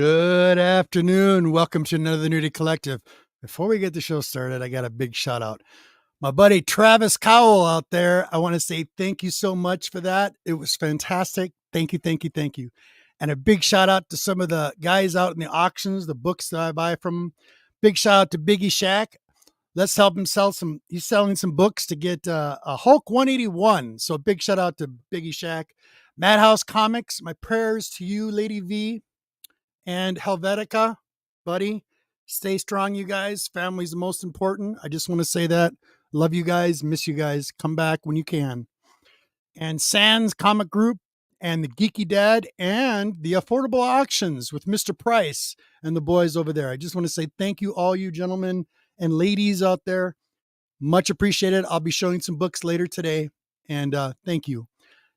Good afternoon. Welcome to another Nudie Collective. Before we get the show started, I got a big shout out. My buddy Travis Cowell out there, I want to say thank you so much for that. It was fantastic. Thank you, thank you, thank you. And a big shout out to some of the guys out in the auctions, the books that I buy from them. Big shout out to Biggie Shack. Let's help him sell some. He's selling some books to get a Hulk 181. So big shout out to Biggie Shack. Madhouse Comics, my prayers to you, Lady V. And Helvetica, buddy, stay strong, you guys. Family's the most important. I just want to say that. Love you guys. Miss you guys. Come back when you can. And Sans Comic Group and the Geeky Dad and the Affordable Auctions with Mr. Price and the boys over there. I just want to say thank you, all you gentlemen and ladies out there. Much appreciated. I'll be showing some books later today. And thank you.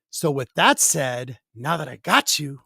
So with that said, now that I got you...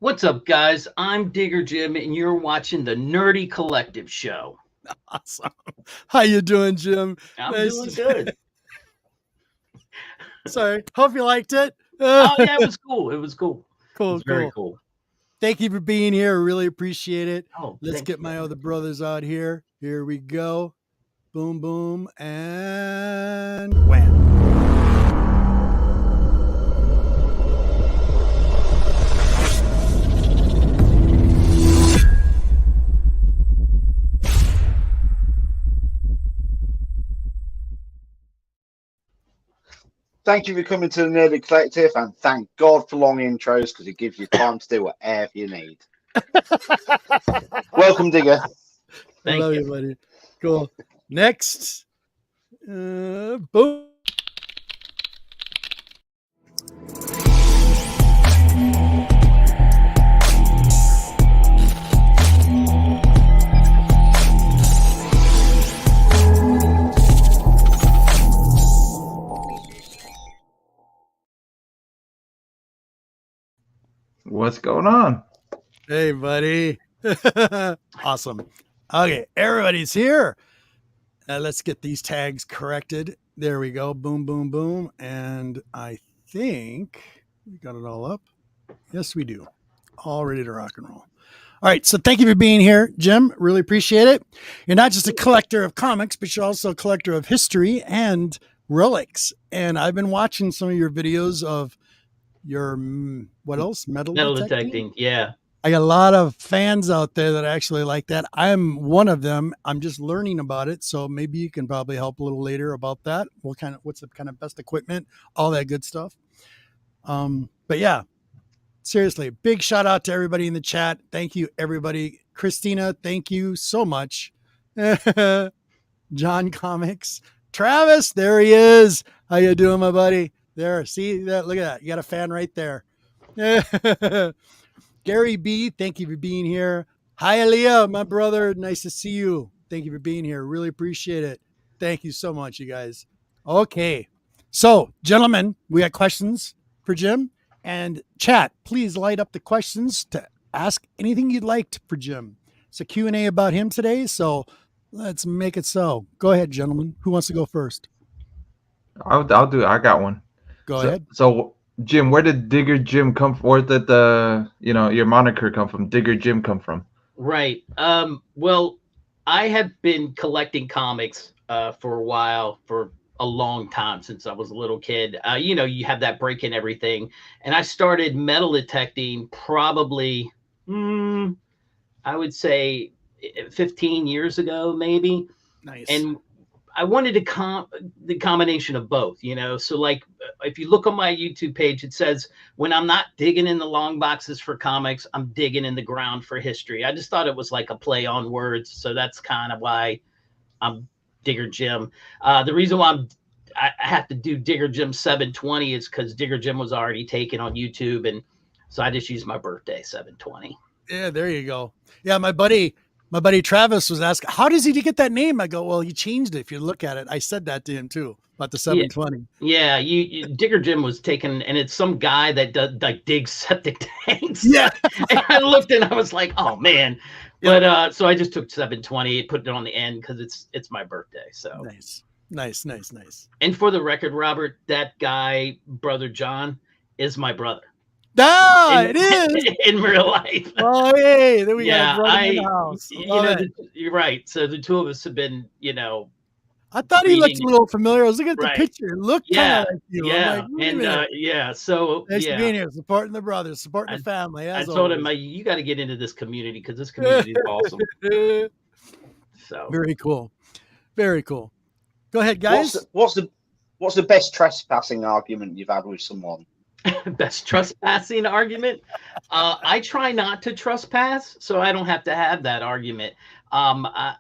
What's up, guys? I'm Digger Jim, and you're watching the Nerdy Collective Show. Awesome. How you doing, Jim? I'm doing good. Sorry. Hope you liked it. Oh, yeah, it was cool. It was cool. Cool, It was very cool. cool. Thank you for being here. Really appreciate it. Oh, Let's get my other brothers out here. Here we go. Boom, boom, and wham. Thank you for coming to the Nerdy Collective, and thank God for long intros because it gives you time to do whatever you need. Welcome, Digger. Thank Love you, buddy. Cool. Next. Boom. What's going on? Hey, buddy. Awesome. Okay, everybody's here. Let's get these tags corrected. There we go. Boom, boom, boom. And I think we got it all up. Yes, we do. All ready to rock and roll. All right. So thank you for being here, Jim. Really appreciate it. You're not just a collector of comics, but you're also a collector of history and relics. And I've been watching some of your videos of your, what else? Metal detecting. Yeah. I got a lot of fans out there that actually like that. I'm one of them. I'm just learning about it. So maybe you can probably help a little later about that. What's the kind of best equipment, all that good stuff. But yeah, seriously, big shout out to everybody in the chat. Thank you, everybody. Christina, thank you so much. John Comics. Travis, there he is. How you doing, my buddy? There, see that? Look at that. You got a fan right there. Gary B, thank you for being here. Hi, Aaliyah, my brother. Nice to see you. Thank you for being here. Really appreciate it. Thank you so much, you guys. Okay. So, gentlemen, we got questions for Jim. And chat, please light up the questions to ask anything you'd like for Jim. It's a Q&A about him today, so let's make it so. Go ahead, gentlemen. Who wants to go first? I'll do it. I got one. Go ahead. So, Jim, where did Digger Jim come from? Where did your moniker come from? Digger Jim come from? Right. Well, I have been collecting comics for a while, for a long time, since I was a little kid. You have that break in everything. And I started metal detecting probably, I would say 15 years ago, maybe. Nice. And I wanted the combination of both, So like, if you look on my YouTube page, it says when I'm not digging in the long boxes for comics, I'm digging in the ground for history. I just thought it was like a play on words. So that's kind of why I'm Digger Jim. The reason why I have to do Digger Jim 720 is because Digger Jim was already taken on YouTube. And so I just used my birthday, 720. Yeah, there you go. Yeah, my buddy Travis was asking, how does he get that name? I go, well, he changed it. If you look at it, I said that to him too about the 720. Yeah, you Digger Jim was taken, and it's some guy that does like digs septic tanks. Yeah, and I looked and I was like, oh man. But so I just took 720, put it on the end because it's my birthday. So nice. And for the record, Robert, that guy, Brother John, is my brother. It is in real life. Oh, hey, then we got a brother in the house. You're right. So the two of us have been, I thought he looked a little familiar. I was looking at the picture. It looked kind of like you. Yeah, So nice to be in here, supporting the brothers, supporting the family. I told him, you got to get into this community because this community is awesome. So very cool. Go ahead, guys. What's the best trespassing argument you've had with someone? Best trespassing argument? I try not to trespass, so I don't have to have that argument. I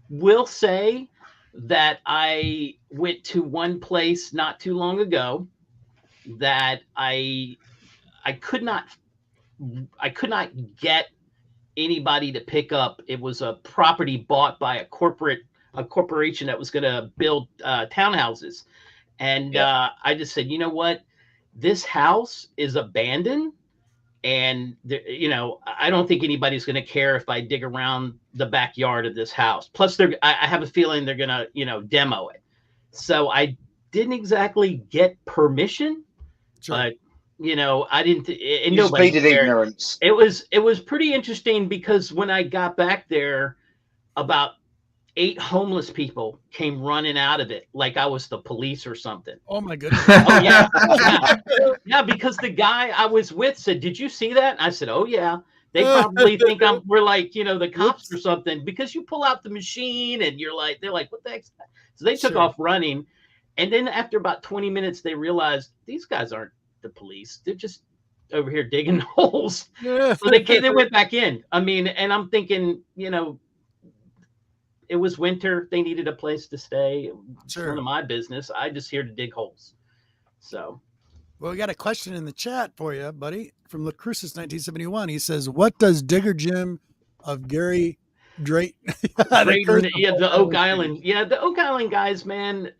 will say that I went to one place not too long ago that I could not get anybody to pick up. It was a property bought by a corporation that was going to build townhouses. And I just said, you know what? This house is abandoned And you know, I don't think anybody's going to care if I dig around the backyard of this house. Plus, I have a feeling they're going to, you know, demo it. So I didn't exactly get permission, but you know, I didn't. And You just nobody pleaded cared. ignorance. It was pretty interesting because when I got back there, about 8 homeless people came running out of it like I was the police or something. Oh my goodness. Oh yeah, yeah. Because the guy I was with said, "Did you see that?" I said, "Oh yeah." They probably think we're like, you know, the cops or something, because you pull out the machine and you're like, they're like, "What the heck?" So they took off running, and then after about 20 minutes, they realized these guys aren't the police; they're just over here digging holes. So they went back in. I mean, and I'm thinking, you know, it was winter. They needed a place to stay. It's none of my business. I just here to dig holes. So, well, we got a question in the chat for you, buddy, from Lacrusis 1971. He says, "What does Digger Jim of Gary Drayton, the Oak Island, the Oak Island guys, man,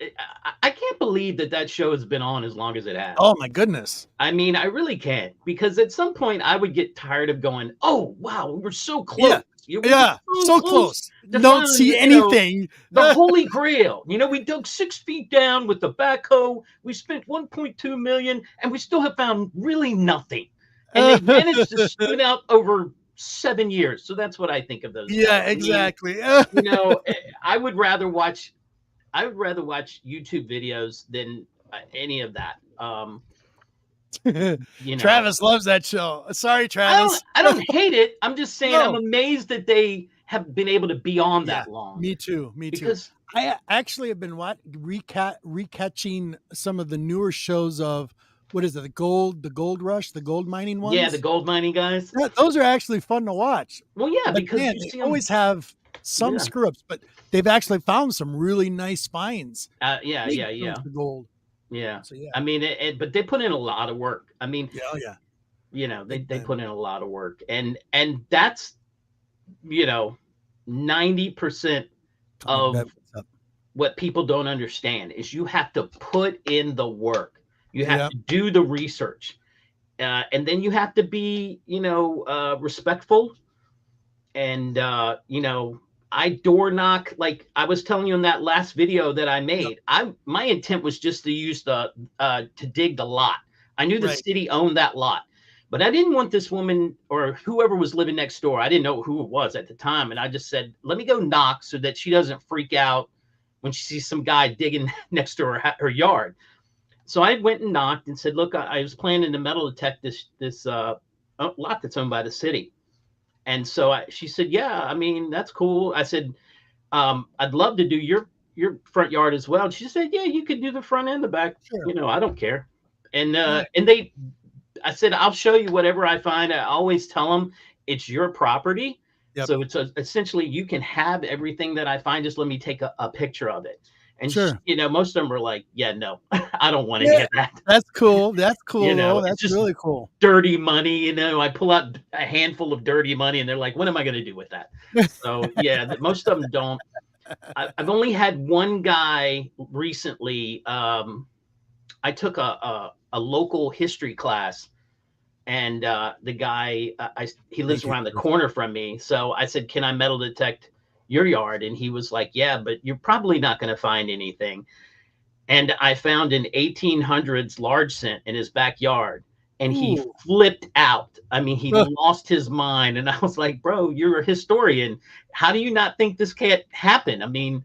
I can't believe that show has been on as long as it has. Oh my goodness! I mean, I really can't, because at some point I would get tired of going, "Oh wow, we were so close." Yeah, so close. Don't see anything. The Holy Grail. You know, we dug 6 feet down with the backhoe. We spent 1.2 million, and we still have found really nothing. And they managed to spin out over 7 years. So that's what I think of those. Yeah, exactly. You know, I would rather watch YouTube videos than any of that. You know. Travis loves that show. Sorry, Travis. I don't hate it. I'm just saying I'm amazed that they have been able to be on that long. Me too. Because I actually have been recatching some of the newer shows of, what is it? The gold rush, the gold mining ones. Yeah, the gold mining guys. Yeah, those are actually fun to watch. Well, yeah, but because man, you see they always have some screw ups, but they've actually found some really nice finds. Yeah. The gold. Yeah. So, I mean, but they put in a lot of work. I mean, you know, they put in a lot of work, and that's, you know, 90% of what people don't understand is you have to put in the work. You have to do the research, and then you have to be, you know, respectful, and you know, I door knock, like I was telling you in that last video that I made. My intent was just to use to dig the lot. I knew the city owned that lot, but I didn't want this woman or whoever was living next door. I didn't know who it was at the time, and I just said, let me go knock so that she doesn't freak out when she sees some guy digging next to her yard. So I went and knocked and said, look, I was planning to metal detect this lot that's owned by the city. And so she said, yeah, I mean, that's cool. I said, I'd love to do your front yard as well. And she said, yeah, you could do the front and the back. Sure. You know, I don't care. And I said, I'll show you whatever I find. I always tell them it's your property. Yep. So it's essentially you can have everything that I find. Just let me take a picture of it. And you know, most of them were like, yeah, no, I don't want to get that. That's cool. That's cool. You know, that's just really cool. Dirty money. You know, I pull out a handful of dirty money and they're like, what am I going to do with that? So yeah, most of them don't. I've only had one guy recently. I took a local history class, and the guy, he lives around the corner from me. So I said, can I metal detect your yard? And he was like, yeah, but you're probably not going to find anything. And I found an 1800s large cent in his backyard, and he flipped out. I mean, he lost his mind. And I was like, bro, you're a historian. How do you not think this can't happen? I mean,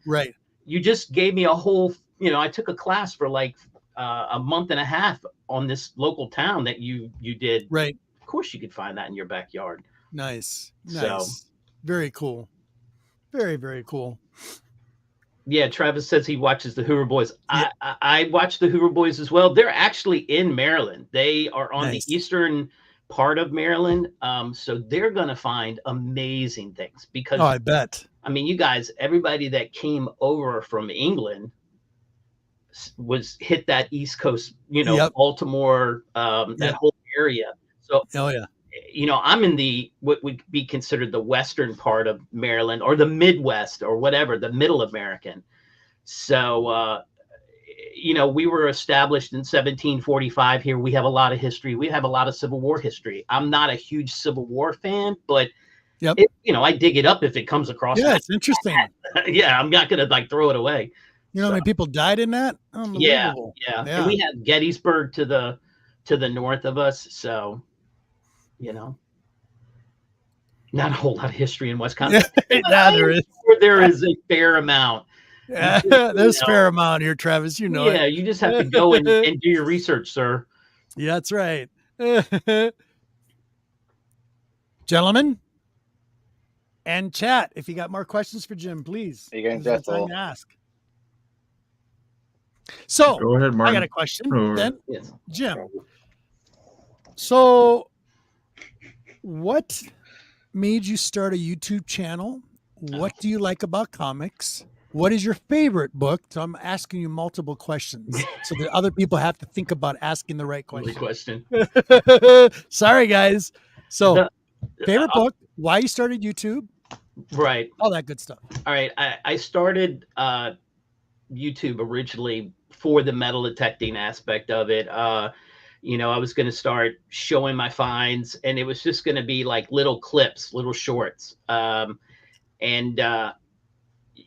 you just gave me a whole, you know, I took a class for like a month and a half on this local town that you did. Right. Of course you could find that in your backyard. Nice. So, very cool. Very, very cool. Yeah, Travis says he watches the Hoover Boys. Yeah. I watch the Hoover Boys as well. They're actually in Maryland. They are on the eastern part of Maryland. So they're going to find amazing things because I bet. I mean, you guys, everybody that came over from England was hit that East Coast, you know, Baltimore, that whole area. So, you know, I'm in what would be considered the western part of Maryland, or the Midwest, or whatever, the middle American. So, you know, we were established in 1745 here. We have a lot of history. We have a lot of Civil War history. I'm not a huge Civil War fan, but Yep. you know, I dig it up if it comes across. Yeah, it's interesting. Yeah, I'm not gonna like throw it away. You know how many people died in that? Yeah, Unbelievable. yeah. And we have Gettysburg to the north of us, so you know, not a whole lot of history in Wisconsin. Yeah, there is. There is a fair amount. Yeah, there's a fair amount here, Travis. You know Yeah, it. you just have to go and do your research, sir. Yeah, that's right. Gentlemen and chat, if you got more questions for Jim, please. Are you going, This is the Jeff? time to ask. So Go ahead, I Martin. got a question Or- then, Yes. Jim. So what made you start a YouTube channel? What do you like about comics? What is your favorite book? So I'm asking you multiple questions so that other people have to think about asking the right Good question. question. Sorry, guys. So The- favorite book, why you started YouTube, Right. all that good stuff. All right. I started YouTube originally for the metal detecting aspect of it. You know, I was going to start showing my finds, and it was just going to be like little clips, little shorts.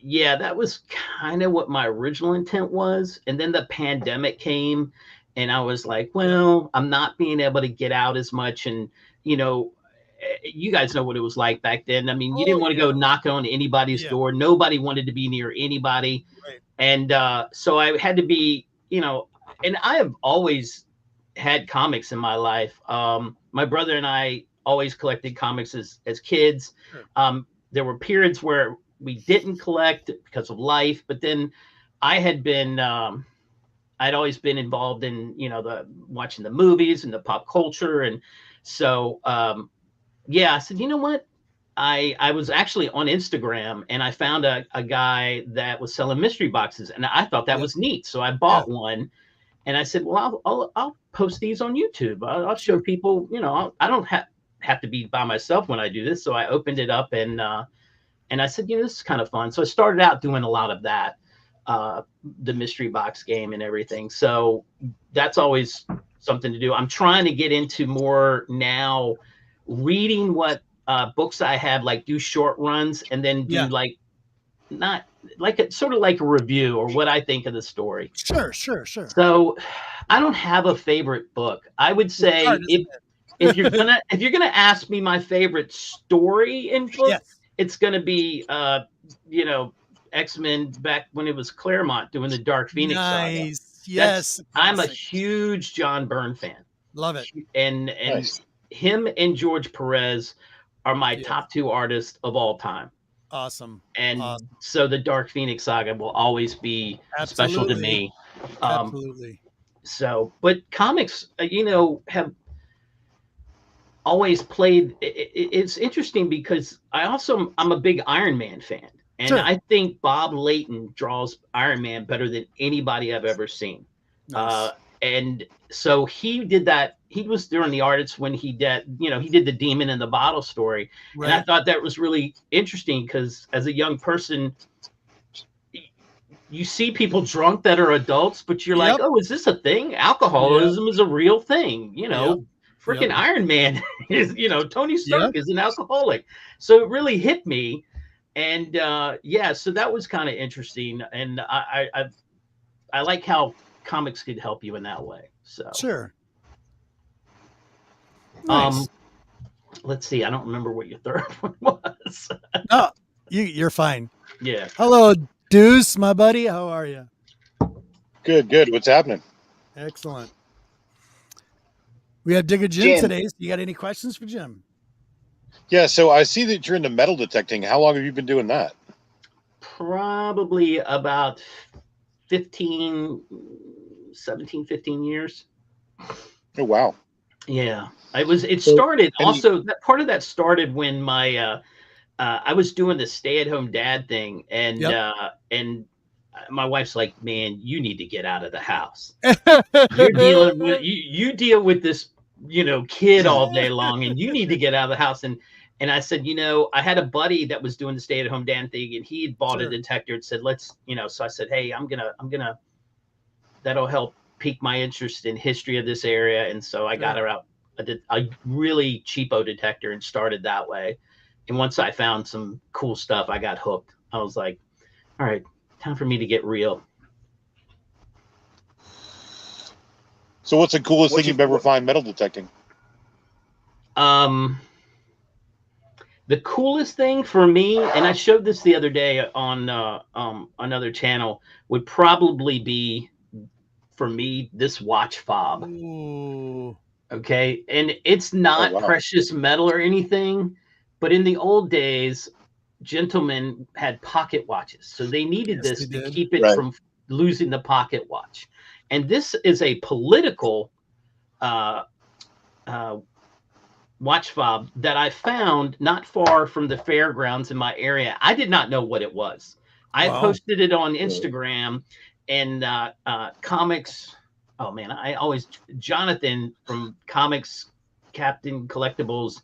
Yeah, that was kind of what my original intent was. And then the pandemic came, and I was like, well, I'm not being able to get out as much. And, you know, you guys know what it was like back then. I mean, you didn't want to go knocking on anybody's door. Nobody wanted to be near anybody. Right. And so I had to be, you know, and I have always had comics in my life. My brother and I always collected comics as kids. Sure. There were periods where we didn't collect because of life, but then I had been, I'd always been involved in, you know, watching the movies and the pop culture. And so, yeah, I said, you know what? I was actually on Instagram, and I found a guy that was selling mystery boxes, and I thought that was neat. So I bought one, and I said, well, I'll post these on YouTube. I'll show people, you know, I don't have to be by myself when I do this. So I opened it up, and I said, you know, this is kind of fun. So I started out doing a lot of that, the mystery box game and everything. So that's always something to do. I'm trying to get into more now, reading what books I have, like do short runs, and then do like not like sort of like a review or what I think of the story. Sure. So I don't have a favorite book. I would say if you're gonna ask me my favorite story in book, it's gonna be you know, X-Men back when it was Claremont doing the Dark Phoenix saga. Yes. I'm a huge John Byrne fan. Love it. And Nice. him and George Perez are my top two artists of all time. Awesome. And so the Dark Phoenix saga will always be special to me. Absolutely. So, but comics, you know, have always played. It's interesting because I'm a big Iron Man fan. And I think Bob Layton draws Iron Man better than anybody I've ever seen. Nice. And so he did that. He was during the artists when he did the Demon in the Bottle story. Right. And I thought that was really interesting because as a young person, you see people drunk that are adults, but you're like, oh, is this a thing? Alcoholism is a real thing. You know, freaking Iron Man is, you know, Tony Stark is an alcoholic. So it really hit me. And so that was kind of interesting. And I like how comics could help you in that way. So sure. Nice. Let's see. I don't remember what your third one was. No, you're fine. Yeah. Hello, Deuce, my buddy. How are you? Good. What's happening? Excellent. We have Digger Jim today. So you got any questions for Jim? Yeah, so I see that you're into metal detecting. How long have you been doing that? Probably about 15 years. Oh, wow. Yeah. It started also, that part of that started when my I was doing the stay-at-home dad thing, and my wife's like, man, you need to get out of the house. You're dealing with you deal with this, you know, kid all day long, and you need to get out of the house. And I said, you know, I had a buddy that was doing the stay-at-home dad thing, and he had bought a detector and said, let's, you know, so I said, hey, I'm gonna that'll help pique my interest in history of this area. And so I got her out. I did a really cheapo detector and started that way. And once I found some cool stuff, I got hooked. I was like, all right, time for me to get real. So what's the coolest thing you've ever found metal detecting? The coolest thing for me, and I showed this the other day on another channel, would probably be, for me, this watch fob. Ooh. Okay, and it's not precious metal or anything, but in the old days, gentlemen had pocket watches, so they needed this to keep it from losing the pocket watch. And this is a political watch fob that I found not far from the fairgrounds in my area. I did not know what it was. I posted it on Instagram, and comics. Oh man, Jonathan from Comics Captain Collectibles,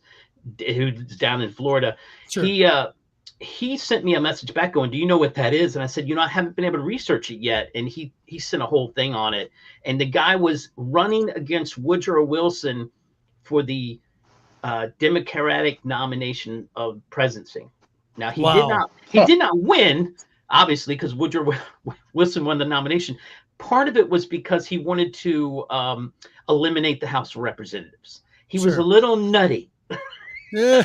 who's down in Florida. Sure. He sent me a message back going, "Do you know what that is?" And I said, I haven't been able to research it yet. And he sent a whole thing on it. And the guy was running against Woodrow Wilson for the Democratic nomination of presidency. Now he did not win, obviously, because Woodrow Wilson won the nomination. Part of it was because he wanted to eliminate the House of Representatives. He was a little nutty. So,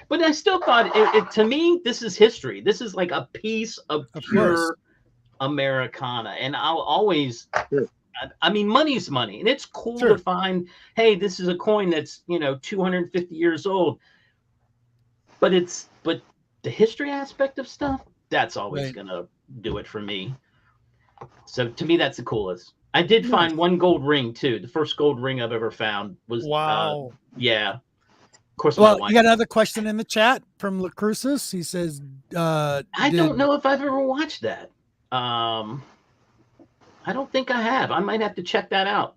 but I still thought to me, this is history. This is like a piece of pure Americana. And I'll always, I mean, money's money. And it's cool to find, hey, this is a coin that's, 250 years old. But the history aspect of stuff, that's always going to do it for me. So to me, that's the coolest. I did find one gold ring too. The first gold ring I've ever found was yeah. Of course. Well, you got another question in the chat from Lacrucis. He says, I don't know if I've ever watched that. I don't think I have. I might have to check that out.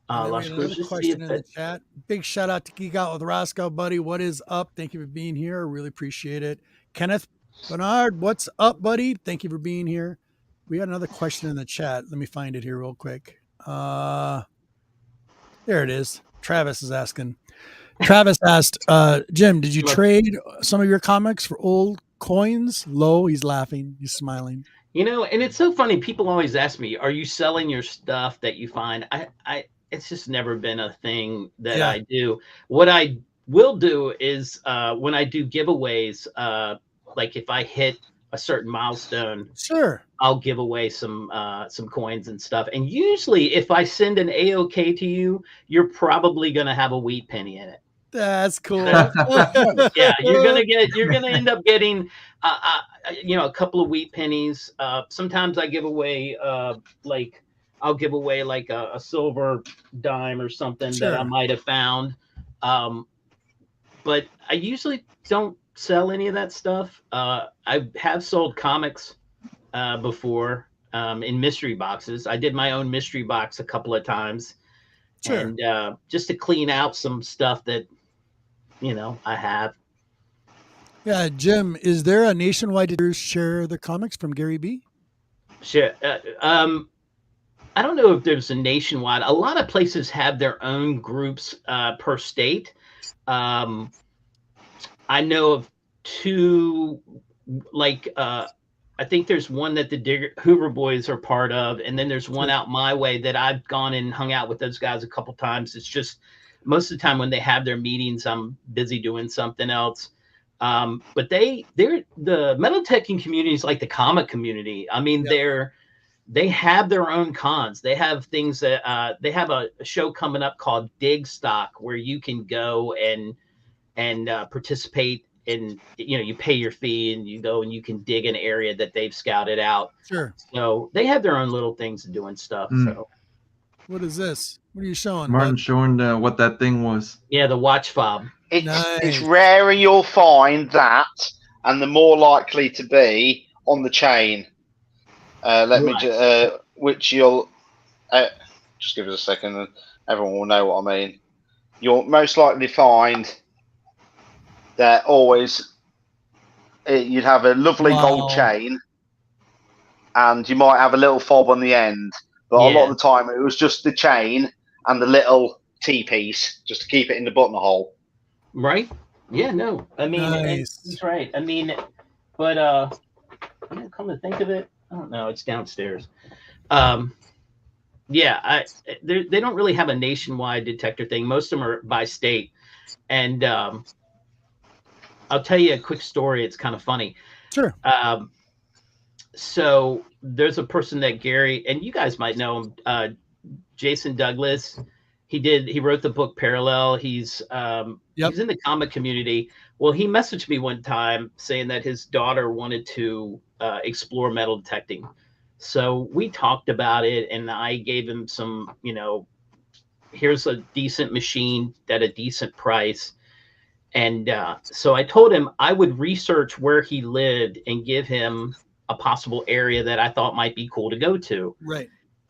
Another question in the chat. Big shout out to Geek Out with Roscoe, buddy. What is up? Thank you for being here. Really appreciate it. Kenneth Bernard, what's up, buddy? Thank you for being here. We got another question in the chat. Let me find it here real quick. There it is. Travis is asking. Travis asked, Jim, did you trade some of your comics for old coins? Low, he's laughing. He's smiling. And it's so funny. People always ask me, are you selling your stuff that you find? It's just never been a thing that I do. What I will do is when I do giveaways, like if I hit a certain milestone, I'll give away some coins and stuff. And usually if I send an AOK to you, you're probably going to have a wheat penny in it. That's cool. Yeah, you're gonna end up getting a couple of wheat pennies. Sometimes I give away I'll give away like a silver dime or something that I might have found. But I usually don't sell any of that stuff. I have sold comics before in mystery boxes. I did my own mystery box a couple of times. And just to clean out some stuff that I have. Yeah, Jim, is there a nationwide share the comics from Gary B? Sure. I don't know if there's a nationwide. A lot of places have their own groups per state. I know of two, I think there's one that the Hoover Boys are part of, and then there's one out my way that I've gone and hung out with those guys a couple times. It's just most of the time when they have their meetings, I'm busy doing something else. But they're the metal detecting community is like the comic community. I mean, they have their own cons. They have things that they have a show coming up called Dig Stock where you can go and participate in, you pay your fee and you go and you can dig an area that they've scouted out. Sure. So they have their own little things doing stuff. So what is this? What are you showing? Martin showing what that thing was. Yeah, the watch fob. It's rarer you'll find that, and the more likely to be on the chain. Which you'll just give us a second, and everyone will know what I mean. You'll most likely find that always you'd have a lovely gold chain, and you might have a little fob on the end, but a lot of the time it was just the chain and the little T-piece just to keep it in the buttonhole. Right? Yeah, no. I mean, Nice. he's right. I mean, but come to think of it, I don't know. It's downstairs. Yeah, they don't really have a nationwide detector thing. Most of them are by state. And I'll tell you a quick story. It's kind of funny. Sure. So there's a person that Gary, and you guys might know him, Jason Douglas. He wrote the book Parallel. He's in the comic community. Well, he messaged me one time saying that his daughter wanted to explore metal detecting. So we talked about it, and I gave him some, here's a decent machine at a decent price. And so I told him I would research where he lived and give him a possible area that I thought might be cool to go to. Right.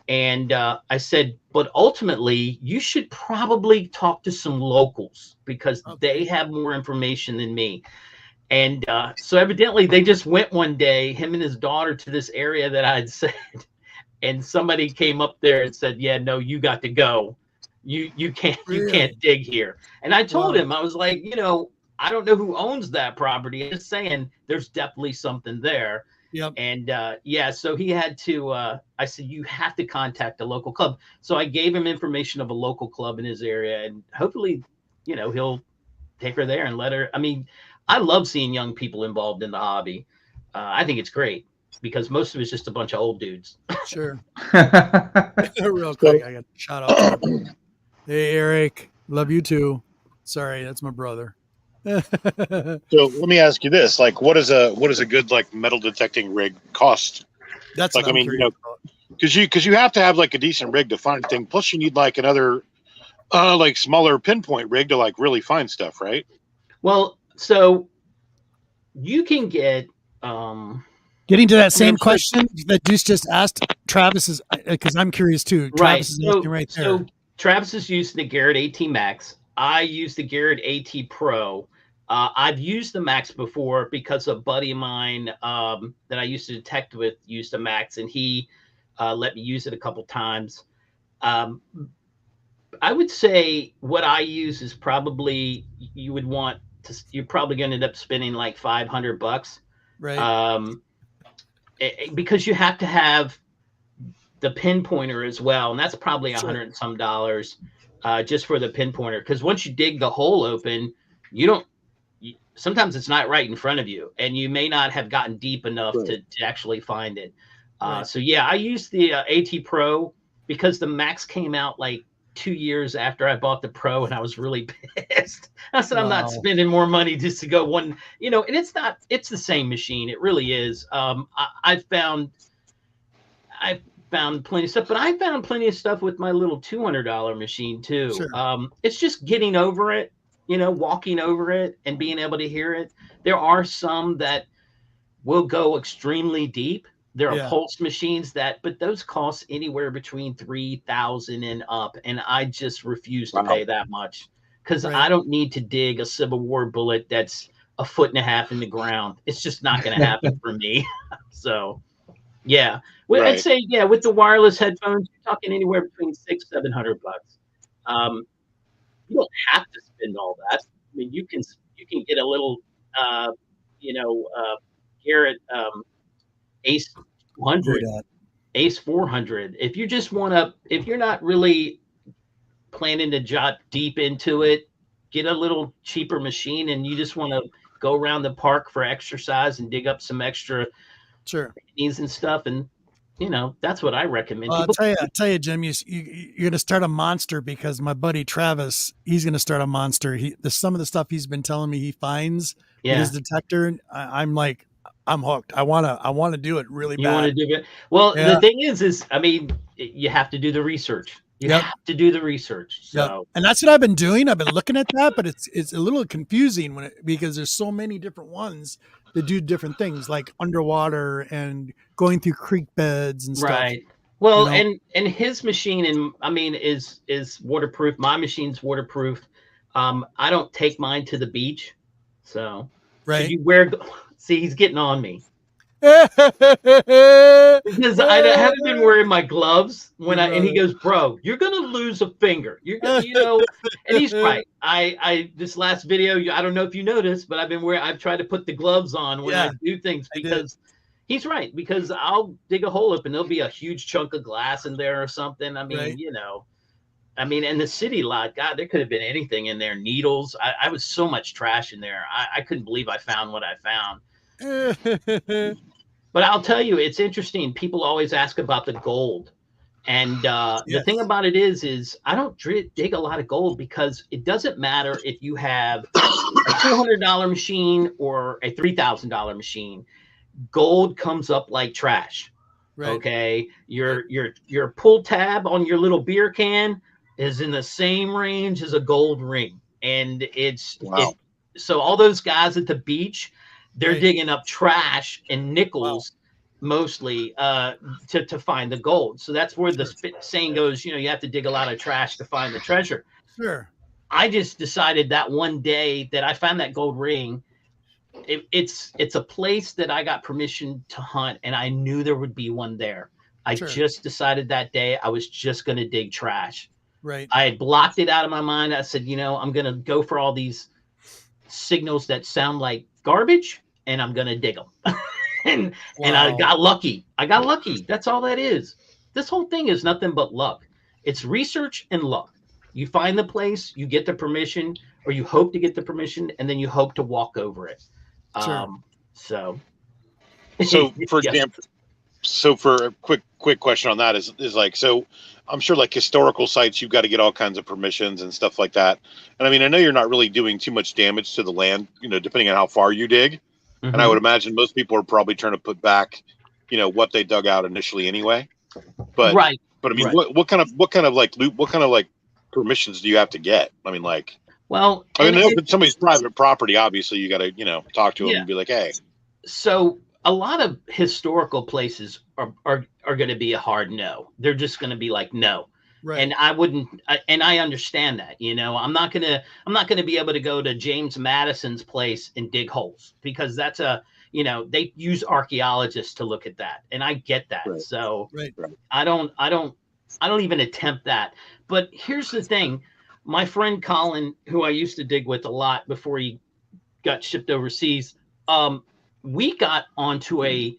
And I said, but ultimately, you should probably talk to some locals because they have more information than me. And so evidently they just went one day, him and his daughter, to this area that I'd said, and somebody came up there and said, yeah, no, you got to go. You can't dig here. And I told him, I was like, I don't know who owns that property. I'm just saying there's definitely something there. Yep. And so he had to, I said, you have to contact a local club. So I gave him information of a local club in his area, and hopefully, he'll take her there and let her. I mean, I love seeing young people involved in the hobby. I think it's great because most of it's just a bunch of old dudes. Sure. Real quick, I got a shout out. Hey, Eric, love you too. Sorry, that's my brother. So let me ask you this: like, what is a good like metal detecting rig cost? That's like, I mean, because you have to have like a decent rig to find things. Plus, you need like another like smaller pinpoint rig to like really find stuff, right? Well, so you can get getting to that same question that Juice just asked. Travis is, because I'm curious too. Travis is asking right there. So Travis is using the Garrett AT Max. I use the Garrett AT Pro. I've used the Max before because a buddy of mine that I used to detect with used a Max, and he let me use it a couple times. I would say what I use is probably you're probably going to end up spending like $500, right? Because you have to have the pinpointer as well, and that's probably $100 and some dollars just for the pinpointer. Because once you dig the hole open, sometimes it's not right in front of you, and you may not have gotten deep enough to actually find it. So yeah, I used the AT Pro because the Max came out like 2 years after I bought the Pro, and I was really pissed. I said, I'm not spending more money just to go one, and it's the same machine. It really is. I've found plenty of stuff, but I found plenty of stuff with my little $200 machine too. Sure. It's just getting over it, walking over it and being able to hear it. There are some that will go extremely deep. There are pulse machines but those cost anywhere between $3,000 and up. And I just refuse to pay that much because I don't need to dig a Civil War bullet that's 1.5 feet in the ground. It's just not going to happen for me. So, yeah. Well, I'd say, with the wireless headphones, you're talking anywhere between $600-700. You don't have to spend all that. I mean, you can get a little, Garrett Ace 200, Ace 400. If you just want to, if you're not really planning to jot deep into it, get a little cheaper machine, and you just want to go around the park for exercise and dig up some extra needs and stuff, and that's what I recommend. I'll tell you, Jim, you're going to start a monster because my buddy Travis, he's going to start a monster. Some of the stuff he's been telling me he finds in his detector, I'm like, I'm hooked. I want to do it really bad. You want to do it? Well, the thing is, I mean, you have to do the research. You have to do the research. So, and that's what I've been doing. I've been looking at that, but it's a little confusing because there's so many different ones that do different things, like underwater and going through creek beds and stuff. Right. Well, and his machine, is waterproof. My machine's waterproof. I don't take mine to the beach, so right. You wear. See, he's getting on me. Because I haven't been wearing my gloves and he goes, bro, you're gonna lose a finger. You're gonna, and he's right. I this last video, I don't know if you noticed, but I've tried to put the gloves on when I do things because he's right. Because I'll dig a hole up and there'll be a huge chunk of glass in there or something. I mean, and the city lot, God, there could have been anything in there. Needles. I was so much trash in there. I couldn't believe I found what I found. But I'll tell you, it's interesting. People always ask about the gold. And the thing about it is I don't dig a lot of gold because it doesn't matter if you have a $200 machine or a $3,000 machine. Gold comes up like trash. Right. Okay. Your pull tab on your little beer can is in the same range as a gold ring. And so all those guys at the beach, they're digging up trash and nickels mostly to find the gold. So that's where the saying goes, you have to dig a lot of trash to find the treasure. Sure. I just decided that one day that I found that gold ring, it's a place that I got permission to hunt and I knew there would be one there. I just decided that day I was just going to dig trash. Right. I had blocked it out of my mind. I said, I'm going to go for all these signals that sound like garbage and I'm going to dig them. and I got lucky. That's all that is. This whole thing is nothing but luck. It's research and luck. You find the place, you get the permission, or you hope to get the permission, and then you hope to walk over it. So for example, so for a quick question on that is like, so I'm sure like historical sites, you've got to get all kinds of permissions and stuff like that. And I mean, I know you're not really doing too much damage to the land, depending on how far you dig. Mm-hmm. And I would imagine most people are probably trying to put back, what they dug out initially anyway. But I mean, what kind of permissions do you have to get? I mean, like, well, I mean, if it's somebody's private property, obviously you got to, talk to them and be like, hey. So a lot of historical places are going to be a hard no. They're just going to be like, no. Right. And I wouldn't, and I understand that, I'm not going to be able to go to James Madison's place and dig holes because that's they use archaeologists to look at that. And I get that. Right. So I don't even attempt that. But here's the thing. My friend Colin, who I used to dig with a lot before he got shipped overseas, we got onto a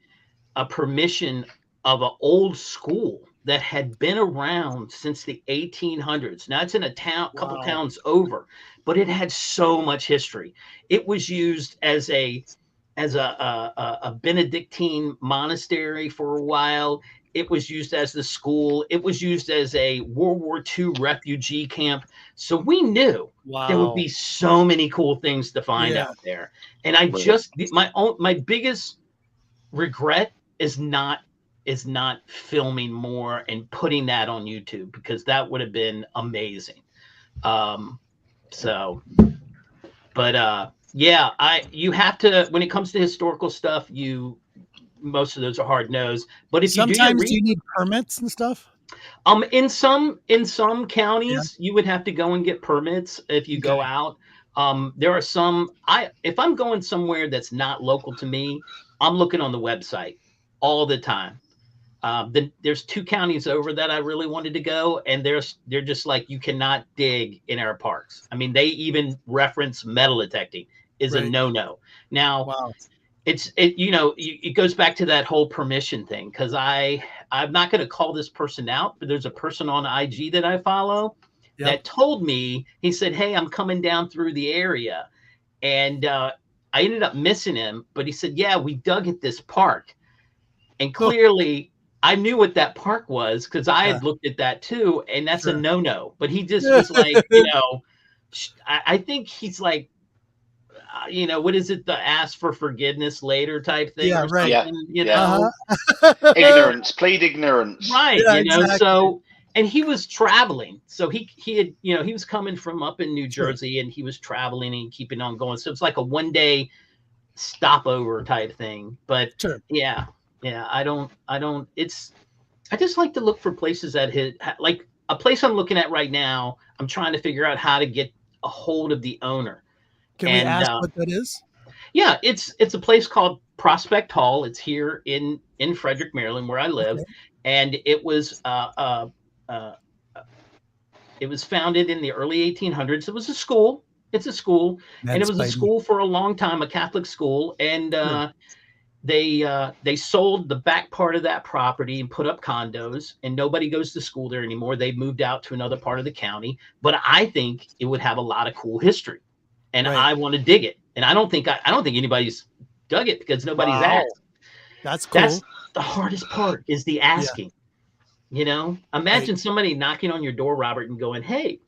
permission of an old school that had been around since the 1800s. Now it's in a couple towns over, but it had so much history. It was used as a Benedictine monastery for a while. It was used as the school. It was used as a World War II refugee camp. So we knew there would be so many cool things to find out there. And I my biggest regret is not filming more and putting that on YouTube because that would have been amazing. You have to, when it comes to historical stuff, most of those are hard no's. But if sometimes you need permits and stuff. In some counties, you would have to go and get permits if you go out. There are some. If I'm going somewhere that's not local to me, I'm looking on the website all the time. Then there's 2 counties over that I really wanted to go, and they're just like, you cannot dig in our parks. I mean, they even reference metal detecting is a no-no. Now, it goes back to that whole permission thing because I'm not going to call this person out, but there's a person on IG that I follow that told me, he said, hey, I'm coming down through the area, and I ended up missing him, but he said, yeah, we dug at this park, and clearly. I knew what that park was because I had looked at that too, and that's a no-no. But he just was like, I think he's like, what is it? The ask for forgiveness later type thing. Yeah, right. Ignorance, plead ignorance. Right. Exactly. So, and he was traveling. So he had, he was coming from up in New Jersey and he was traveling and keeping on going. So it's like a 1-day stopover type thing. But I just like to look for places that like a place I'm looking at right now. I'm trying to figure out how to get a hold of the owner. Can we ask what that is? Yeah, it's a place called Prospect Hall. It's here in Frederick, Maryland, where I live, Okay. and it was founded in the early 1800s. It was a school. It's a school, and it was a Spidey. school for a long time, a Catholic school, and Sure. they sold the back part of that property and put up condos, and nobody goes to school there anymore. They moved out to another part of the county, but I think it would have a lot of cool history, and Right. I want to dig it. And I don't think anybody's dug it because nobody's Wow. asked. That's cool. That's the hardest part, is the asking. You know, imagine somebody knocking on your door, Robert, and going, "Hey,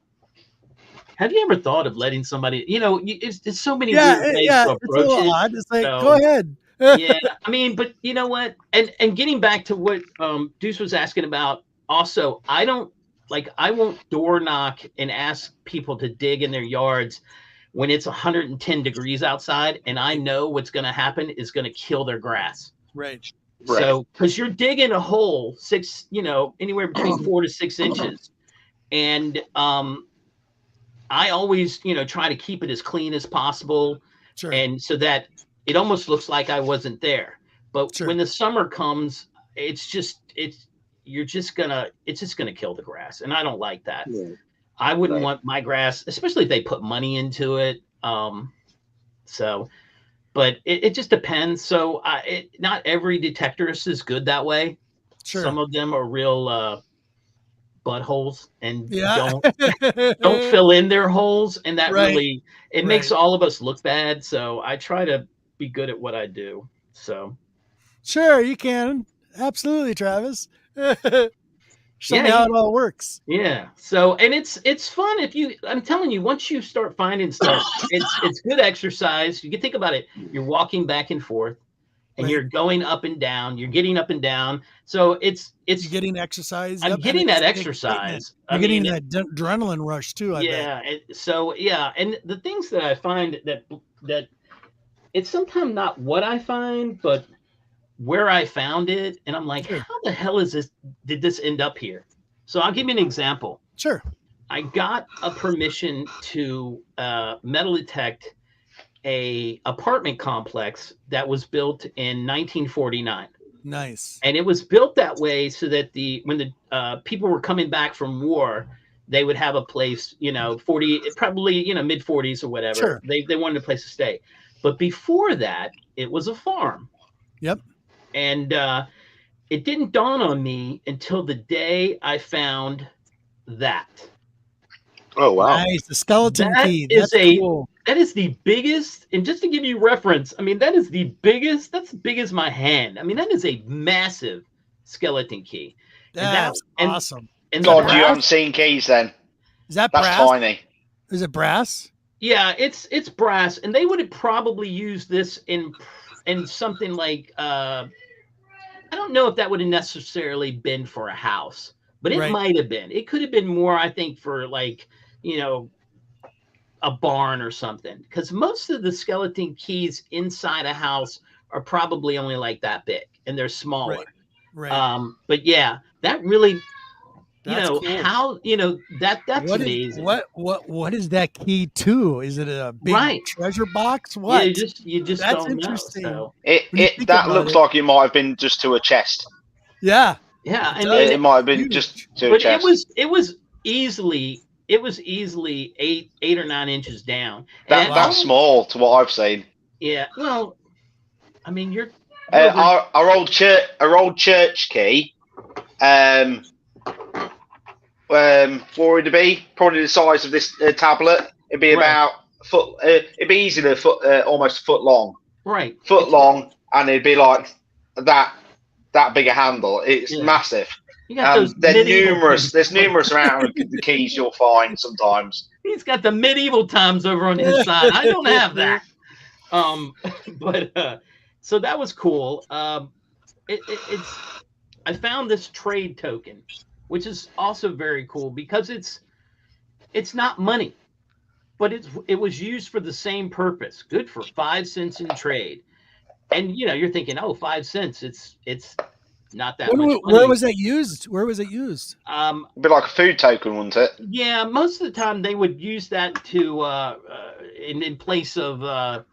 have you ever thought of letting somebody?" You know, it's so many weird ways to It's a approach little it. odd. It's like, So, go ahead. yeah, I mean, but you know what? And getting back to what Deuce was asking about, also, I won't door knock and ask people to dig in their yards when it's 110 degrees outside, and I know what's going to happen is going to kill their grass. Right. So, because you're digging a hole anywhere between 4 to 6 inches, and I always, try to keep it as clean as possible, Sure. and so that it almost looks like I wasn't there. But Sure. when the summer comes, it's just gonna kill the grass, and I don't like that. Yeah. I wouldn't Right. want my grass, especially if they put money into it. But it just depends. So not every detectorist is good that way. Sure. Some of them are real buttholes and Yeah. don't fill in their holes, and that Right. really makes all of us look bad. So I try to be good at what I do. So Sure, you can. Absolutely, Travis. Show me Yeah, how it all works. yeah. So, and it's fun I'm telling you, once you start finding stuff, it's good exercise. You can think about it. You're walking back and forth, and Right. you're going up and down. You're getting up and down. So you're getting exercise. I'm Yep, and getting that it's exercise. You're getting that adrenaline rush too. I bet. Yeah. And the things that I find that it's sometimes not what I find, but where I found it, and I'm like, Sure. how the hell did this end up here? So I'll give you an example. Sure. I got a permission to metal detect a apartment complex that was built in 1949. Nice. And it was built that way so that when the people were coming back from war, they would have a place, probably mid 40s or whatever. Sure. They wanted a place to stay. But before that, it was a farm. Yep. And it didn't dawn on me until the day I found that. Oh wow! Nice. The skeleton That key. is That's cool. That is the biggest, and just to give you reference, I mean, that is the biggest. That's as big as my hand. I mean, that is a massive skeleton key. That's awesome. And God, you haven't seen keys then. Is that That's brass? tiny. Is it brass? Yeah, it's brass, and they would have probably used this in something like I don't know if that would have necessarily been for a house, but it Right. might have been. It could have been more, I think, for like, a barn or something. Because most of the skeleton keys inside a house are probably only like that big, and they're smaller. Right. But yeah, that really, That's cool. how, that's amazing. What is that key to? Is it a big Right. treasure box? What? Yeah, you just That's don't interesting. know. So. When you think That about looks it. like it might have been just to a chest. Yeah. Yeah, I It mean, It might have been huge. just to a but chest. it was easily 8 or 9 inches down. That's And small to what I've seen. Yeah, well, I mean, you're Our old church key. What would it be? Probably the size of this tablet. It'd be Right. about a foot. It'd be easily a foot, almost a foot long. right. Foot long, and it'd be like that big a handle. It's Yeah. massive. You got those There's medieval numerous. things. There's numerous around the keys you'll find sometimes. He's got the medieval times over on his side. I don't have that. But so that was cool. It's I found this trade token, which is also very cool because it's not money, but it was used for the same purpose. Good for 5 cents in trade. And you're thinking, oh, 5 cents, it's not that much money. Where was that used? Where was it used? It'd be like a food token, wouldn't it? Yeah, most of the time they would use that to in place of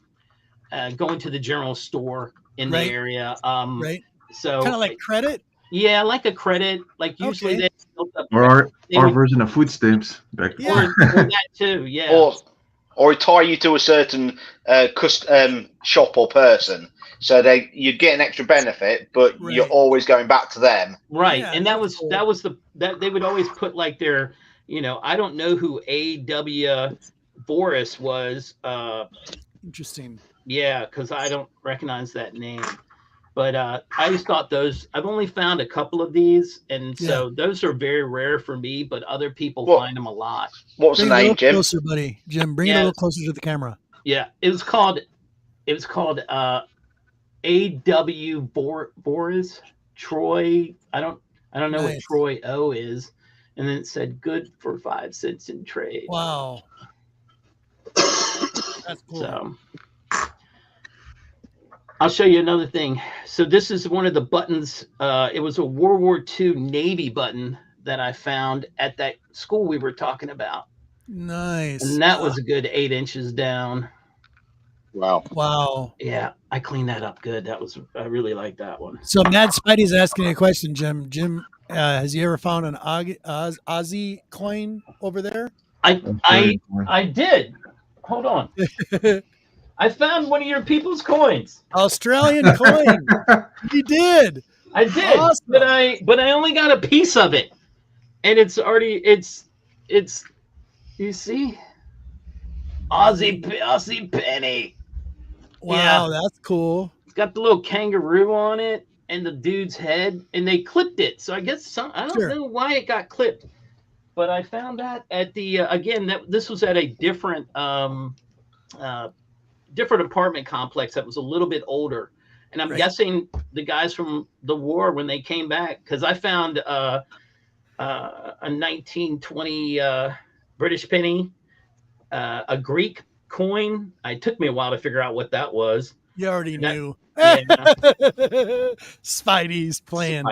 going to the general store in Right. the area. Right. So Kind of like credit. yeah, like a credit. Like usually Okay. they built up Or they our would- version of food stamps back. Yeah. or that too. Yeah. Or tie you to a certain shop or person, so you get an extra benefit, but you're Right. always going back to them. Right. Yeah, And that that's was cool. that they would always put like their, I don't know who A.W. Boris was. Interesting. Yeah, because I don't recognize that name. But I just thought I've only found a couple of these, and so those are very rare for me, but other people find them a lot. What was Bring the it a name, little Jim? closer, buddy. Jim, bring it a little closer to the camera. Yeah, it was called A.W. Boris Troy. I don't know what Nice. Troy O is, and then it said good for 5 cents in trade. Wow. That's cool. So I'll show you another thing. So this is one of the buttons. It was a World War II Navy button that I found at that school we were talking about. Nice. And that was a good 8 inches down. Wow. Wow. Yeah, I cleaned that up good. I really like that one. So Mad Spidey's asking you a question, Jim. Jim, has he ever found an Aussie coin over there? I did. Hold on. I found one of your people's coins. Australian coin. He did. I did, Awesome. but I only got a piece of it, and it's you see, Aussie penny. Wow, Yeah. that's cool. It's got the little kangaroo on it and the dude's head, and they clipped it. So I guess I don't know why it got clipped, but I found that at the this was at a different apartment complex that was a little bit older, and I'm guessing the guys from the war when they came back, because I found a 1920 British penny, a Greek coin. It took me a while to figure out what that was. You already knew. Yeah. Spidey's playing.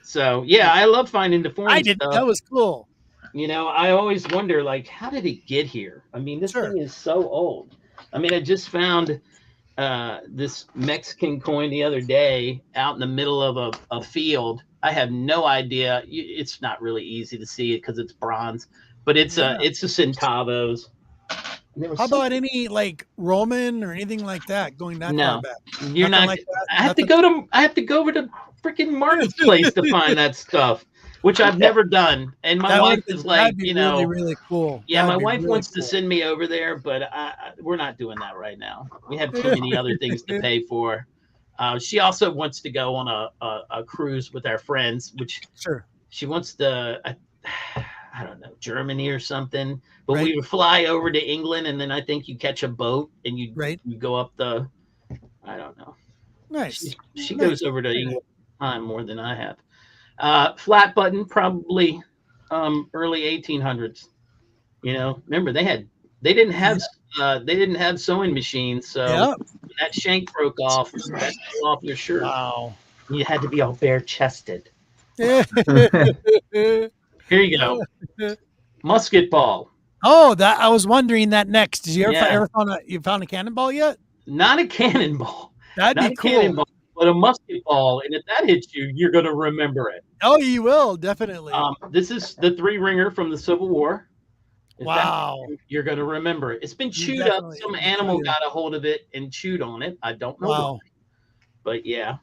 So yeah, I love finding the foreign I did. stuff. That was cool. I always wonder, like, how did it get here? I mean, this thing is so old. I mean, I just found this Mexican coin the other day out in the middle of a field. I have no idea. It's not really easy to see it because it's bronze, but it's a centavos. How about any like Roman or anything like that going that far back? You're not. Like I have to go over to freaking Martin's place to find that stuff, which I've never done. And my wife is like, really, really cool. Yeah, my wife wants to send me over there, but we're not doing that right now. We have too many other things to pay for. She also wants to go on a cruise with our friends, which she wants to. I don't know, Germany or something, but we would fly over to England, and then I think you catch a boat and you go up I don't know. Nice. She goes over to England more than I have. Flat button, probably early 1800s. Remember they didn't have sewing machines, so that shank broke off, that fell off your shirt. Wow. You had to be all bare chested. Here you go. Musket ball. Oh, that I was wondering that next. Did you ever found a cannonball yet? Not a cannonball. That'd be cool. Cannonball, but a musket ball, and if that hits you, you're going to remember it. Oh, you will definitely. This is the 3-ringer from the Civil War. Wow. You're going to remember it. It's been chewed up. Some animal got a hold of it and chewed on it. I don't know why. But yeah.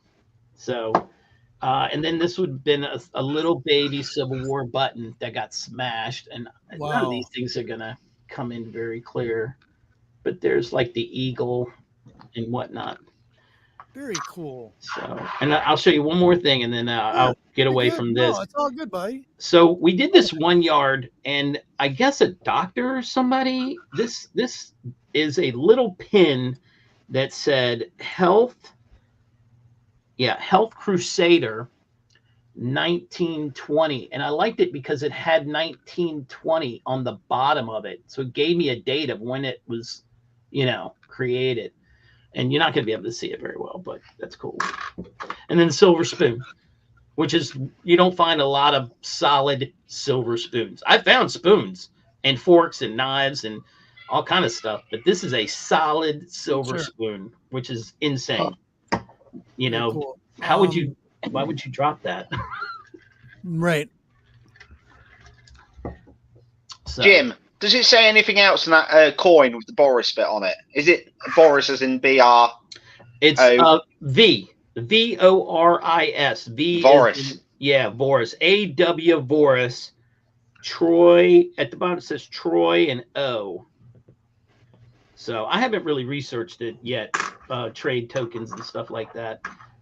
So, and then this would have been a little baby Civil War button that got smashed. And none of these things are going to come in very clear. But there's like the eagle and whatnot. Very cool. So, and I'll show you one more thing, and then I'll get away from this. No, it's all good, buddy. So we did this one yard, and I guess a doctor or somebody. This is a little pin that said Health Crusader 1920, and I liked it because it had 1920 on the bottom of it, so it gave me a date of when it was, created. And you're not going to be able to see it very well, but that's cool. And then silver spoon, which is, you don't find a lot of solid silver spoons. I found spoons and forks and knives and all kind of stuff. But this is a solid silver Sure. spoon, which is insane. You Very know, cool. how would you? Why would you drop that? Right. So, Jim, does it say anything else in that coin with the Boris bit on it? Is it Boris as in BR? it's V VORIS. V Voris. Voris. AW Voris. Troy at the bottom it says Troy and O. So I haven't really researched it yet, trade tokens and stuff like that.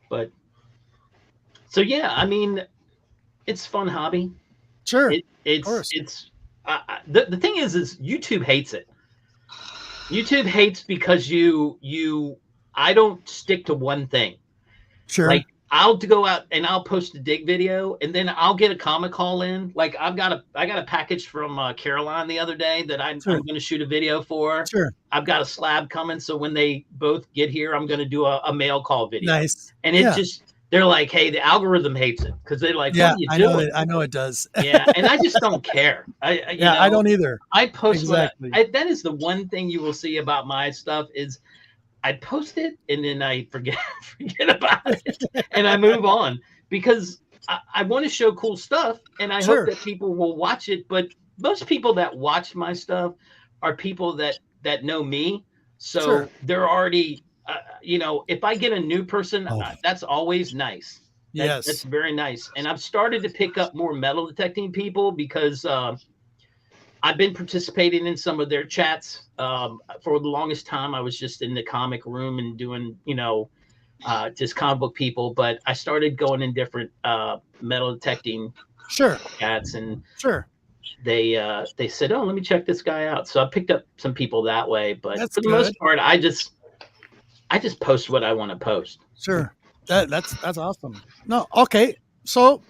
But so yeah, I mean, it's a fun hobby. Sure. It's the thing is YouTube hates it. YouTube hates because I don't stick to one thing. Sure. Like I'll go out and I'll post a dig video and then I'll get a comic call in. Like I got a package from Caroline the other day that I'm going to shoot a video for. Sure. I've got a slab coming. So when they both get here, I'm going to do a mail call video. Nice. And it they're like, hey, the algorithm hates it because they're like, what are you doing? I know it does. Yeah. And I just don't care. I don't either. I post exactly. that is the one thing you will see about my stuff is I post it and then I forget about it and I move on because I want to show cool stuff and I hope that people will watch it. But most people that watch my stuff are people that know me. So they're already, if I get a new person, that's always nice. That's very nice. And I've started to pick up more metal detecting people because I've been participating in some of their chats. For the longest time, I was just in the comic room and doing, just comic book people. But I started going in different metal detecting chats, and they said, "Oh, let me check this guy out." So I picked up some people that way. But for the most part, I just post what I want to post. Sure, that's awesome. No, okay, so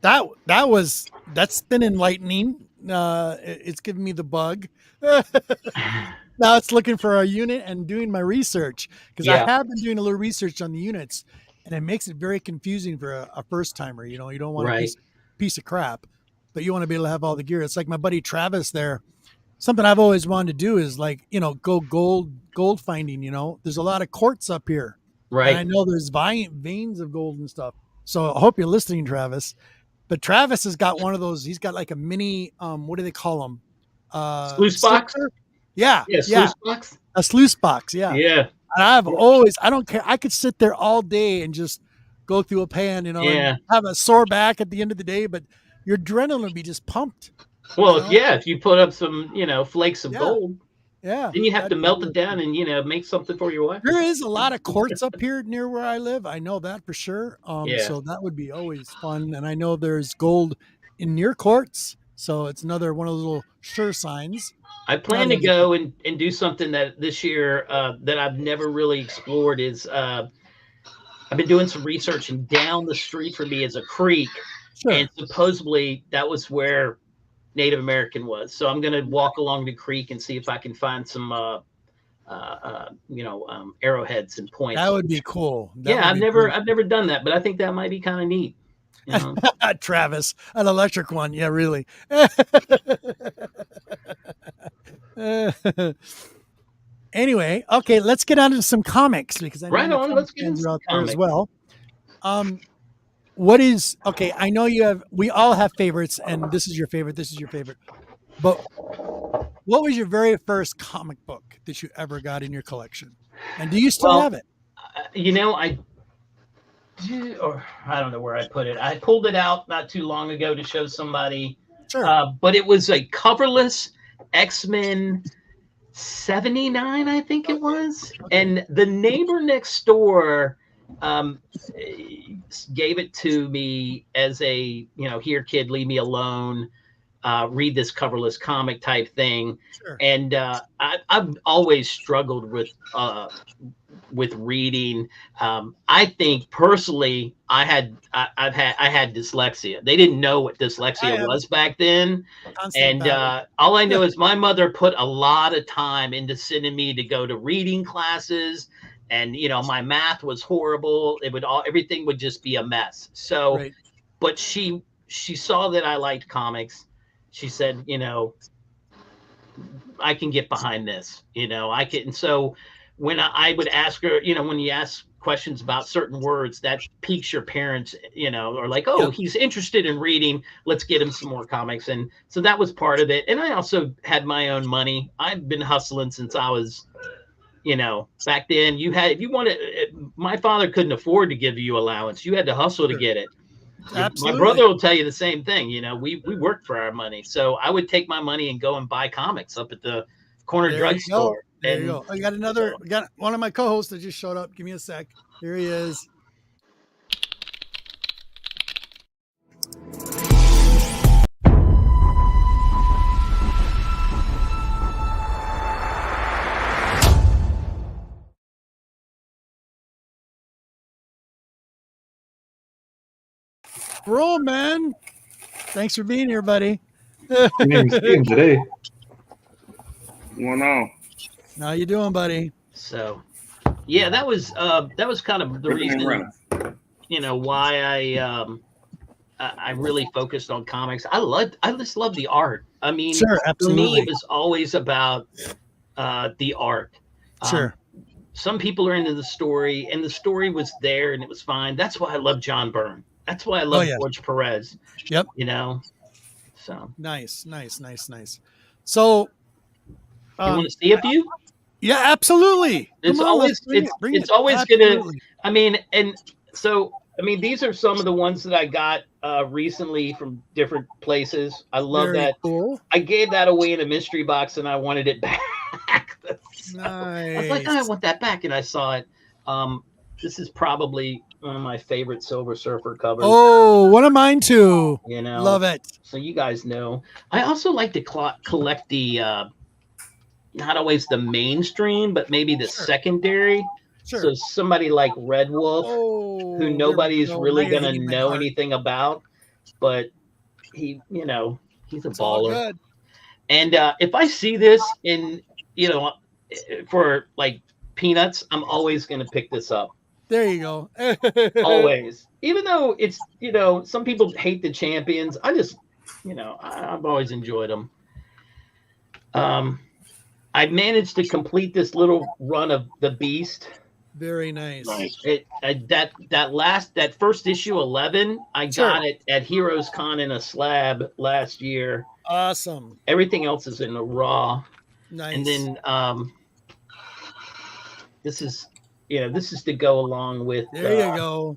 that's been enlightening. It's giving me the bug. Now it's looking for a unit and doing my research because I have been doing a little research on the units, and it makes it very confusing for a first timer. You don't want a piece of crap, but you want to be able to have all the gear. It's like my buddy Travis there. Something I've always wanted to do is go gold finding. There's a lot of quartz up here, right? And I know there's veins of gold and stuff. So I hope you're listening, Travis. But Travis has got one of those. He's got like a mini, what do they call them? Sluice box? Yeah. Sluice box? A sluice box, yeah. Yeah. And I don't care. I could sit there all day and just go through a pan, and have a sore back at the end of the day, but your adrenaline would be just pumped. Well, if you put up some, flakes of gold. Yeah. Then you have to melt it down and, make something for your wife. There is a lot of quartz up here near where I live. I know that for sure. So that would be always fun. And I know there's gold in near quartz. So it's another one of those little sure signs. I plan to go and do something that this year that I've never really explored is I've been doing some research, and down the street from me is a creek. Sure. And supposedly that was where Native American was. So I'm going to walk along the creek and see if I can find some, arrowheads and points. That would be cool. I've never done that, but I think that might be kind of neat. Travis, an electric one. Yeah, really. Anyway, okay, let's get on to some comics because I know let's get into out there as well. What is I know we all have favorites, and this is your favorite, but what was your very first comic book that you ever got in your collection, and do you still have it? I do, or I don't know where I put it. I pulled it out not too long ago to show somebody. Sure. But it was a coverless X-Men 79, I think it was. Okay. And the neighbor next door gave it to me as a, here, kid, leave me alone. Read this coverless comic type thing. Sure. And I've always struggled with reading. I think personally, I had dyslexia. They didn't know what dyslexia was back then. And all I know is my mother put a lot of time into sending me to go to reading classes. And, my math was horrible. Everything would just be a mess. So, but she saw that I liked comics. She said, I can get behind this, you know, I can. And so when I would ask her, you know, when you ask questions about certain words, that piques your parents, you know, or like, oh, he's interested in reading, let's get him some more comics. And so that was part of it. And I also had my own money. I've been hustling since I was, you know, back then you had, if you wanted, my father couldn't afford to give you allowance. You had to hustle to get it. Absolutely. My brother will tell you the same thing. You know, we worked for our money. So I would take my money and go and buy comics up at the corner drugstore. There you go. I got another, got one of my co-hosts that just showed up. Give me a sec. Here he is. Roll, man. Thanks for being here, buddy. Your name's Ian today. What's on? How you doing, buddy? So, yeah, that was kind of the reason, you know, why I really focused on comics. I just love the art. I mean, sure, for me, it was always about the art. Sure. Some people are into the story, and the story was there, and it was fine. That's why I love John Byrne. That's why I love George Perez. Yep. You know, so nice. So, you want to see a few? Yeah, absolutely. It's always gonna. I mean, and so I mean, these are some of the ones that I got recently from different places. I love that. Cool. I gave that away in a mystery box, and I wanted it back. So nice. I was like, I want that back, and I saw it. This is probably one of my favorite Silver Surfer covers. Oh, one of mine too. You know, love it. So you guys know, I also like to collect the not always the mainstream, but maybe the secondary. Sure. So somebody like Red Wolf, who nobody's really gonna know anything about, but he, you know, he's a baller. Good. And if I see this in, you know, for like peanuts, I'm always gonna pick this up. There you go. Always. Even though it's, you know, some people hate the champions. I just, you know, I've always enjoyed them. I managed to complete this little run of the Beast. Very nice. That first issue 11, I got it at Heroes Con in a slab last year. Awesome. Everything else is in a raw. Nice. And then this is to go along with. There you go.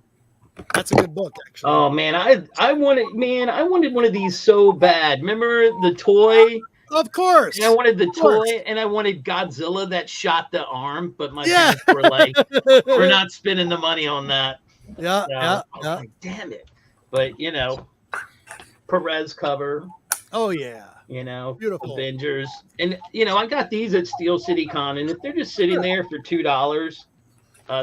That's a good book, actually. Oh man, I wanted one of these so bad. Remember the toy? Of course. And I wanted the toy, and I wanted Godzilla that shot the arm, but my parents were like, "We're not spending the money on that." Yeah, so like, damn it! But you know, Perez cover. Oh yeah. You know, beautiful Avengers, and you know, I got these at Steel City Con, and if they're just sitting there for $2,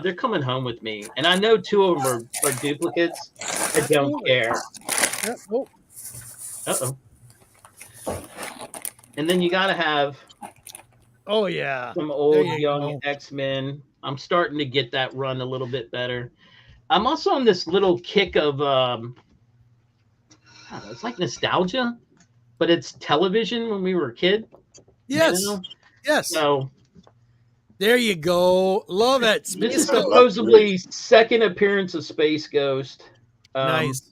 they're coming home with me. And I know 2 of them are duplicates. I don't care. Yep. Oh. Uh-oh. And then you got to have some old young X-Men. I'm starting to get that run a little bit better. I'm also on this little kick of it's like nostalgia, but it's television when we were a kid. Yes. You know? Yes. So there you go. Love it. This is supposedly second appearance of Space Ghost. Nice.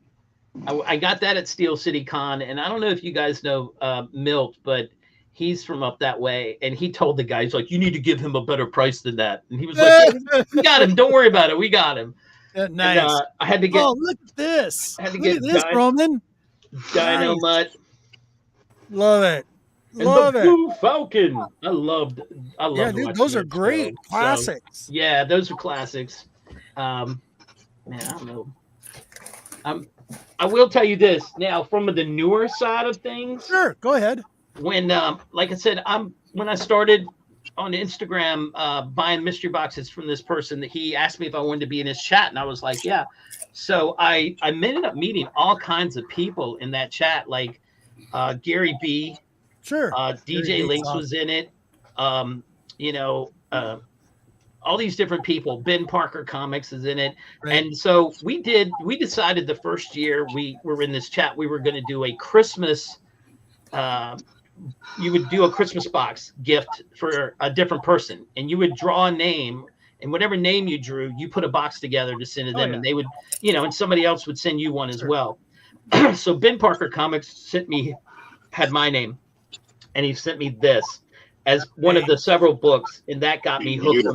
I got that at Steel City Con, and I don't know if you guys know Milt, but he's from up that way, and he told the guy, he's like, you need to give him a better price than that. And he was like, yeah, we got him. Don't worry about it. We got him. Nice. And, I had to get. Oh, look at this. I had to look get at this, Roman. Dino Mutt. Love it. And the Blue Falcon. I loved. Yeah, dude, those are great classics. So, yeah, those are classics. Man, I don't know. I will tell you this now from the newer side of things. Sure, go ahead. When, like I said, when I started on Instagram buying mystery boxes from this person, that he asked me if I wanted to be in his chat, and I was like, yeah. So I ended up meeting all kinds of people in that chat, like Gary B. Sure. DJ Links was in it. You know, all these different people. Ben Parker Comics is in it. Right. And so we decided the first year we were in this chat, we were going to do a Christmas do a Christmas box gift for a different person, and you would draw a name, and whatever name you drew, you put a box together to send to them, and they would, and somebody else would send you one as well. So Ben Parker Comics had my name, and he sent me this as one of the several books, and that got me hooked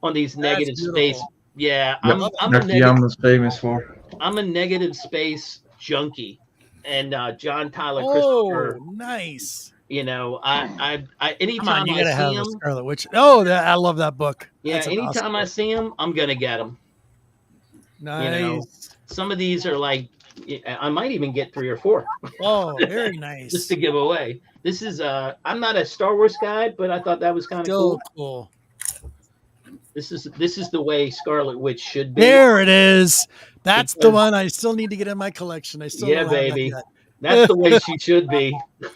on these negative space. Yeah, Yama's famous for. I'm a negative space junkie, and John Tyler Oh, Christopher. nice. I anytime you I gotta have see a him, Scarlet Witch. Oh, I love that book. yeah, That's an anytime awesome I book. see him, I'm gonna get him. Nice. Some of these are like, I might even get 3 or 4. Oh, very nice. Just to give away. This is I'm not a Star Wars guy, but I thought that was kind of cool. This is the way Scarlet Witch should be. There it is. That's the one I still need to get in my collection. I still don't have baby. that yet. That's the way she should be.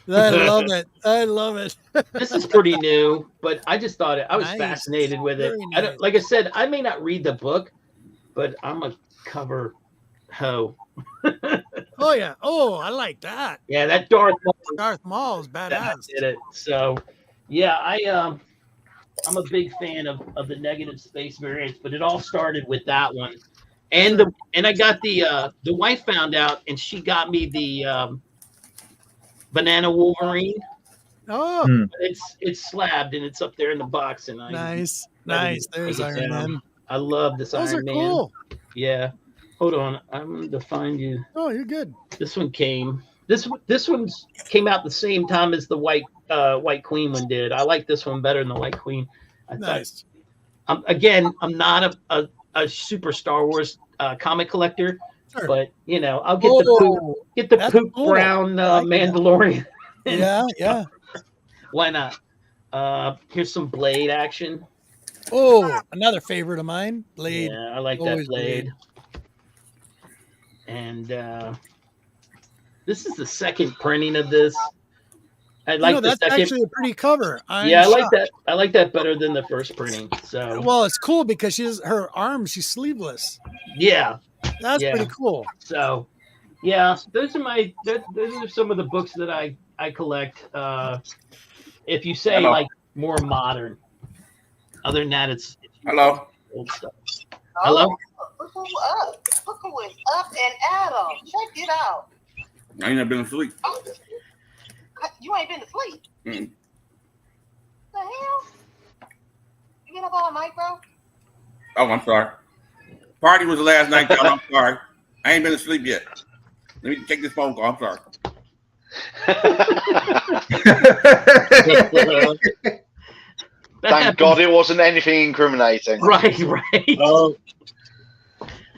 I love it. I love it. This is pretty new, but I just thought I was fascinated with it. Nice. Like I said, I may not read the book, but I'm a cover hoe. Oh yeah. Oh, I like that. Yeah, that Darth Maul is badass. Did it. So, yeah, I'm a big fan of the negative space variants, but it all started with that one. And I got the wife found out, and she got me the Banana Wolverine. Oh, it's slabbed and it's up there in the box. And nice. There's Iron Man. I love this Those Iron are Man. cool. Yeah. Hold on, I'm going to find you. Oh, you're good. This one came. This one came out the same time as the White Queen one did. I like this one better than the White Queen. Nice. I'm not a super Star Wars comic collector, but I'll get the poop brown Mandalorian. Yeah. Why not? Here's some Blade action. Oh, another favorite of mine, Blade. Yeah, I like that Blade. And this is the second printing of this. I like that's actually a pretty cover. I like that. I like that better than the first printing. So well, it's cool because she's sleeveless. Yeah, that's pretty cool. So yeah, those are some of the books that I collect. If you say like more modern, other than that, it's old stuff. Hello. Look who up. Look who is up and Adam. Check it out. I ain't never been asleep. Oh, you ain't been asleep? Mm-mm. The hell? You been up all night, bro? Oh, I'm sorry. Party was the last night, y'all. I'm sorry. I ain't been asleep yet. Let me take this phone call. I'm sorry. Thank God it wasn't anything incriminating. Right.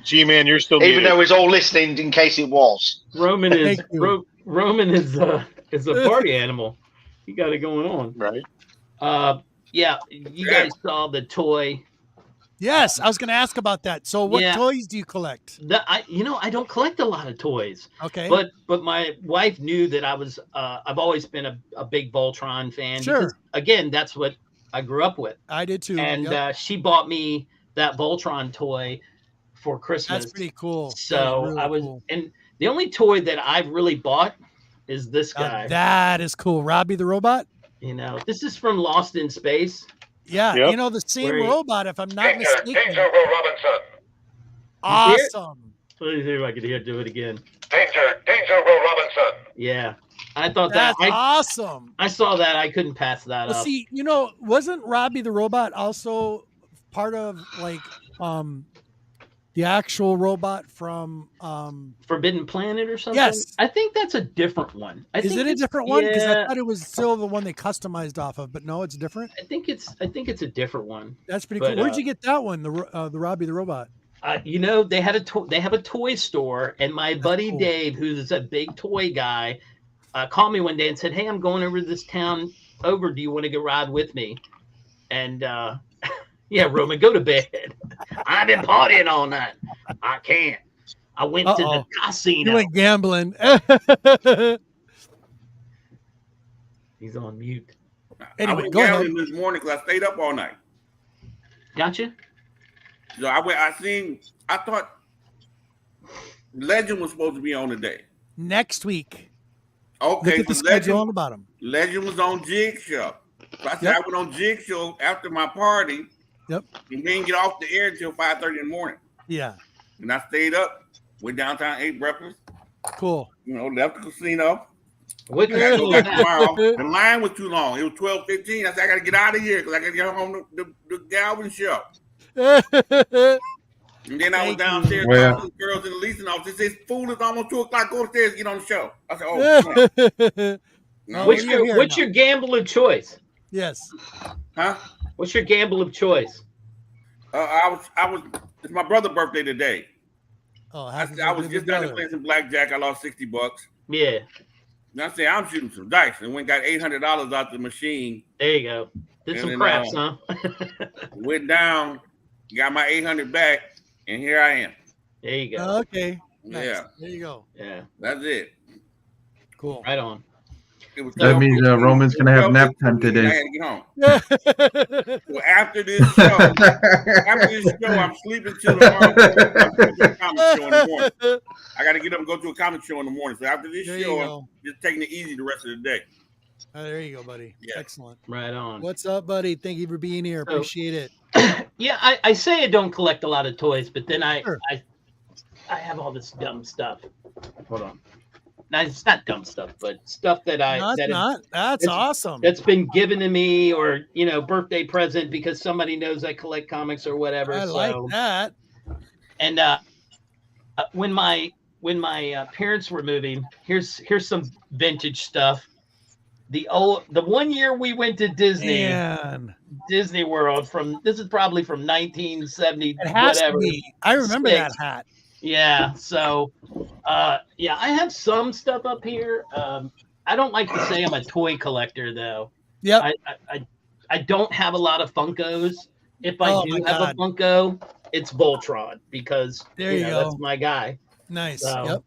G-Man, you're still even muted. though he's all listening in case it was. Roman is a party animal. He got it going on. Right. Yeah, you guys saw the toy. Yes, I was going to ask about that. So, what toys do you collect? I don't collect a lot of toys. Okay. But my wife knew that I was. I've always been a big Voltron fan. Sure. Because, again, that's what I grew up with. I did too. And she bought me that Voltron toy for Christmas. That's pretty cool. So really I was, cool. and the only toy that I've really bought is this guy. That is cool. Robbie the Robot. This is from Lost in Space. Yeah, Yep. the same robot, if I'm not mistaken. Danger, Will Robinson. Awesome. Let me see if I can do it again. Danger, Will Robinson. Yeah, I thought That's that. awesome. I saw that. I couldn't pass that up. See, wasn't Robbie the Robot also part of the actual robot from Forbidden Planet or something? Yes. I think that's a different one. Is it a different one? Because I thought it was still the one they customized off of, but no, it's different. I think it's a different one. That's pretty cool. Where'd you get that one? The Robbie the Robot. They have a toy store, and my buddy Dave, who's a big toy guy, called me one day and said, "Hey, I'm going over to this town. Do you want to go ride with me?" And yeah, Roman, go to bed. I've been partying all night. I can't. I went to the casino. You went gambling. He's on mute. Anyway, I went go ahead. gambling this morning because I stayed up all night. Gotcha. So I thought Legend was supposed to be on today. Next week. Okay, Look at the so schedule on the bottom. Legend was on Jigsaw. So I said Yep. I went on Jigsaw after my party. Yep. And didn't get off the air until 5:30 in the morning. Yeah. And I stayed up, went downtown, ate breakfast, Cool. left the casino. What I gotta go back casino? tomorrow. The line was too long. It was 12:15. I said I gotta get out of here because I gotta get home to the Galvin show. And then I was downstairs talking to the girls in the leasing office. They said, "Fool, it's almost 2 o'clock. Go upstairs, get on the show." I said, "Oh, snap." No. What's your gamble of choice? Yes. Huh? What's your gamble of choice? It's my brother's birthday today. Oh, I was just down there playing some blackjack. I lost $60. Yeah. And I said, I'm shooting some dice, and went got $800 out the machine. There you go. Did some craps, huh? Went down, got my 800 back, and here I am. There you go. Okay. Nice. Yeah. There you go. Yeah. That's it. Cool. Right on. That means Roman's gonna have nap time I today. had to get home. So after this show, I'm sleeping till tomorrow. I got to get up and go to a comic show in the morning. So after this show, I'm just taking it easy the rest of the day. There you go, buddy. Yeah. Excellent. Right on. What's up, buddy? Thank you for being here. Appreciate it. Yeah, I say I don't collect a lot of toys, but then I have all this dumb stuff. Hold on. Now, it's not dumb stuff, but stuff that that's awesome. That's been given to me, or birthday present because somebody knows I collect comics or whatever. I like that. And when my parents were moving, here's some vintage stuff. The 1 year we went to Disney World this is probably from 1970. It has to be. I remember that hat. Yeah. So, I have some stuff up here. I don't like to say I'm a toy collector though. Yeah. I don't have a lot of Funkos. If I do have a Funko, it's Voltron because that's my guy. Nice. So, yep.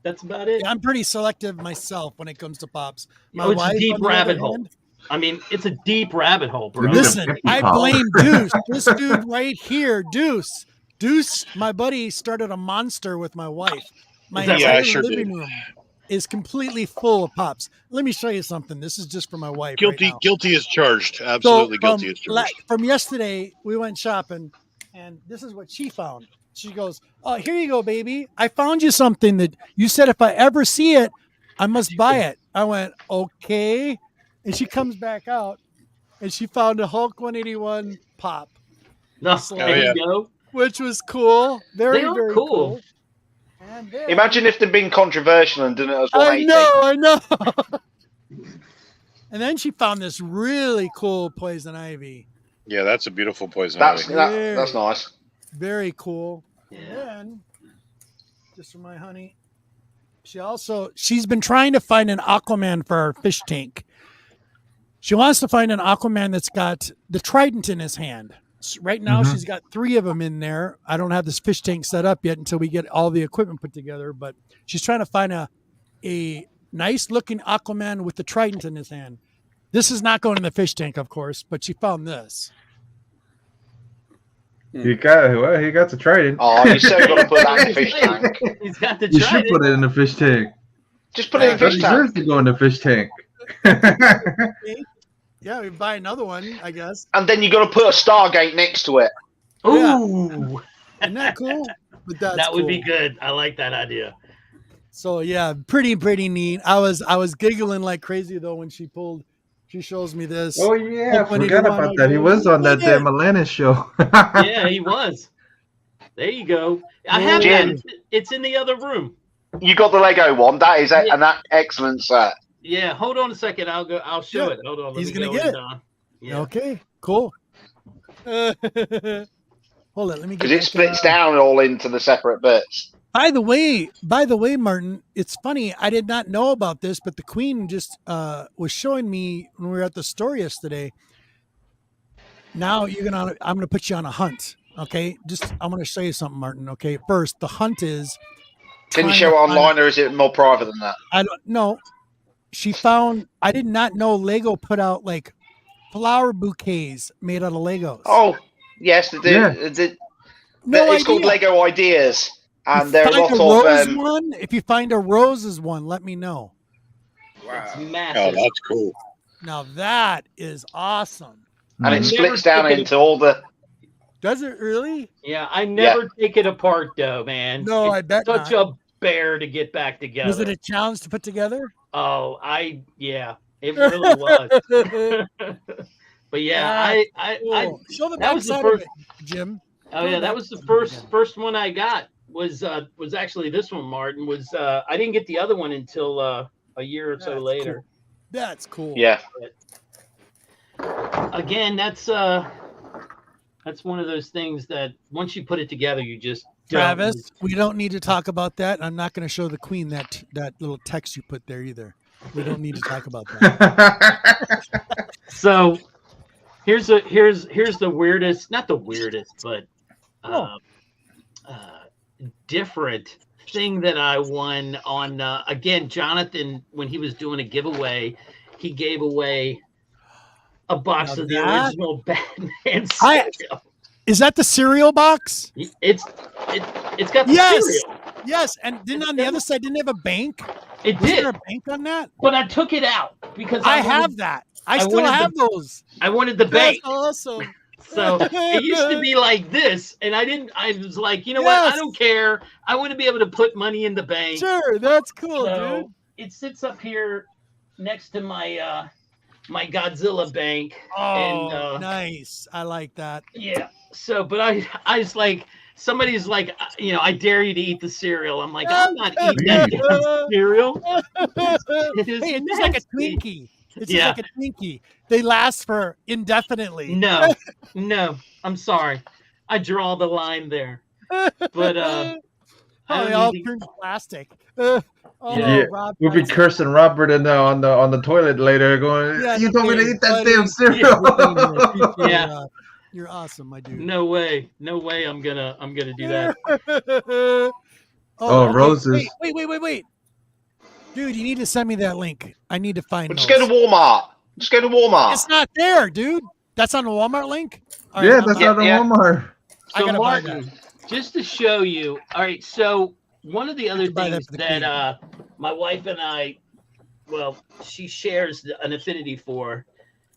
That's about it. Yeah, I'm pretty selective myself when it comes to pops. It's a deep rabbit hole. I mean, it's a deep rabbit hole, bro. Listen, I blame Deuce. This dude right here, Deuce, my buddy, started a monster with my wife. My entire living room is completely full of pops. Let me show you something. This is just for my wife. Guilty as charged. Absolutely guilty as charged. From yesterday, we went shopping, and this is what she found. She goes, "Oh, here you go, baby. I found you something that you said if I ever see it, I must buy it." I went, "Okay." And she comes back out, and she found a Hulk 181 pop. There you go. Which was cool. Very cool. And then, imagine if they'd been controversial and done it as 180. I know. And then she found this really cool poison ivy. Yeah, that's a beautiful poison ivy. That's nice. Very cool. Yeah. And then, just for my honey, she's been trying to find an Aquaman for our fish tank. She wants to find an Aquaman that's got the trident in his hand. Right now, she's got 3 of them in there. I don't have this fish tank set up yet until we get all the equipment put together, but she's trying to find a nice looking Aquaman with the trident in his hand. This is not going in the fish tank, of course, but she found this. He got the trident. Oh, you so got to put that in the fish tank. He's got the trident. You should put it in the fish tank. Just put it in the fish tank. It deserves to go in the fish tank. Yeah, we buy another one, I guess. And then you got to put a Stargate next to it. Ooh, yeah. Isn't that cool? But that would be good. I like that idea. So yeah, pretty neat. I was giggling like crazy though when she shows me this. Oh yeah, I forgot about that. He was on that damn Atlantis show. Yeah, he was. There you go. I have that. It's in the other room. You got the Lego one. That is an excellent set. Yeah, hold on a second. I'll show it. Hold on. He's gonna get it. Yeah. Okay, cool. Hold on, let me get. Because it splits down all into the separate bits. By the way, Martin, it's funny. I did not know about this, but the Queen just was showing me when we were at the store yesterday. Now I'm gonna put you on a hunt. Okay, I'm gonna show you something, Martin. Okay, first the hunt is. Can you show it online, or is it more private than that? I don't know. She found. I did not know Lego put out like flower bouquets made out of Legos. Oh yes, they do. Yeah. It's called Lego Ideas, and there are a lot of one. If you find a roses one, let me know. It's Wow. massive. Oh, that's cool. Now that is awesome. And it I've splits never down taken into all the. Does it really? Yeah, I never take it apart though, man. No, It's I bet such not. a bear to get back together. Was it a challenge to put together? Oh, yeah, it really was. But yeah, Cool. Show the that was the backside first. of it, Jim. Oh yeah, that was the first one I got. Was actually this one, Martin. Was I didn't get the other one until a year or so That's later. cool. That's cool. Yeah. But again, that's one of those things that once you put it together, you just Travis, we don't need to talk about that. I'm not going to show the queen that little text you put there either. We don't need to talk about that. So here's the weirdest, not the weirdest, but different thing that I won on again, Jonathan, when he was doing a giveaway, he gave away a box of the original Batman cereal. Is that the cereal box? It's got the cereal. Yes, and then on the other side, didn't it have a bank? It Was did. there a bank on that? But I took it out because I have that. I still have those. I wanted the bank. That's awesome. So it used to be like this, and I was like, you know what? I don't care. I want to be able to put money in the bank. Sure, that's cool, So dude. it sits up here next to my my Godzilla bank. Oh, and, nice. I like that. Yeah. So, but I was like, somebody's like, I dare you to eat the cereal. I'm like, I'm not eating that damn cereal. Hey, it's just like a Twinkie. It's just like a Twinkie. They last for indefinitely. No, I'm sorry. I draw the line there. But they all turn to plastic. Rob, we'll be cursing Robert on the toilet later, going, "You told me to eat that damn cereal." Yeah. You're awesome, my dude. No way. I'm gonna do that. Roses. Wait. Dude, you need to send me that link. I need to find Just go to Walmart. It's not there, dude. That's on the Walmart link? All right, that's on the Walmart. So Martin, just to show you. All right, so one of the other things that my wife and I, well, she shares an affinity for.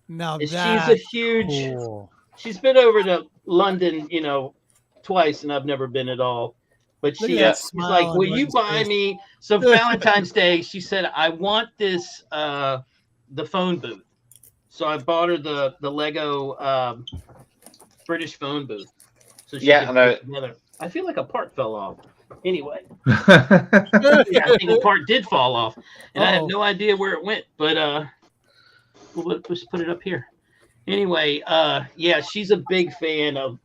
Now she's a huge. Cool. She's been over to London, twice, and I've never been at all. But she's like, "Will you buy me?" So Valentine's Day, she said, "I want this, the phone booth." So I bought her the Lego British phone booth. So she I know. Together. I feel like a part fell off. Anyway, I think a part did fall off, and I have no idea where it went. But we'll just put it up here. Anyway, she's a big fan of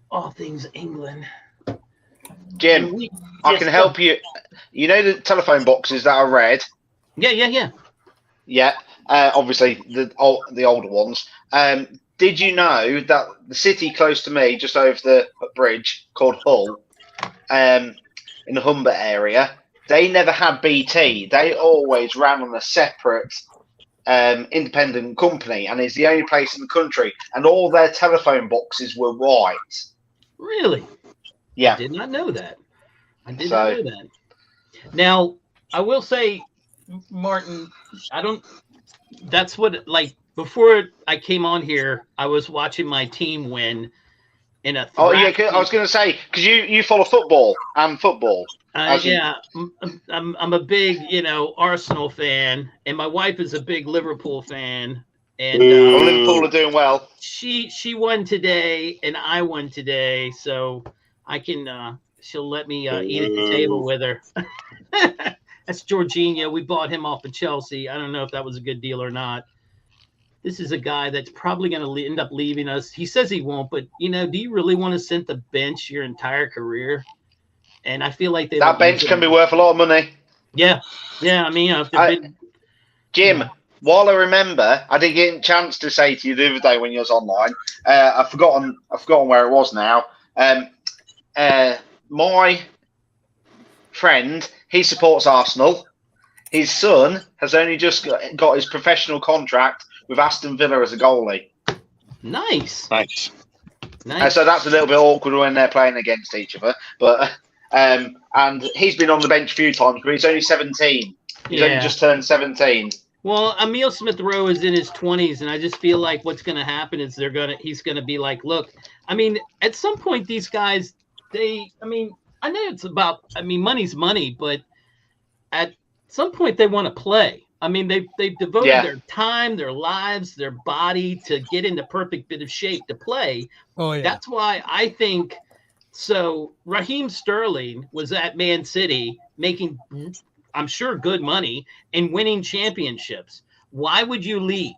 all things England. Jim, I can help you. You know the telephone boxes that are red? Yeah. Yeah, obviously the older ones. Did you know that the city close to me, just over the bridge, called Hull, in the Humber area, they never had BT. They always ran on a separate independent company, and it's the only place in the country, and all their telephone boxes were white. Really? Yeah. I did not know that. Know that. Now, I will say, Martin, that's what, like, before I came on here, I was watching my team win in a. I was going to say, because you follow football and football. Yeah, I'm a big, Arsenal fan, and my wife is a big Liverpool fan. And Liverpool are doing well. She won today, and I won today, so I can. She'll let me eat at the table with her. That's Jorginho. We bought him off of Chelsea. I don't know if that was a good deal or not. This is a guy that's probably going to end up leaving us. He says he won't, but do you really want to sit the bench your entire career? And I feel like that bench can be worth a lot of money. Yeah. I mean, Jim, while I remember, I didn't get a chance to say to you the other day when you was online. I've forgotten where it was now. My friend, he supports Arsenal. His son has only just got his professional contract with Aston Villa as a goalie. Nice. So that's a little bit awkward when they're playing against each other. But and he's been on the bench a few times, but he's only 17. He's only just turned 17. Well, Emil Smith Rowe is in his 20s, and I just feel like what's going to happen is he's going to be like, look, I mean, at some point, these guys, I know it's about, money's money, but at some point they want to play. I mean, they've devoted their time, their lives, their body to get in the perfect bit of shape to play. Oh, yeah. That's why I think so. Raheem Sterling was at Man City making, I'm sure, good money and winning championships. Why would you leave?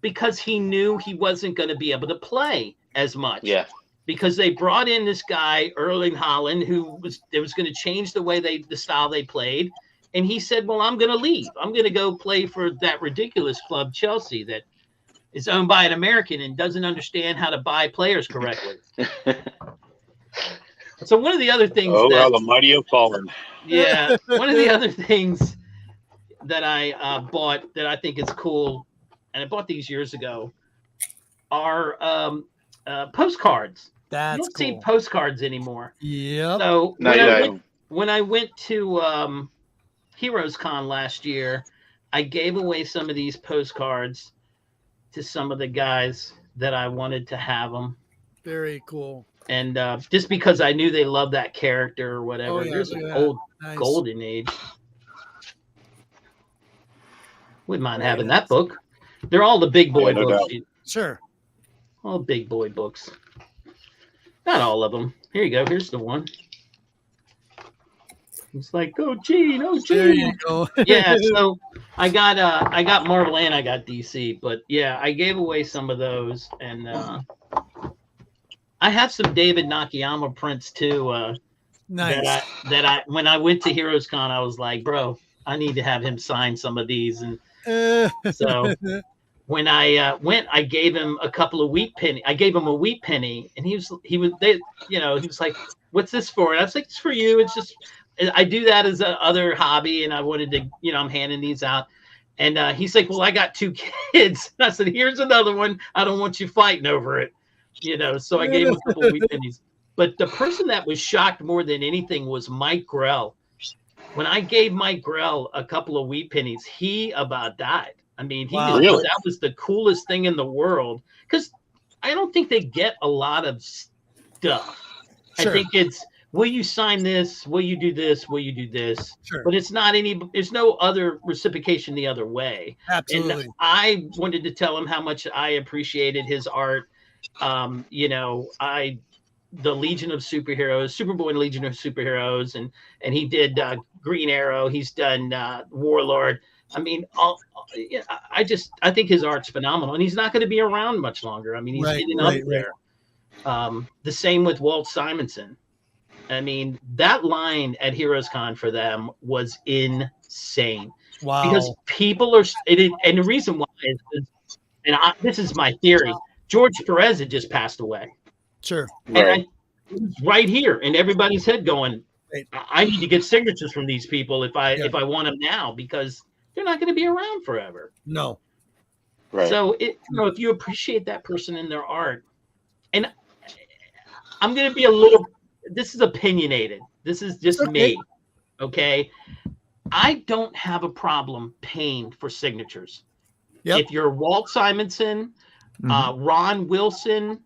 Because he knew he wasn't going to be able to play as much. Yeah. Because they brought in this guy, Erling Haaland, who was going to change the style they played. And he said, well, I'm going to leave. I'm going to go play for that ridiculous club, Chelsea, that is owned by an American and doesn't understand how to buy players correctly. So one of the other things how the mighty have fallen. Yeah, one of the other things that I bought that I think is cool, and I bought these years ago, are postcards. That's you don't cool. see postcards anymore. Yep. So No, when I went to Heroes Con last year, I gave away some of these postcards to some of the guys that I wanted to have them. Very cool. And just because I knew they loved that character or whatever. Oh, yeah, There's an old golden age. Wouldn't mind having that book. They're all the big boy books. Sure. All big boy books. Not all of them. Here you go. Here's the one. It's like, oh Gene, oh Gene. There you go. Yeah, so I got Marvel and I got DC, but yeah, I gave away some of those, and I have some David Nakayama prints too. Nice. That I when I went to Heroes Con, I was like, bro, I need to have him sign some of these, and so when I went, I gave him a couple of wheat penny. I gave him a wheat penny, and he was like, "What's this for?" And I was like, "It's for you. It's just I do that as a other hobby, and I wanted to, I'm handing these out." And he's like, "Well, I got 2 kids." And I said, "Here's another one. I don't want you fighting over it." So I gave him a couple of wheat pennies. But the person that was shocked more than anything was Mike Grell. When I gave Mike Grell a couple of wheat pennies, he about died. I mean, that was the coolest thing in the world, because I don't think they get a lot of stuff. Sure. I think it's, will you sign this? Will you do this? Will you do this? Sure. But it's not there's no other reciprocation the other way. Absolutely. And I wanted to tell him how much I appreciated his art. The Legion of Superheroes, Superboy and Legion of Superheroes, and he did Green Arrow. He's done Warlord. I mean, I think his art's phenomenal, and he's not going to be around much longer. I mean, he's getting up there. The same with Walt Simonson. I mean, that line at Heroes Con for them was insane. Wow. Because people are, and the reason why is, this is my theory, George Perez had just passed away. Sure. And it was right here in everybody's head going, I need to get signatures from these people if I want them now, because they're not going to be around forever. No. Right. So if you appreciate that person in their art, and I'm going to be this is opinionated. This is just me. Okay. I don't have a problem paying for signatures. Yep. If you're Walt Simonson, Ron Wilson,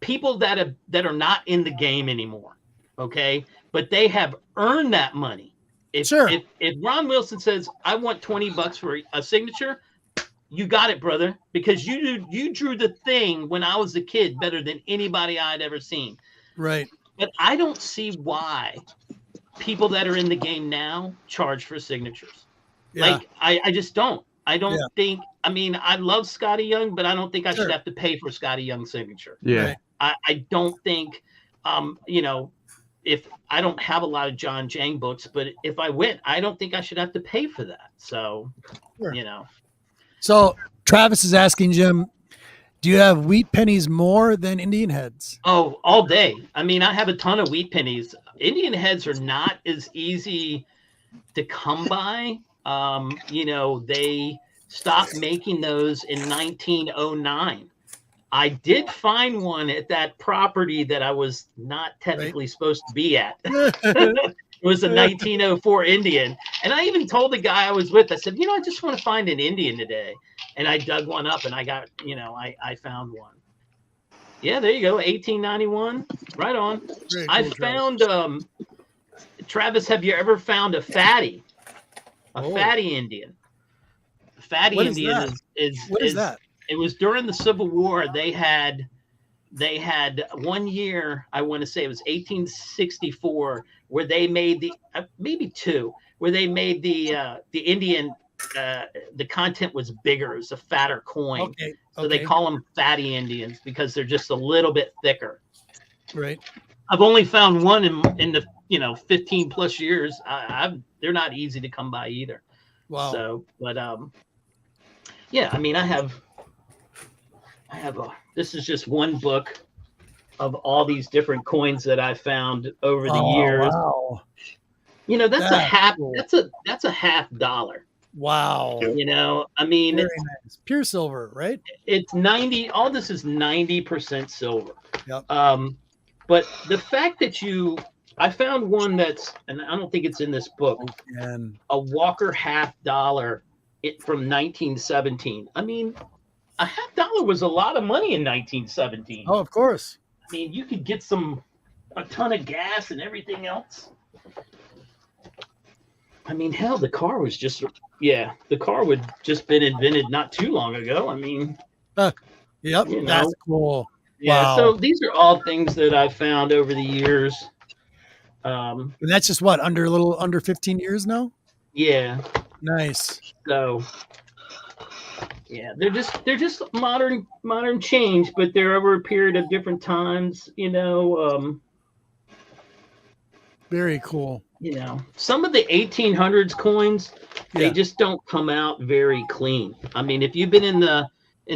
people that are not in the game anymore, okay, but they have earned that money. If Ron Wilson says, I want $20 for a signature, you got it, brother, because you drew the thing when I was a kid better than anybody I'd ever seen. Right. But I don't see why people that are in the game now charge for signatures. Yeah. Like I just don't. I don't think. I mean, I love Scotty Young, but I don't think I should have to pay for Scotty Young's signature. Yeah. I don't think, if I don't have a lot of John Jang books, but if I went, I don't think I should have to pay for that. So, So Travis is asking Jim, do you have wheat pennies more than Indian heads? Oh, all day. I mean, I have a ton of wheat pennies. Indian heads are not as easy to come by. They stopped making those in 1909. I did find one at that property that I was not technically supposed to be at. It was a 1904 Indian. And I even told the guy I was with, I said, I just want to find an Indian today. And I dug one up and I got, I found one. Yeah, there you go. 1891. Right on. Very I cool, found, Travis, have you ever found a fatty? A fatty Indian. A fatty What is Indian that? What is that? It was during the Civil War. They had 1 year, I want to say it was 1864, where they made the maybe two, where they made the Indian the content was bigger. It was a fatter coin. Okay. So they call them fatty Indians because they're just a little bit thicker. Right. I've only found one in the 15 plus years. They're not easy to come by either. Wow. So, but yeah, I mean, I have this is just one book of all these different coins that I found over the years. Wow. That's a half. Cool. That's a $50. Wow. I mean, Very nice. Pure silver, right? It's 90. All this is 90% silver. Yep. But the fact that I found one that's, and I don't think it's in this book, And a Walker $50 from 1917. I mean, a $50 was a lot of money in 1917. of course. I mean, you could get a ton of gas and everything else. I mean, hell, the car would just been invented not too long ago. I mean, Yep. That's cool. Yeah. Wow. So these are all things that I found over the years. And that's just what, under 15 years now? Yeah. Nice. So yeah, they're just modern change, but they're over a period of different times, Very cool. Some of the 1800s coins, they Yeah. just don't come out very clean. I mean, if you've been in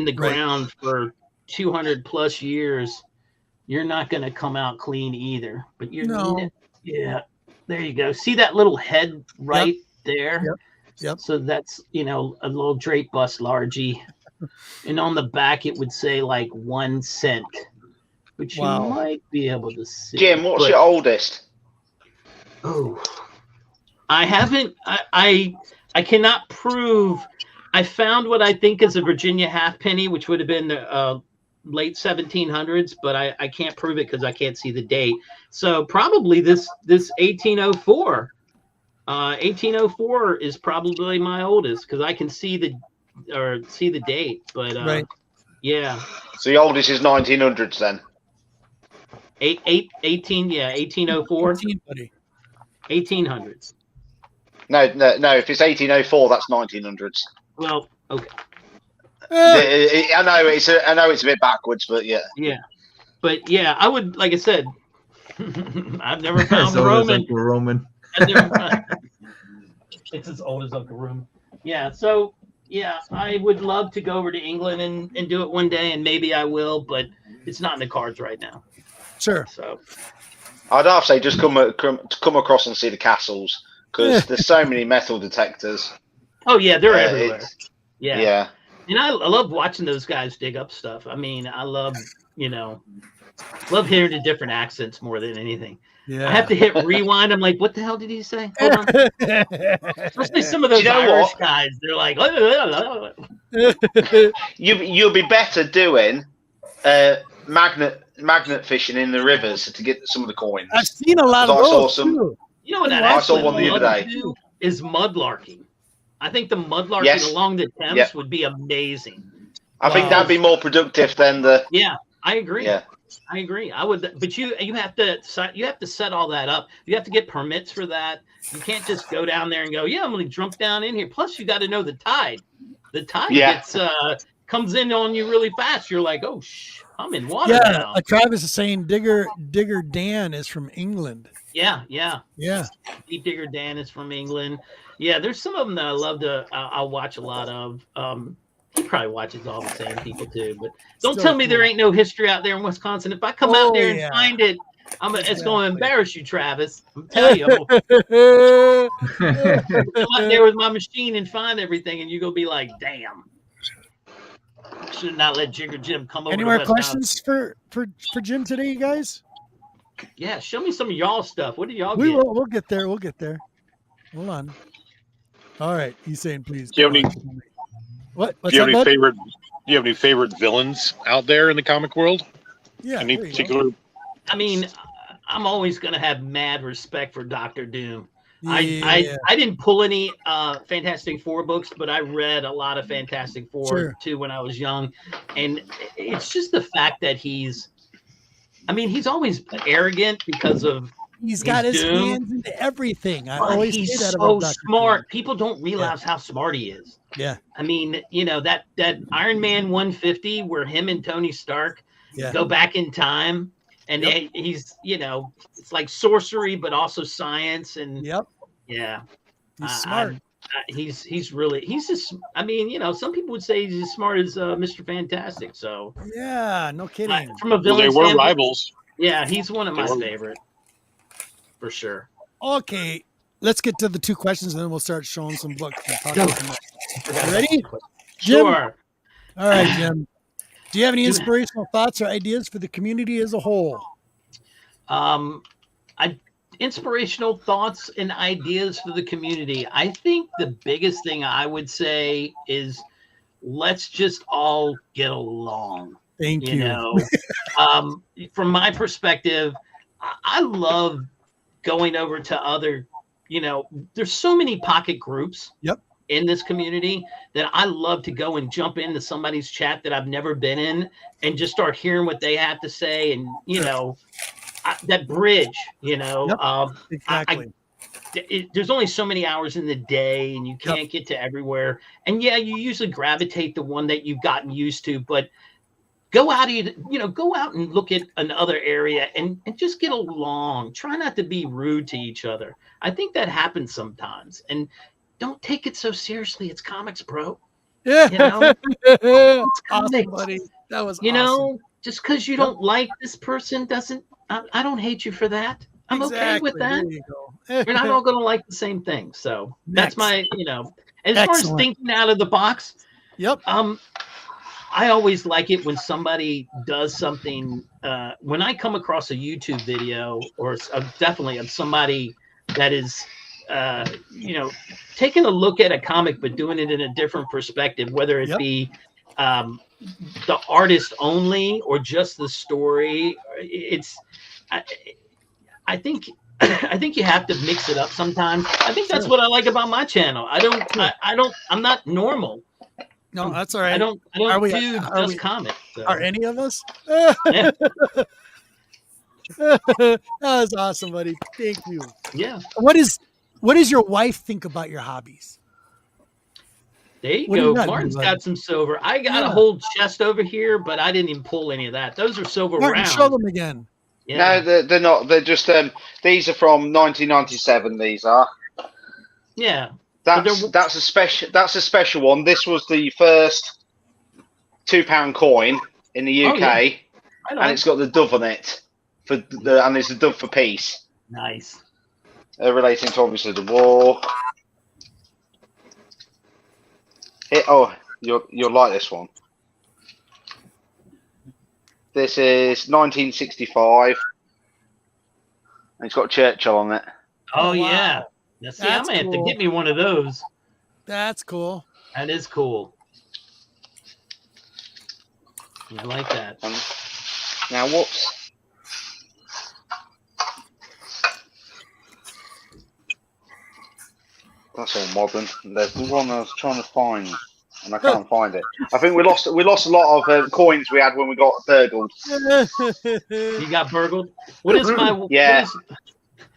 the ground for 200 plus years, you're not going to come out clean either. But yeah, there you go. See that little head right there? Yep. So that's, a little drape bust largie. And on the back, it would say like 1 cent, which you might be able to see. Jim, what's your oldest? Oh, I haven't. I cannot prove. I found what I think is a Virginia halfpenny, which would have been the late 1700s, but I can't prove it because I can't see the date. So probably this 1804. 1804 is probably my oldest because I can see the date. But Right. Yeah. So the oldest is 1900s then. 1804. 18, buddy. 1800s. No. If it's 1804, that's 1900s. Well, okay. I know it's a bit backwards, but yeah. Yeah, but yeah, I would, like I said, I've never found So is Roman. Uncle Roman. It's as old as Uncle Roman. Yeah, so yeah, I would love to go over to England and do it one day, and maybe I will, but it's not in the cards right now. Sure. So I'd half say just come across and see the castles because there's so many metal detectors. oh yeah, they're everywhere. Yeah. Yeah. And I love watching those guys dig up stuff. I mean, I love love hearing the different accents more than anything. Yeah. I have to hit rewind. I'm like, what the hell did he say? Hold on. Especially some of those You know Irish what? guys. They're like, You'll be better doing magnet fishing in the rivers to get some of the coins. I've seen a lot of I saw those some- too. you know what that I saw actually one the other love to day. do is mudlarking. I think the mudlarking Yes. along the Thames Yep. would be amazing. I think that'd be more productive than the. Yeah, I agree. Yeah. I agree. I would, but you have to set all that up. You have to get permits for that. You can't just go down there and go, yeah, I'm going to jump down in here. Plus, you got to know the tide. The tide gets comes in on you really fast. You're like, oh, I'm in water now. Travis is saying Digger Dan is from England. Yeah. Deep Digger Dan is from England. Yeah, there's some of them that I love to. I'll watch a lot of. He probably watches all the same people too. But don't Still tell me cool. there ain't no history out there in Wisconsin. If I come out there and find it, it's going to embarrass you, Travis. I'm telling you. I'm come out there with my machine and find everything, and you're gonna be like, damn. Should not let Jigger Jim come over. Any to more West questions for Jim today, you guys? Yeah, show me some of y'all stuff. What do y'all We get? will. We'll get there. We'll get there. Hold on. All right, he's saying, please. Do you Go have on. What? What's Do you have up, any bud? favorite? Do you have any favorite villains out there in the comic world? Yeah. Any there you go. particular? I mean, I'm always gonna have mad respect for Doctor Doom. Yeah. I didn't pull any Fantastic Four books, but I read a lot of Fantastic Four Sure. too when I was young, and it's just the fact that he's always arrogant because of He's got his Doom, hands into everything. I but always he's say that so about Dr. smart. People don't realize how smart he is. Yeah. I mean, that Iron Man 150 where him and Tony Stark Yeah. go back in time, and Yep. he's it's like sorcery but also science, and Yep. yeah, He's smart. he's just, I mean, some people would say he's as smart as Mr. Fantastic. So Yeah. No kidding. from a Well, villain they were standpoint, rivals. yeah, he's one of They my were- favorite for sure. Okay. Let's get to the two questions, and then we'll start showing some books. And talking some more. You ready? Jim? Sure. All right, Jim. Do you have any inspirational thoughts or ideas for the community as a whole? Inspirational thoughts and ideas for the community. I think the biggest thing I would say is let's just all get along. Thank You you. know, from my perspective, I love going over to other, there's so many pocket groups. Yep. In this community that I love to go and jump into somebody's chat that I've never been in and just start hearing what they have to say. And, that bridge, Yep. Exactly. there's only so many hours in the day and you can't get to everywhere. And yeah, you usually gravitate the one that you've gotten used to, but go out, go out and look at another area and just get along. Try not to be rude to each other. I think that happens sometimes. And don't take it so seriously. It's comics, bro. Yeah. It's Awesome, comics. buddy. That was awesome. Just because you don't like this person doesn't, I don't hate you for that. I'm okay with that. There you go. We're not all going to like the same thing. So that's my, as far as Excellent. thinking out of the box. Yep. I always like it when somebody does something, when I come across a YouTube video or definitely of somebody that is, taking a look at a comic, but doing it in a different perspective, whether it be the artist only or just the story. I think you have to mix it up sometimes. I think that's what I like about my channel. I'm not normal. No, that's all right. I don't do just comics. So. Are any of us? Yeah. That was awesome, buddy. Thank you. Yeah. What does your wife think about your hobbies? There you What do go. you got, Martin's buddy? got some silver. I got a whole chest over here, but I didn't even pull any of that. Those are silver Martin, rounds. show them again. Yeah. No, they're not. They're just these are from 1997. These are. Yeah. That's a special one. This was the first £2 coin in the UK, and it's got the dove on it and it's the dove for peace. Nice. Relating to obviously the war. You'll like this one. This is 1965, and it's got Churchill on it. Oh, wow. yeah. Now, see, I'm gonna have to get me one of those. That's cool. That is cool. I like that. Now, whoops. That's all modern. There's the one I was trying to find, and I can't find it. I think we lost a lot of coins we had when we got burgled. You got burgled? What is my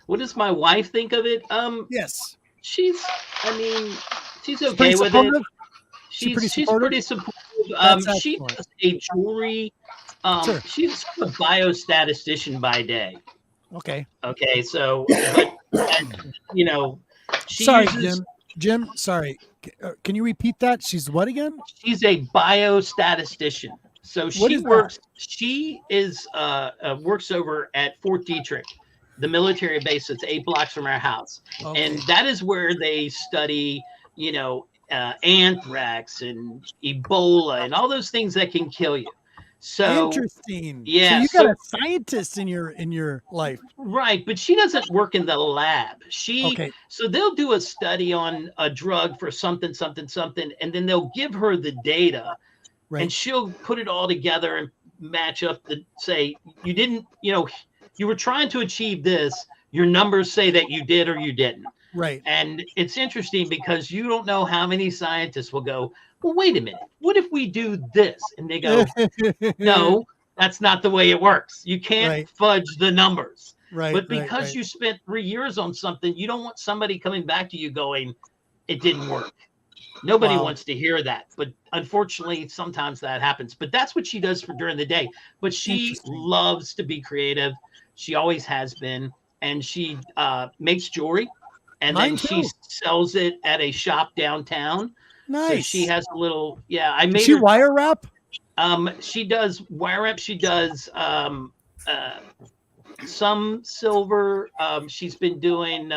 What does my wife think of it? Yes. She's okay with it. She's pretty supportive. She does a jewelry. She's a biostatistician by day. Okay. Okay, so she sorry, uses, Jim. Sorry. Can you repeat that? She's what again? She's a biostatistician. So she works. She is works over at Fort Detrick, the military base that's 8 blocks from our house, and that is where they study, anthrax and Ebola and all those things that can kill you. So interesting. yeah, so you got a scientist in your life, right? But she doesn't work in the lab. So they'll do a study on a drug for something, and then they'll give her the data, and she'll put it all together and match up the say you didn't, you were trying to achieve this. Your numbers say that you did or you didn't. Right. And it's interesting because you don't know how many scientists will go, well, wait a minute. What if we do this? And they go, no, that's not the way it works. You can't fudge the numbers. Right. But because you spent 3 years on something, you don't want somebody coming back to you going, it didn't work. Nobody wants to hear that. But unfortunately, sometimes that happens. But that's what she does for during the day. But she loves to be creative. She always has been. And she makes jewelry. And then she sells it at a shop downtown. Nice. So she has a little, I made Does she her wire wrap? She does wire wrap. She does some silver. She's been doing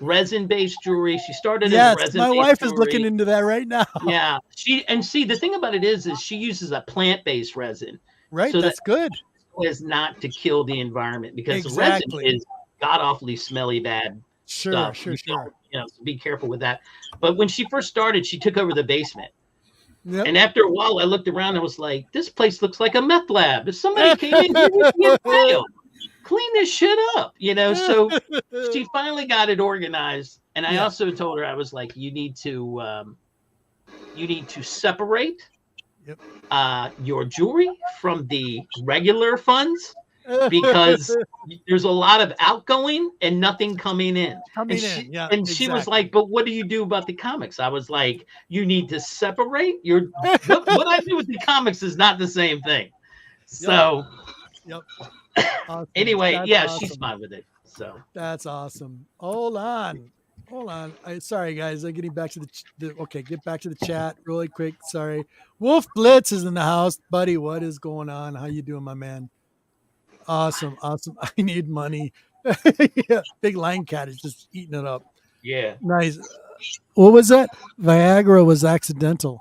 resin-based jewelry. She started as resin-based my wife jewelry. is looking into that right now. Yeah, the thing about it is she uses a plant-based resin. Right, so that's good. Is not to kill the environment because the resin is god awfully smelly bad. Sure. So be careful with that. But when she first started, she took over the basement. Yep. And after a while, I looked around and was like, this place looks like a meth lab. If somebody came in here, we'd get jailed. Clean this shit up, So she finally got it organized. And I also told her, I was like, you need to separate your jewelry from the regular funds because there's a lot of outgoing and nothing coming in. She was like, but what do you do about the comics? I was like, you need to separate your what I do with the comics is not the same thing. So Awesome. Anyway, That's awesome. She's fine with it. So that's awesome. Hold on. Sorry guys, I'm getting back to get back to the chat really quick. Sorry. Wolf Blitz is in the house. Buddy, what is going on? How you doing, my man? Awesome. I need money. Big line cat is just eating it up. Yeah. Nice. What was that? Viagra was accidental.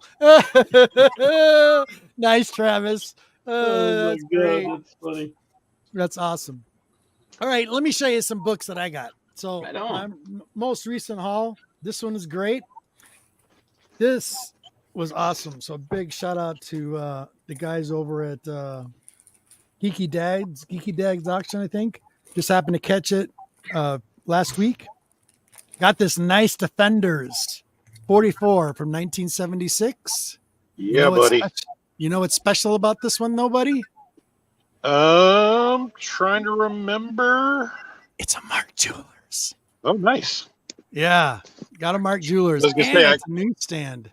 Nice, Travis. That's great. That's funny. That's awesome. All right, let me show you some books that I got. So my most recent haul, this one is great. This was awesome. So big shout out to the guys over at Geeky Dags auction, I think. Just happened to catch it last week. Got this nice Defenders 44 from 1976. Yeah, buddy. You know what's special about this one, though, buddy? Trying to remember. It's a Mark Jewelers. Oh, nice. Yeah, got a Mark Jewelers. I was gonna say, it's a newsstand.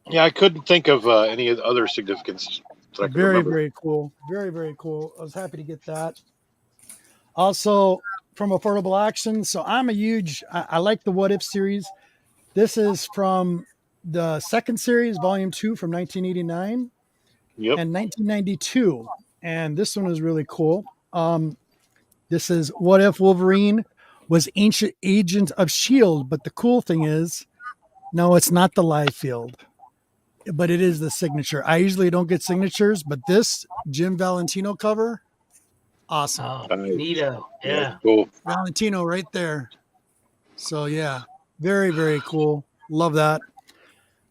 Yeah, I couldn't think of any other significance. Very cool. Very, very cool. I was happy to get that. Also, from Affordable Auction. So I'm a huge, I like the What If series. This is from the second series, volume 2 from 1989 and 1992. And this one is really cool. This is What If Wolverine was ancient agent of S.H.I.E.L.D., but the cool thing is, no, it's not the live field, but it is the signature. I usually don't get signatures, but this Jim Valentino cover, awesome. Oh, neato. Yeah. Cool. Valentino right there. So yeah, very, very cool. Love that.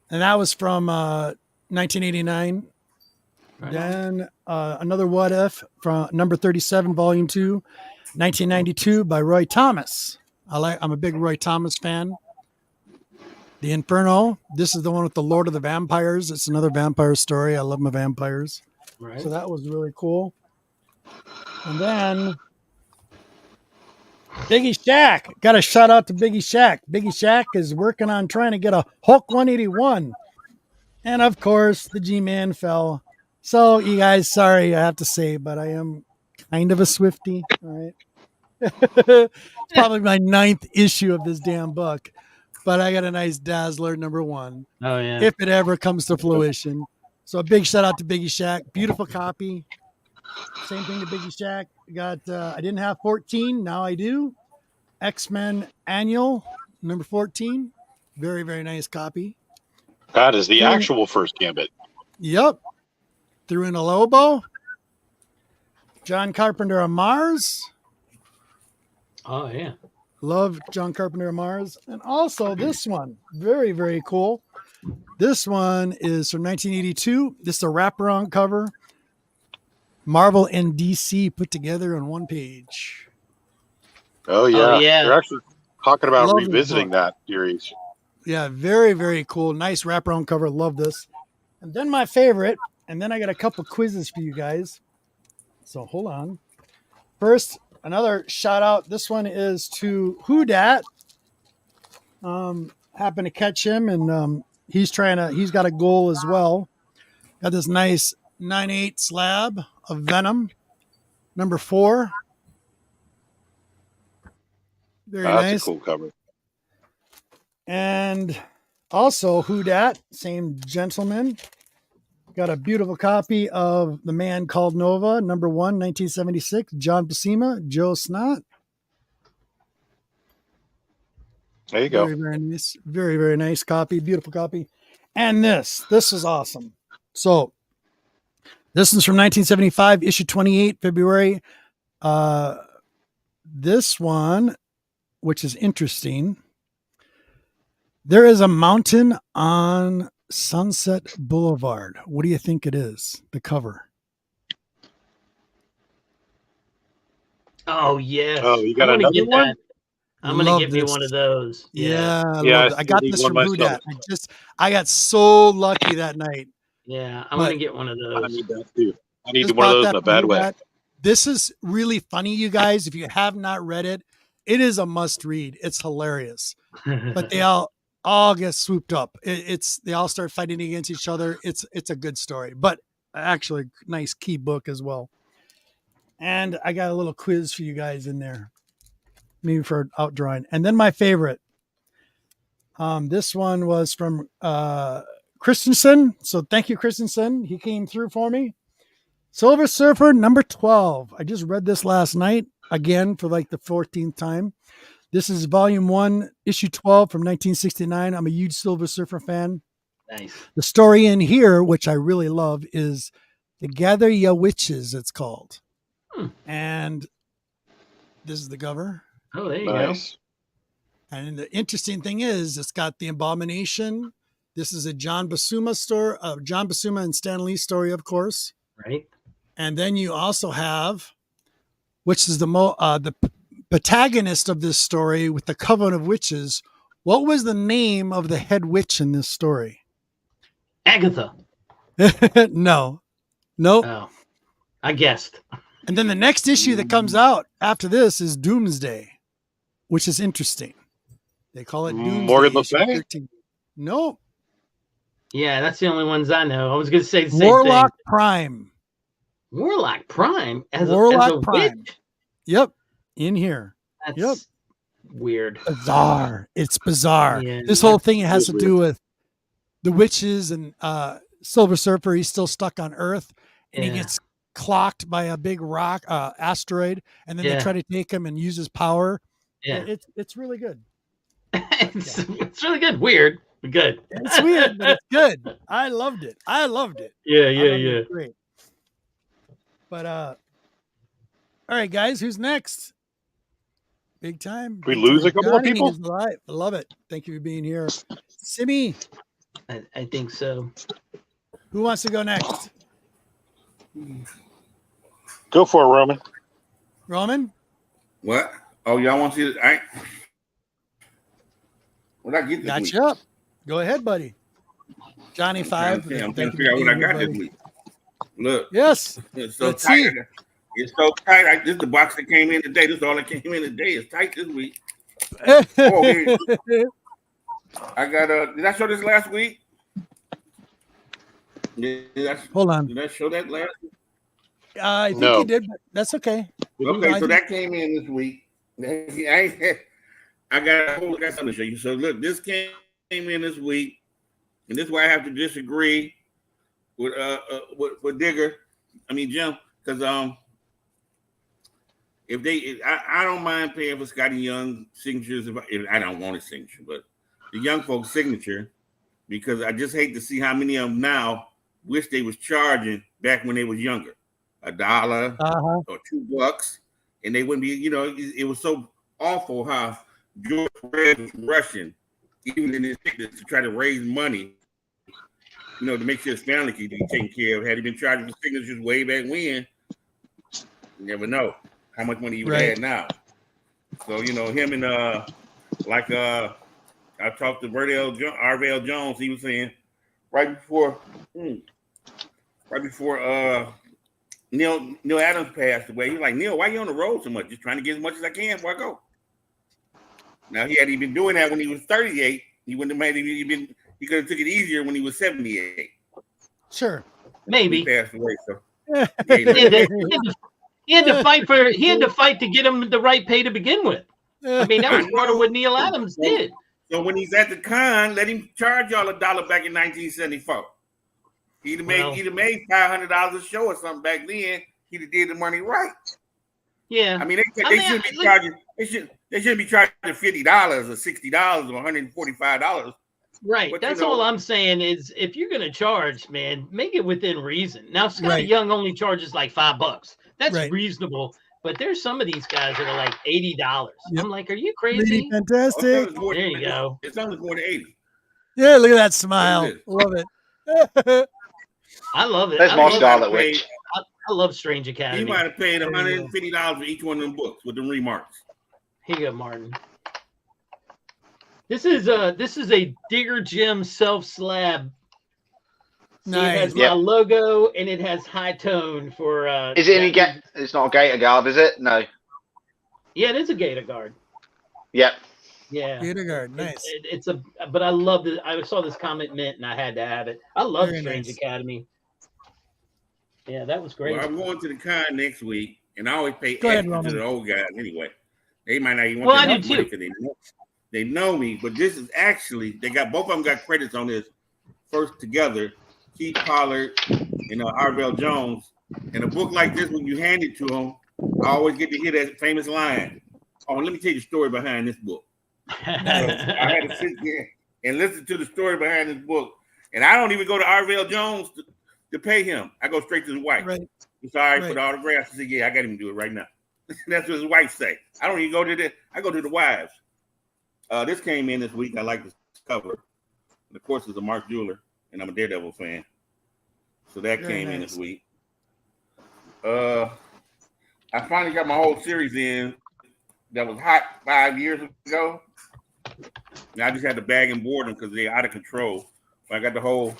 And that was from 1989. Right. Then another What If from number 37, volume 2, 1992 by Roy Thomas. I'm a big Roy Thomas fan. The Inferno. This is the one with the Lord of the Vampires. It's another vampire story. I love my vampires. Right. So that was really cool. And then Biggie Shack. Got a shout out to Biggie Shack. Biggie Shack is working on trying to get a Hulk 181. And of course, the G-Man fell. So you guys, sorry, I have to say, but I am kind of a Swiftie. All right. It's probably my 9th issue of this damn book. But I got a nice Dazzler #1. Oh, yeah. If it ever comes to fruition. So a big shout out to Biggie Shack. Beautiful copy. Same thing to Biggie Shack. Got I didn't have 14. Now I do. X-Men Annual number 14. Very, very nice copy. That is the actual first Gambit. Yep. threw in a Lobo. John Carpenter on Mars. Oh, yeah. Love John Carpenter on Mars. And also this one, very, very cool. This one is from 1982. This is a wraparound cover. Marvel and DC put together on one page. Oh yeah, Oh, yeah. They're actually talking about Love this revisiting book. that series. Yeah, very, very cool. Nice wraparound cover. Love this. And then my favorite, and then I got a couple quizzes for you guys. So hold on. First, another shout out. This one is to Who Dat. Happened to catch him, and he's got a goal as well. Got this nice 9/8 slab of Venom, number 4. Very That's nice. a cool cover. And also, Who Dat, same gentleman, got a beautiful copy of The Man Called Nova, number 1, 1976. John Buscema, Joe Snott. There you go. Very, very nice. Very, very nice copy. Beautiful copy. And this is awesome. So this is from 1975, issue 28, February. This one, which is interesting. There is a mountain on Sunset Boulevard. What do you think it is? The cover. Oh, yes. Oh, you got I'm gonna another get one? that. I'm gonna Love get me this. one of those. Yeah, Yeah, I got need this one from Who myself. Dat. I got so lucky that night. Yeah, I'm But- gonna get one of I those. need that too. I need Just one of bought those that in a from bad Who way. Dat. This is really funny, you guys. If you have not read it, it is a must read. It's hilarious. But they all get swooped up. They all start fighting against each other. It's a good story, but actually nice key book as well. And I got a little quiz for you guys in there, maybe for outdrawing. And then my favorite. This one was from Christensen. So thank you, Christensen. He came through for me. Silver Surfer number 12. I just read this last night again for like the 14th time. This is volume 1, issue 12 from 1969. I'm a huge Silver Surfer fan. Nice. The story in here, which I really love, is Together Ya Witches, it's called. And this is the cover. Oh, there you Nice. And the interesting thing is, it's got the Abomination. This is a John Buscema story, John Buscema and Stan Lee story, of course. go. Right. And then you also have, which is the protagonist of this story with the Coven of Witches. What was the name of the head witch in this story? Agatha. No. Nope. Oh, I guessed. And then the next issue that comes out after this is Doomsday, which is interesting. They call it Doomsday. Morgan Le issue Fay? 13. Nope. Yeah, that's the only ones I know. I was gonna say the same Warlock thing. Prime. Warlock Prime as Warlock a Prime. witch. Yep. In here. That's Yep. weird. Bizarre. It's bizarre. Yeah, This whole thing has is to do with the witches and Silver Surfer. He's still stuck on Earth, and he Yeah. gets clocked by a big rock asteroid, and then they Yeah. try to take him and use his power. Yeah, It's really good. it's really good. Weird, but good. It's weird, but it's good. I loved it. Yeah, I loved it. Great. But all right, guys, who's next? Big time. We Big lose time. a couple of Johnny people? is alive. I love it. Thank you for being here. Simi, I think so. who wants to go next? Go for it, Roman. Roman? What? Oh, y'all want to see it? What I get this Got week? you up. Go ahead, buddy. Johnny I'm 5. trying to Thank you figure out for what I being here, got this buddy. week. Look, Yes. it's so Let's tight. see. It's so tight. This is the box that came in today. This is all that came in today. It's tight this week. Oh, here. I got did I show this last week? Hold on. Did I show that last week? I think No. you did, but that's okay. Okay, so that came in this week. I got something to show you. So look, this came in this week, and this is why I have to disagree with Digger. I mean Jim, because I don't mind paying for Scotty Young signatures if I don't want his signature, but the young folks' signature, because I just hate to see how many of them now wish they was charging back when they was younger, $1 or $2, and they wouldn't be. It was so awful how George Perez was rushing, even in his sickness, to try to raise money, to make sure his family could be taken care of. Had he been charging for signatures way back when, you never know how much money he would have had now. So, him and I talked to Arvell Jones. He was saying right before Neil Adams passed away, he was like, Neil, why you on the road so much? Just trying to get as much as I can before I go. Now, had he been doing that when he was 38, he wouldn't have he could have took it easier when he was 78. Sure. Maybe. He passed away, so he had to fight to get him the right pay to begin with. I mean, that was part of what Neil Adams did. So when he's at the con, let him charge y'all $1 back in 1974. He'd have made $500 a show or something back then. He'd have did the money right. Yeah. I mean, they shouldn't be charging. They shouldn't be charging $50 or $60 or $145. Right. But, that's all I'm saying is if you're gonna charge, man, make it within reason. Now Scotty Young only charges like $5. That's reasonable. But there's some of these guys that are like $80. Yep. I'm like, are you crazy? Fantastic. There you go. It's only more than 80. Yeah, look at that smile. Love it. I love it. That's my Scarlet Witch. I love Strange Academy. He might have paid $150 for each one of them books with them remarks. Here you go, Martin. This is a Digger Jim self slab. Nice. It has my logo and it has high tone for. Is it any It's not a Gator Guard, is it? No. Yeah, it is a Gator Guard. Yep. Yeah. Gator Guard, nice. But I love it. I saw this comment mint and I had to have it. I love Strange Academy. Yeah, that was great. Well, I'm going to the con next week, and I always pay extra to the old guys anyway. They might not even want to help money because they know me. But this is actually both of them got credits on this first together. Keith Pollard and Arvell Jones. And a book like this, when you hand it to them, I always get to hear that famous line. Oh, let me tell you the story behind this book. So I had to sit there and listen to the story behind this book. And I don't even go to Arvell Jones to pay him. I go straight to his wife. Right. He's sorry for the autographs. I said, yeah, I got him to do it right now. That's what his wife say. I don't even go to I go to the wives. This came in this week. I like this cover. And of course, it's a Mark Jeweler, and I'm a Daredevil fan. So that came in this week. I finally got my whole series in that was hot 5 years ago. Now I just had to bag and board them because they're out of control. But I got the whole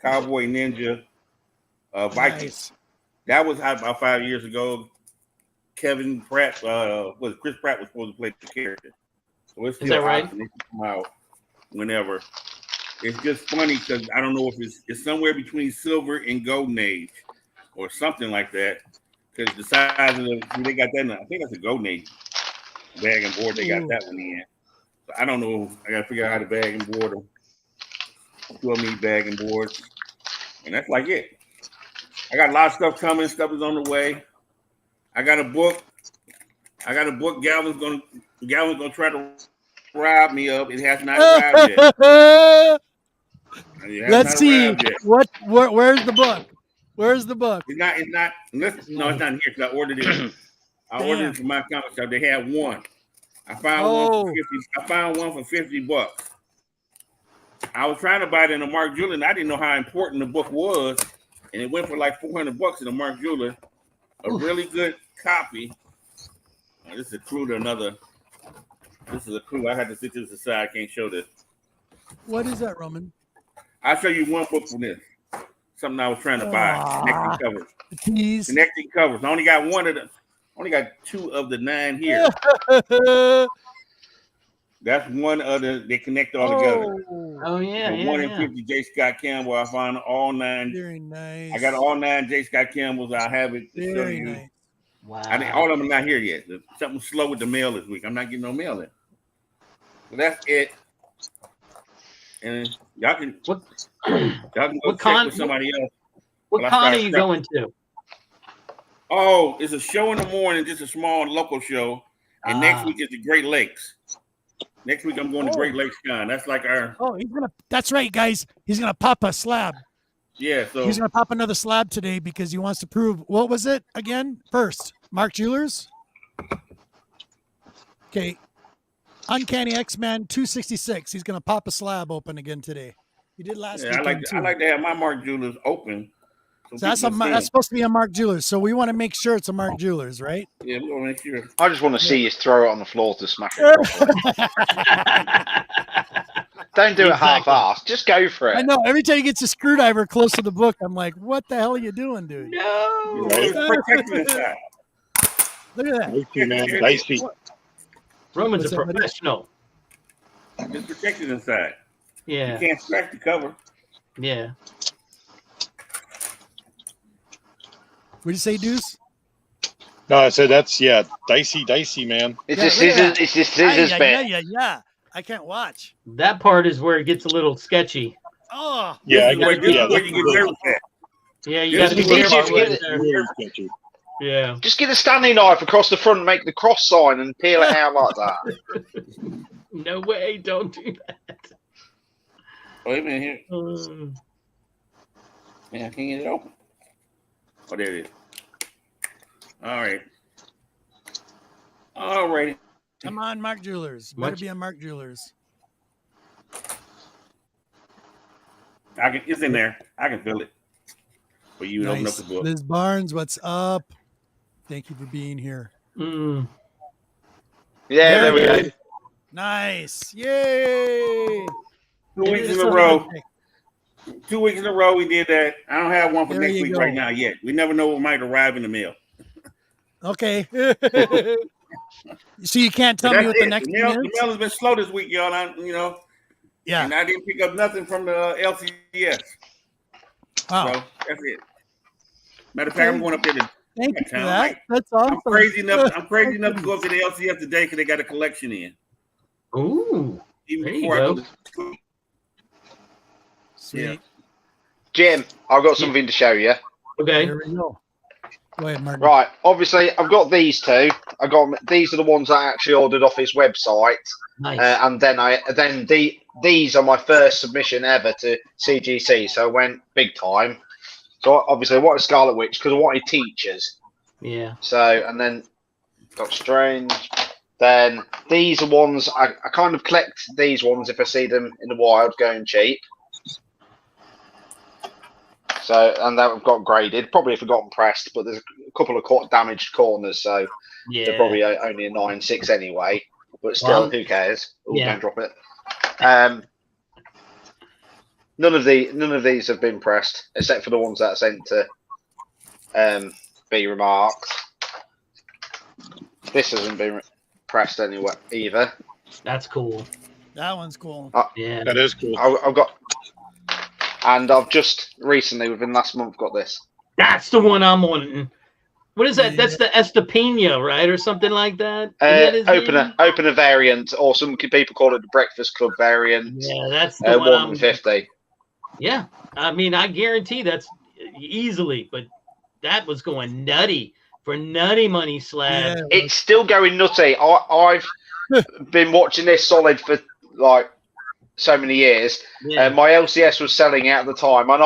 Cowboy Ninja Vikings. Nice. That was hot about 5 years ago. Kevin Pratt, Chris Pratt was supposed to play the character. So it's still right? Come out whenever. It's just funny because I don't know if it's somewhere between Silver and Golden Age or something like that. Because the size of they got that. I think that's a Golden Age bag and board. They got that one in. So I don't know. I got to figure out how to bag and board them. 2 of me bag and boards, and that's like it. I got a lot of stuff coming. Stuff is on the way. I got a book. Galvin's gonna try to rob me of. It has not arrived yet. Let's see. Where's the book? Where's the book? It's not. It's not here because I ordered it. I ordered it from my comic shop. They had one. I found one for 50. I found one for $50. I was trying to buy it in a Mark Jeweler, and I didn't know how important the book was, and it went for like $400 in a Mark Jeweler. A really good copy. This is a clue to another. This is a clue. I had to sit to the side. I can't show this. What is that, Roman? I'll show you one book from this. Something I was trying to buy. Connecting covers. Jeez. Connecting covers. I only got one of the. Only got 2 of the 9 here. That's one of the. They connect all together. Oh yeah. So 1 in 50 J. Scott Campbell. I found all 9. Very nice. I got all 9 J. Scott Campbells. I have it to show you. Nice. Wow. All of them are not here yet. There's something slow with the mail this week. I'm not getting no mail in. So that's it. And y'all can go check with somebody else. What con are you going to? Oh, it's a show in the morning, just a small local show. And next week is the Great Lakes. Next week I'm going to Great Lakes Con. That's like our. That's right, guys. He's gonna pop a slab. Yeah, so he's gonna pop another slab today because he wants to prove what was it again? First, Mark Jewelers. Okay, Uncanny X-Men 266. He's gonna pop a slab open again today. He did last week. I like to have my Mark Jewelers open. So that's supposed to be a Mark Jewelers. So we want to make sure it's a Mark Jewelers, right? Yeah, we want to make sure. I just want to see you throw it on the floor to smash it. Don't do it half-assed. Just go for it. I know. Every time he gets a screwdriver close to the book, I'm like, "What the hell are you doing, dude?" No. Protecting inside. Look at that. Dicey, man. Dicey. Roman's a professional. It's protected inside. Yeah. You can't scratch the cover. Yeah. What'd you say, Deuce? No, I said that's dicey, man. It's the scissors. It's the scissors bit. Yeah. I can't watch. That part is where it gets a little sketchy. Oh. Yeah, you get nervous at. Yeah, you got to be careful. Yeah. Just get a Stanley knife across the front, and make the cross sign, and peel it out like that. No way! Don't do that. Wait a minute here. Yeah, I can't get it open. Oh, there it is. All right. All right. Come on, Mark Jewelers. Better be a Mark Jewelers. It's in there. I can feel it. But you open up the book. Liz Barnes, what's up? Thank you for being here. Yeah, there we go. Nice. Yay. 2 weeks in a row. 2 weeks in a row we did that. I don't have one for next week right now yet. We never know what might arrive in the mail. Okay. So you can't tell me what the next mail has been slow this week, y'all. Yeah. And I didn't pick up nothing from the LCS. Wow. So that's it. Matter of fact, I'm going up there to thank you for that. That's awesome. I'm crazy enough to go up to the LCS today because they got a collection in. Ooh. Even there before you I go. go to school. Sweet. Yeah. Jim, I've got something to show you. Okay. There we go. Go ahead, Martin. Right, obviously, I've got these two. These are the ones I actually ordered off his website, Nice. and then these are my first submission ever to CGC. So I went big time. So obviously, I wanted Scarlet Witch because I wanted teachers. Yeah. So and then got Strange. Then these are ones I kind of collect these ones if I see them in the wild going cheap. So, and that I've got graded. Probably if I got them pressed, but there's a couple of damaged corners, so they're probably only a 9.6 anyway. But still, who cares? Ooh, don't drop it. None of these have been pressed, except for the ones that are sent to be remarked. This hasn't been pressed anyway either. That's cool. That one's cool. Yeah. That is cool. I've got. And I've just recently, within last month, got this. That's the one I'm wanting. What is that? Yeah. That's the Estepina, right? Or something like that? Opener variant, or some people call it the Breakfast Club variant. Yeah, that's the one. 150. Yeah. I mean, I guarantee that's easily, but that was going nutty for nutty money slab. Yeah. It's still going nutty. I've been watching this solid for like so many years. Yeah. My LCS was selling out at the time, and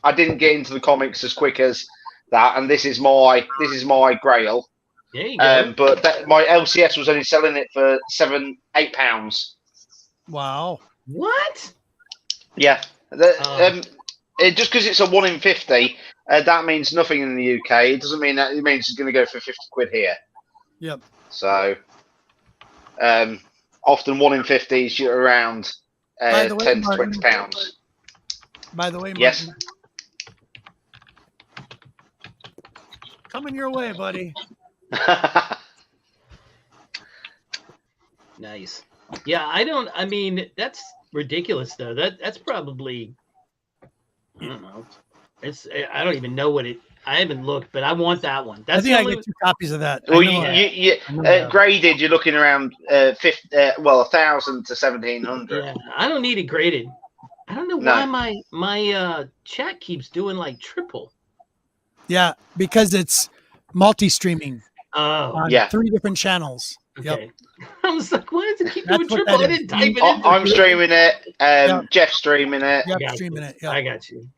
I didn't get into the comics as quick as that. And this is my Grail. There you go. But my LCS was only selling it for £7-8. Wow. What? Yeah. Just because it's a 1 in 50, that means nothing in the UK. It doesn't mean that. It means it's going to go for 50 quid here. Yep. So, often 1 in 50s, you're around 10 to £20. By the way, Martin, yes. Coming your way, buddy. Nice. Yeah, I mean, that's ridiculous though. That's probably, I don't know. I don't even know what I haven't looked, but I want that one. I think I get 2 copies of that. Well, graded, you're looking around 1,000 to 1,700. Yeah, I don't need it graded. I don't know why my chat keeps doing like triple. Yeah, because it's multi-streaming. Oh, yeah, 3 different channels. Okay. Yep. I was like, why does it keep doing triple? I didn't type it in. I'm streaming it. Jeff's streaming it. Yep, streaming it. Yep. I got you.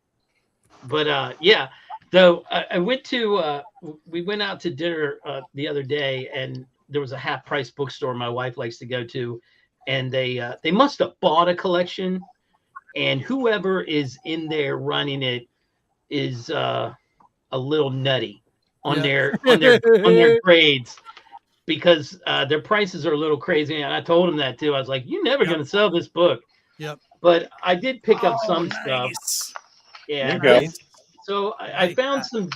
But yeah, though I went to we went out to dinner the other day, and there was a half price bookstore my wife likes to go to, and they must have bought a collection, and whoever is in there running it is a little nutty on their grades, because their prices are a little crazy. And I told him that too. I was like, "You're never going to sell this book." Yep. But I did pick up some stuff. Yeah. Nice. So I found some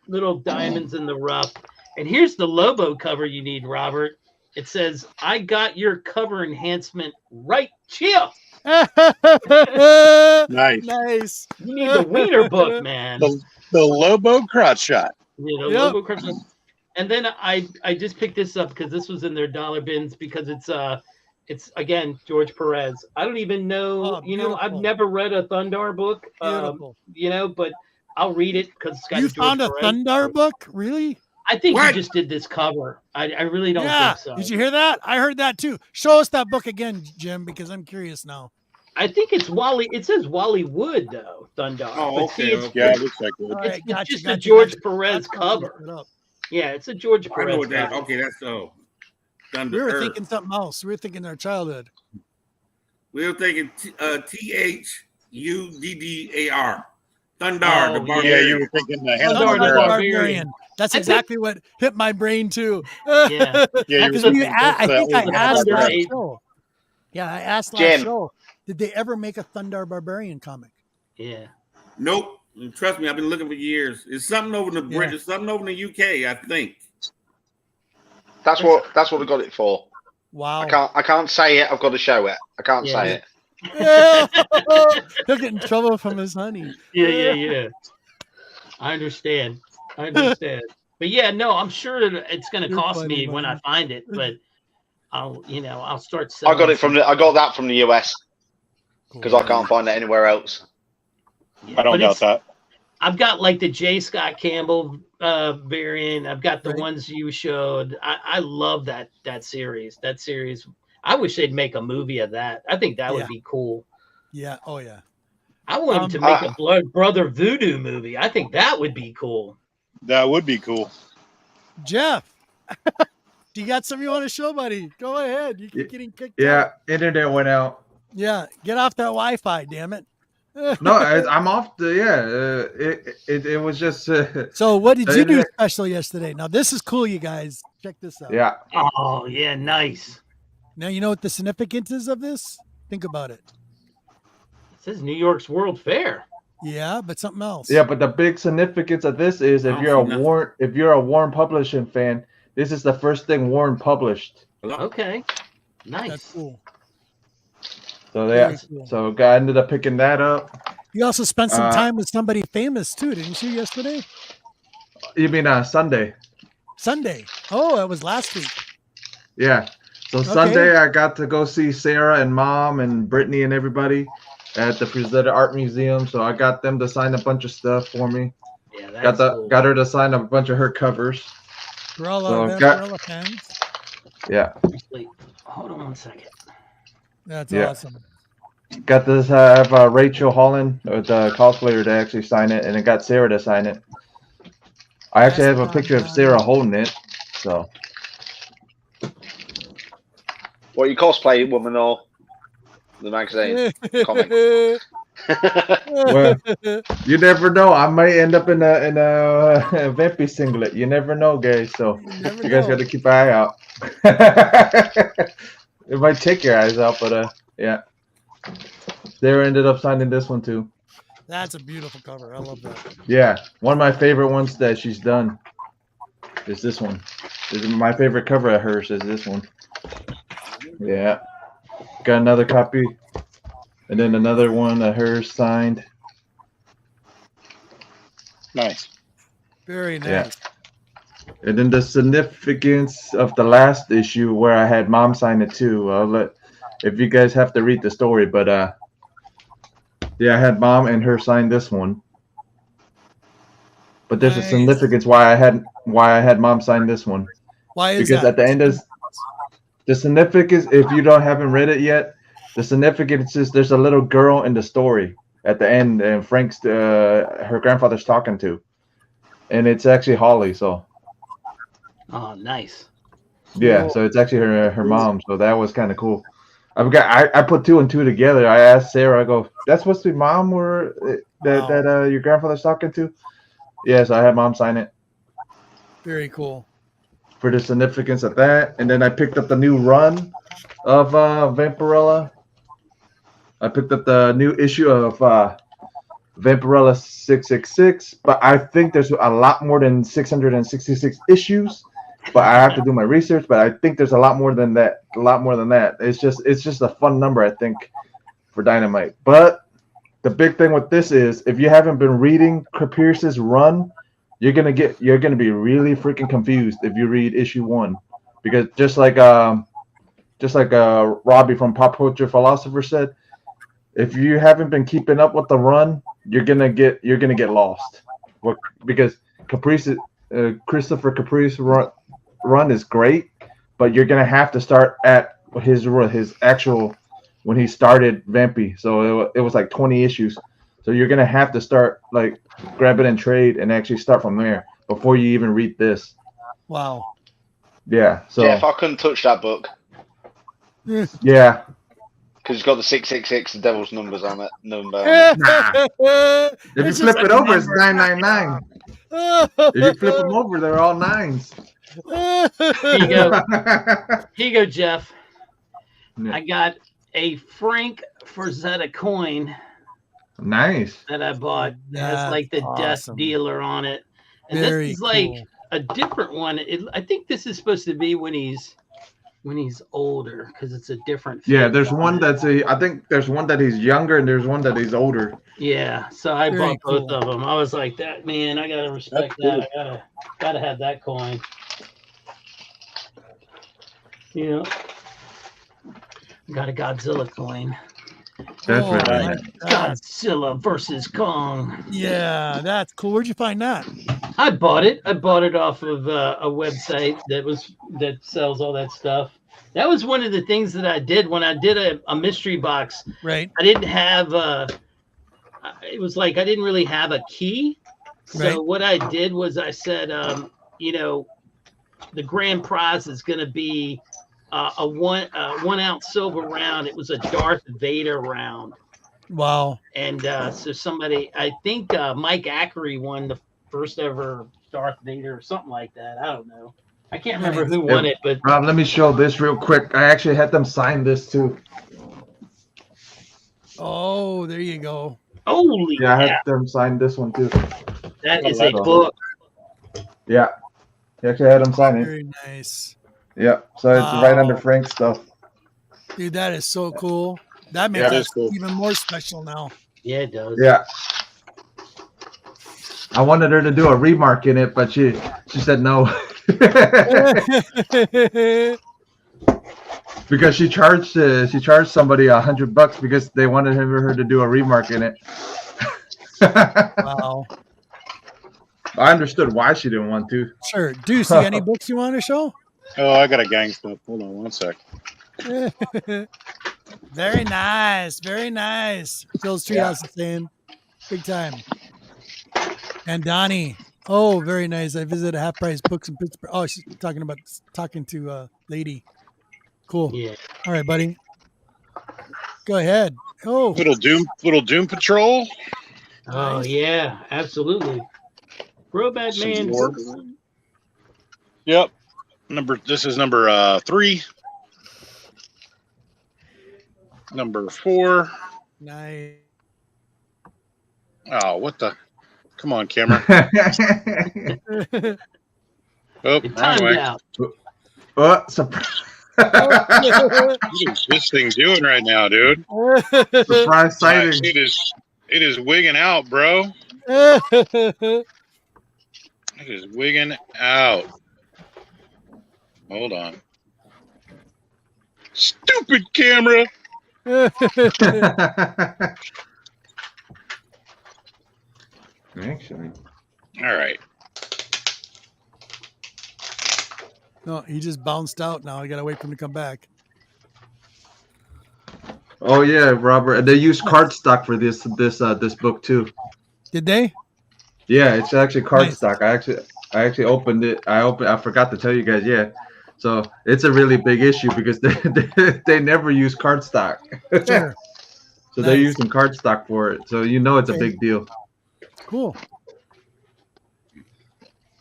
little diamonds in the rough. And here's the Lobo cover you need, Robert. It says, "I got your cover enhancement right here." Nice. You need the wiener book, man. The Lobo crotch shot. Lobo crotch shot. And then I just picked this up because this was in their dollar bins, because it's again George Perez. I don't even know, I've never read a Thundar book, but I'll read it because it's got You George found a Perez. Thundar book? Really? I think he just did this cover. I really don't think so. Did you hear that? I heard that too. Show us that book again, Jim, because I'm curious now. I think it's Wally. It says Wally Wood though, Thundar. Oh, okay. Yeah, it looks like Wood. Right, It's just a George Perez cover. Yeah, it's a George Perez. I know what that. cover. Okay, that's so. We were thinking something else. We were thinking our childhood. We were thinking THUDDAR. Thundar, the Oh, barbarian. Yeah, you were thinking the Thundar Thundar the the Barbarian. Barbarian. That's exactly what hit my brain too. Yeah. Yeah, you were Because thinking I think I the asked Thunder last Eight. show. Yeah, I asked last Jim. show. Did they ever make a Thundar Barbarian comic? Yeah. Nope. Trust me, I've been looking for years. It's something over in the Brit. It's something over in the UK, I think. That's what we got it for. Wow. I can't say it. I've got to show it. I can't say it. He'll get in trouble from his honey. Yeah. I understand. But yeah, no, I'm sure it's going to cost me when I find it, but I'll start selling. I got that from the US because I can't find it anywhere else. Yeah, I don't doubt that. I've got like the J. Scott Campbell variant. I've got the ones you showed. I love that series. That series. I wish they'd make a movie of that. I think that would be cool. Yeah. Oh yeah. I want them to make a Blood Brother Voodoo movie. I think that would be cool. That would be cool. Jeff, do you got something you want to show, buddy? Go ahead. You keep getting kicked out. Yeah, internet went out. Yeah, get off that Wi-Fi, damn it. No, I'm off the it was just So what did you do special yesterday? Now this is cool, you guys. Check this out. Yeah. Oh yeah, nice. Now you know what the significance is of this? Think about it. It says New York's World Fair. Yeah, but something else. Yeah, but the big significance of this is if you're a Warren Publishing fan, this is the first thing Warren published. Okay. Nice. That's cool. So so guy ended up picking that up. You also spent some time with somebody famous too, didn't you, yesterday? You mean Sunday? Sunday. Oh, that was last week. Yeah. So Sunday I got to go see Sarah and Mom and Brittany and everybody at the Frazetta Art Museum. So I got them to sign a bunch of stuff for me. Yeah, that's cool. Got her to sign a bunch of her covers. We're all fans. Yeah. Wait, hold on one second. That's awesome. Got this have Rachel Holland, the cosplayer, to actually sign it, and it got Sarah to sign it. I actually have a picture of Sarah holding it. So. What, you cosplay Woman or the magazine comic? Well, you never know. I might end up in a Vampy singlet. You never know, guys. So you guys got to keep an eye out. It might take your eyes out, but yeah. Sarah ended up signing this one too. That's a beautiful cover. I love that. Yeah, one of my favorite ones that she's done is this one. My favorite cover of hers is this one. Yeah. Got another copy. And then another one of hers signed. Nice. Very nice. Yeah. And then the significance of the last issue where I had Mom sign it too. I'll let, if you guys have to read the story, but yeah, I had Mom and her sign this one. But there's a significance why I had Mom sign this one. Why is because that? At the end is the significance, if you haven't read it yet, the significance is there's a little girl in the story at the end, and Frank's her grandfather's talking to, and it's actually Holly. So Oh, nice. yeah, Cool. so it's actually her mom. So that was kind of cool. I put 2 and 2 together. I asked Sarah, I go, that's supposed to be mom or that your grandfather's talking to? Yeah, so I had mom sign it. Very cool. For the significance of that. And then I picked up the new run of Vampirella. I picked up the new issue of Vampirella 666, but I think there's a lot more than 666 issues. But I have to do my research. But I think there's a lot more than that. It's just a fun number, I think, for Dynamite. But the big thing with this is, if you haven't been reading Pierce's run, you're gonna be really freaking confused if you read issue 1, because just like Robbie from Pop Culture Philosopher said, if you haven't been keeping up with the run, you're gonna get lost. Because Christopher Caprice's run is great, but you're gonna have to start at his actual when he started Vampy. So it was like 20 issues. So you're gonna have to start like grab it and trade and actually start from there before you even read this. Wow. Yeah. So Jeff, I couldn't touch that book. Yeah. Because it's got the 666, the devil's numbers on it. Number. If you flip it over, it's 999. If you flip them over, they're all 9s. Here you go. Here you go, Jeff. Yeah. I got a Frank Frazetta coin. Nice. That I bought. It has like the awesome. death dealer on it. And Very this is like cool. a different one. I think this is supposed to be when he's older, because it's a different Yeah, face there's on one it. I think there's one that he's younger and there's one that he's older. Yeah, so I Very bought both cool. of them. I was like, that man, I gotta respect That's that. I gotta have that coin. You know, got a Godzilla coin. That's Oh, really my nice. God. Godzilla versus Kong. Yeah, that's cool. Where'd you find that? I bought it. I bought it off of a website that sells all that stuff. That was one of the things that I did when I did a mystery box. Right. I didn't have it was like I didn't really have a key. So Right. what I did was I said, you know, the grand prize is going to be a 1 ounce silver round. It was a Darth Vader round. Wow. And so somebody, I think Mike Ackery won the first ever Darth Vader or something like that. I don't know. I can't remember who won it, but Rob, let me show this real quick. I actually had them sign this too. Oh, there you go. holy Yeah, I yeah, had them sign this one too. that is a book. Yeah. He actually had them sign it. Very nice. Yeah. So it's right under Wow. Frank's stuff. Dude, that is so cool. That makes Yeah. it That's cool. even more special now. Yeah, it does. Yeah. I wanted her to do a remark in it, but she said no. Because she charged somebody $100 because they wanted her to do a remark in it. Wow. I understood why she didn't want to. Sure. Do you see any books you want to show? Oh, I got a gang stuff. Hold on 1 sec. Very nice. Very nice. Phil's Treehouse is saying big time. And Donnie. Oh, very nice. I visited Half Price Books in Pittsburgh. Oh, she's talking to Lady. Cool. Yeah. All right, buddy. Go ahead. Oh, Little Doom Patrol. Oh yeah, absolutely. Robot Some Man. more. Yep. This is number 3. Number 4. nice. Oh, what the? Come on, camera. Oh, It wrong timed way. out. Surprise! What is this thing doing right now, dude? Surprise sighting. It is wigging out, bro. It is wigging out. Hold on. Stupid camera. Actually. All right. No, he just bounced out now. I got to wait for him to come back. Oh yeah, Robert. And they used cardstock for this book too. Did they? Yeah, it's actually Nice. cardstock. I actually opened it. I forgot to tell you guys. Yeah, so it's a really big issue because they never use cardstock. Sure. So they're Nice. using cardstock for it. So you know it's a Okay. big deal. Cool.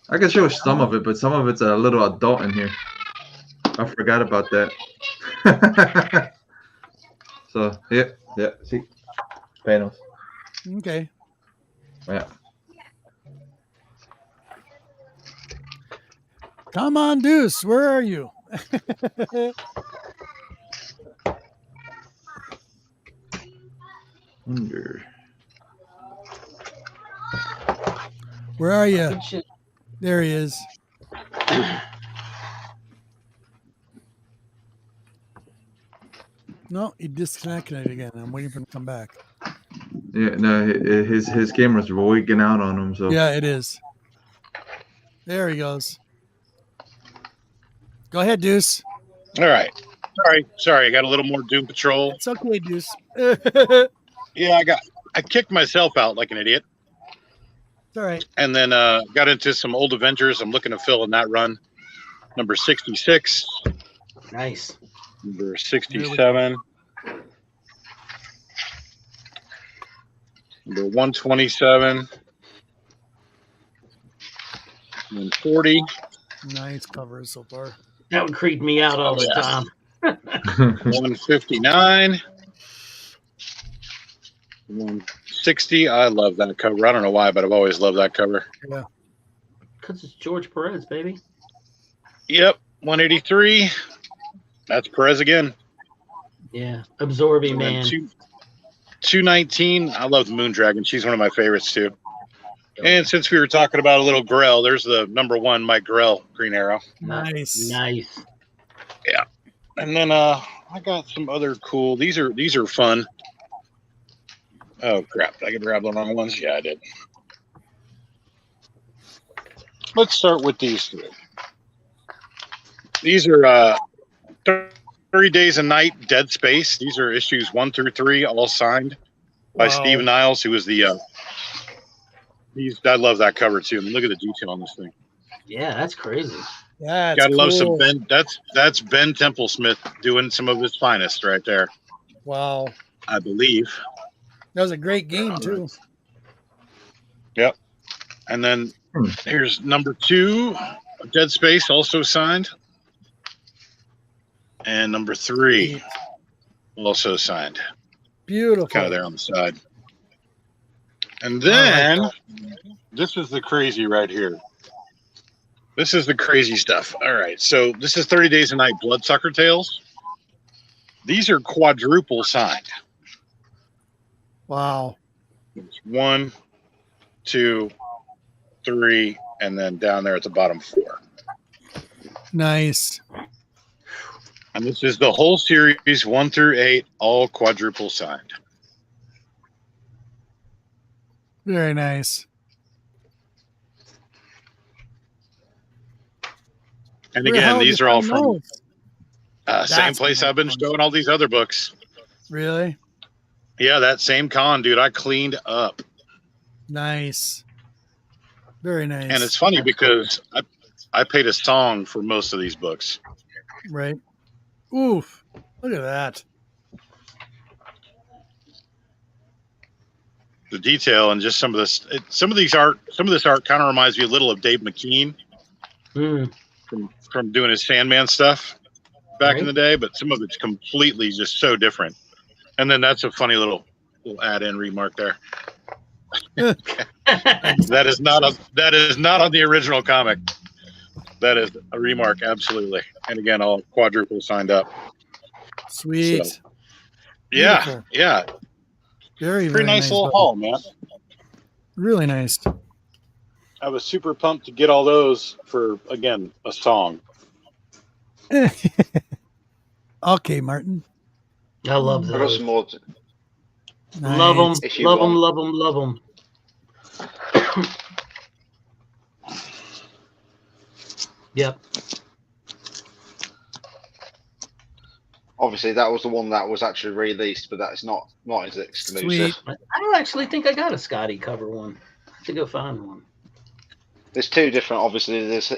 I can show some of it, but some of it's a little adult in here. I forgot about that. So yeah. See, panels. Okay. Yeah. Come on, Deuce. Where are you? Where are you? There he is. No, he disconnected again. I'm waiting for him to come back. Yeah, no, his camera's wigging out on him. So yeah, it is. There he goes. Go ahead, Deuce. All right. Sorry. I got a little more Doom Patrol. It's okay, Deuce. Yeah, I kicked myself out like an idiot. It's all right. And then got into some old Avengers. I'm looking to fill in that run. Number 66. Nice. Number 67. Number 127. And 40. Nice covers so far. That would creep me out all the time. 159. 160. I love that cover. I don't know why, but I've always loved that cover. Yeah. Because it's George Perez, baby. Yep. 183. That's Perez again. Yeah. Absorbing, And man. 219. I love the Moon Dragon. She's one of my favorites too. And since we were talking about a little Grell, there's the number 1 Mike Grell Green Arrow. Nice. Nice. Yeah. And then I got some other cool. These are fun. Oh crap! Did I grab the wrong ones? Yeah, I did. Let's start with these 3. These are 30 Days a Night Dead Space. These are issues 1 through 3, all signed by Steve Niles, who was the. I love that cover too. I mean, look at the detail on this thing. Yeah, that's crazy. Yeah, gotta love some Ben. That's Ben Templesmith doing some of his finest right there. Wow. I believe. That was a great game too. Yep. And then here's number 2, Dead Space, also signed. And number 3, also signed. Beautiful. Kind of there on the side. And then this is the crazy right here. This is the crazy stuff. All right. So this is 30 Days a Night Bloodsucker Tales. These are quadruple signed. Wow. It's 1, 2, 3, and then down there at the bottom 4. Nice. And this is the whole series 1 through 8, all quadruple signed. Very nice. And Where the again, hell these did are all you from know? same That's place my I've been fun. showing all these other books. Really? Yeah, that same con, dude. I cleaned up. Nice. Very nice. And it's funny because I paid a song for most of these books. Right. Oof. Look at that. The detail and just some of this, some of this art kind of reminds me a little of Dave McKean from doing his Sandman stuff back in the day, but some of it's completely just so different. And then that's a funny little add-in remark there. That is not on the original comic. That is a remark, absolutely. And again, all quadruple signed up. Sweet. So, yeah. Very, Pretty nice little haul, man. Really nice. I was super pumped to get all those for, again, a song. Okay, Martin. I love I got those. some more. Nice. Love them. If you Love them. want. Love them. Love them. Yep. obviously that was the one that was actually released, but that's not as exclusive. Sweet. I don't actually think I got a Scotty cover one. I have to go find one. There's two different. Obviously, there's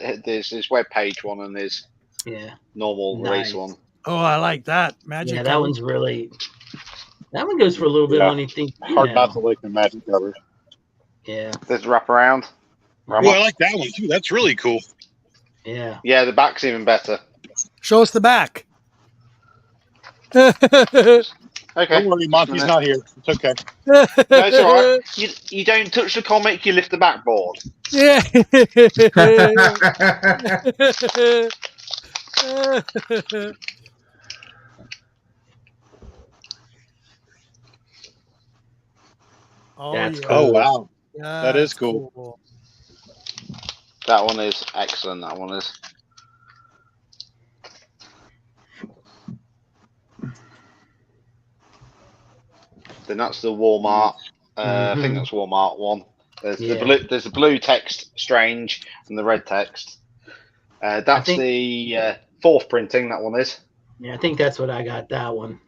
this web page one and there's normal release one. Oh, I like that. Magic. Yeah, that one's really. That one goes for a little bit when you think. Hard not to like the magic covers. Yeah. There's wraparound. Oh, I like that one too. That's really cool. Yeah. Yeah, the back's even better. Show us the back. Okay. Don't worry, Monty's not here. It's okay. No, it's all right. You don't touch the comic, you lift the backboard. Yeah. That's yeah. cool. Oh wow, Yeah, that is cool. That one is excellent. That one is. Then that's the Walmart. I think that's Walmart one. There's the blue. There's the blue text, Strange, and the red text. That's the fourth printing. That one is. Yeah, I think that's what I got. That one.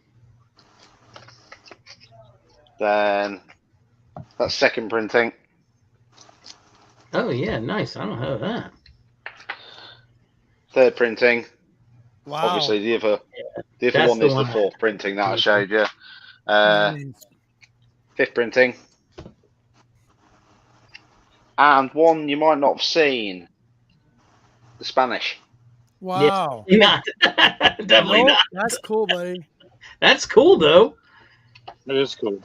Then that's second printing. Oh yeah, nice. I don't have that. Third printing. Wow. Obviously, the other one is the fourth printing that I showed you. Fifth printing. And one you might not have seen. The Spanish. Wow. Not. Definitely not. That's cool, buddy. That's cool though. It is cool.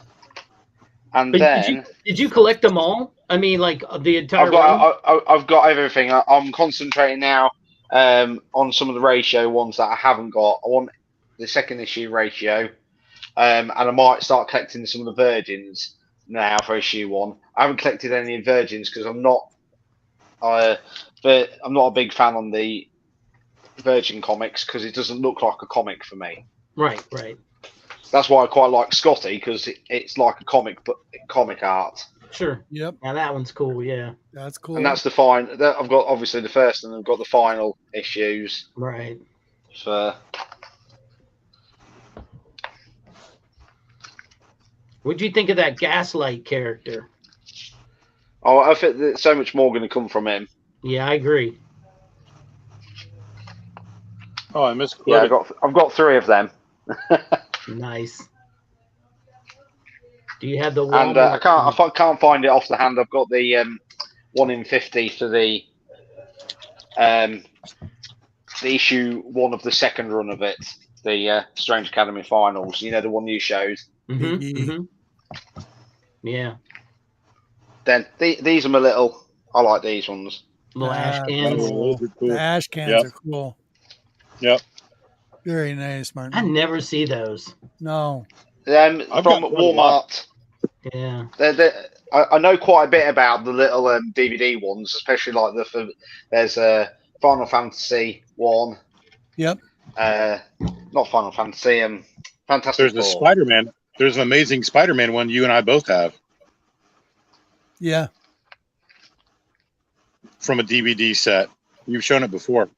And But then did you collect them all? I mean, like the entire. I've got everything. I'm concentrating now on some of the ratio ones that I haven't got. I want the second issue ratio, and I might start collecting some of the Virgins now for issue 1. I haven't collected any Virgins because I'm not a big fan on the Virgin comics because it doesn't look like a comic for me. Right. That's why I quite like Scotty because it's like a comic, but comic art. Sure. Yep. Now that one's cool. Yeah. That's cool. And that's the fine. I've got obviously the first, and I've got the final issues. Right. So, What'd you think of that Gaslight character? oh, I think there's so much more going to come from him. Yeah, I agree. Oh, I missed. Yeah, I've got 3 of them. Nice. Do you have the And I can't find it off the hand. I've got the 1 in 50 for the issue 1 of the second run of it, the Strange Academy Finals. You know, the one you showed. Yeah. Then these are my little. I like these ones. Little ash cans. Cool. The ash cans are cool. Yep. Very nice, Martin. I never see those. No. From Walmart. Yeah. I know quite a bit about the little DVD ones, especially like there's a Final Fantasy 1. Yep. Not Final Fantasy. Fantastic There's Four. the Spider-Man. There's an amazing Spider-Man one you and I both have Yeah. from a DVD set. You've shown it before.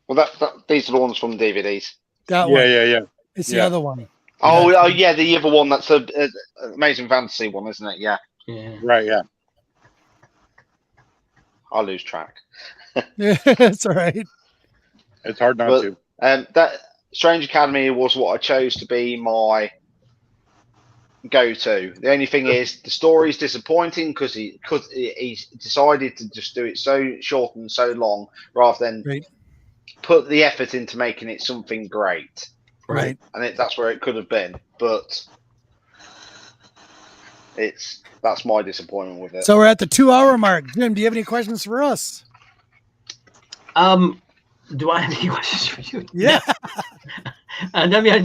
Well, these are the ones from DVDs. That one. Yeah. It's the other one. Oh, yeah, the other one. That's a Amazing Fantasy one, isn't it? Yeah. Yeah. Right. Yeah. I lose track. Yeah, it's all right. It's hard not to. That Strange Academy was what I chose to be my go-to. The only thing is the story is disappointing because he's decided to just do it so short and so long rather than put the effort into making it something great. Right. And that's where it could have been, but that's my disappointment with it. So we're at the 2-hour mark. Jim, do you have any questions for us? Do I have any questions for you? Yeah. I mean,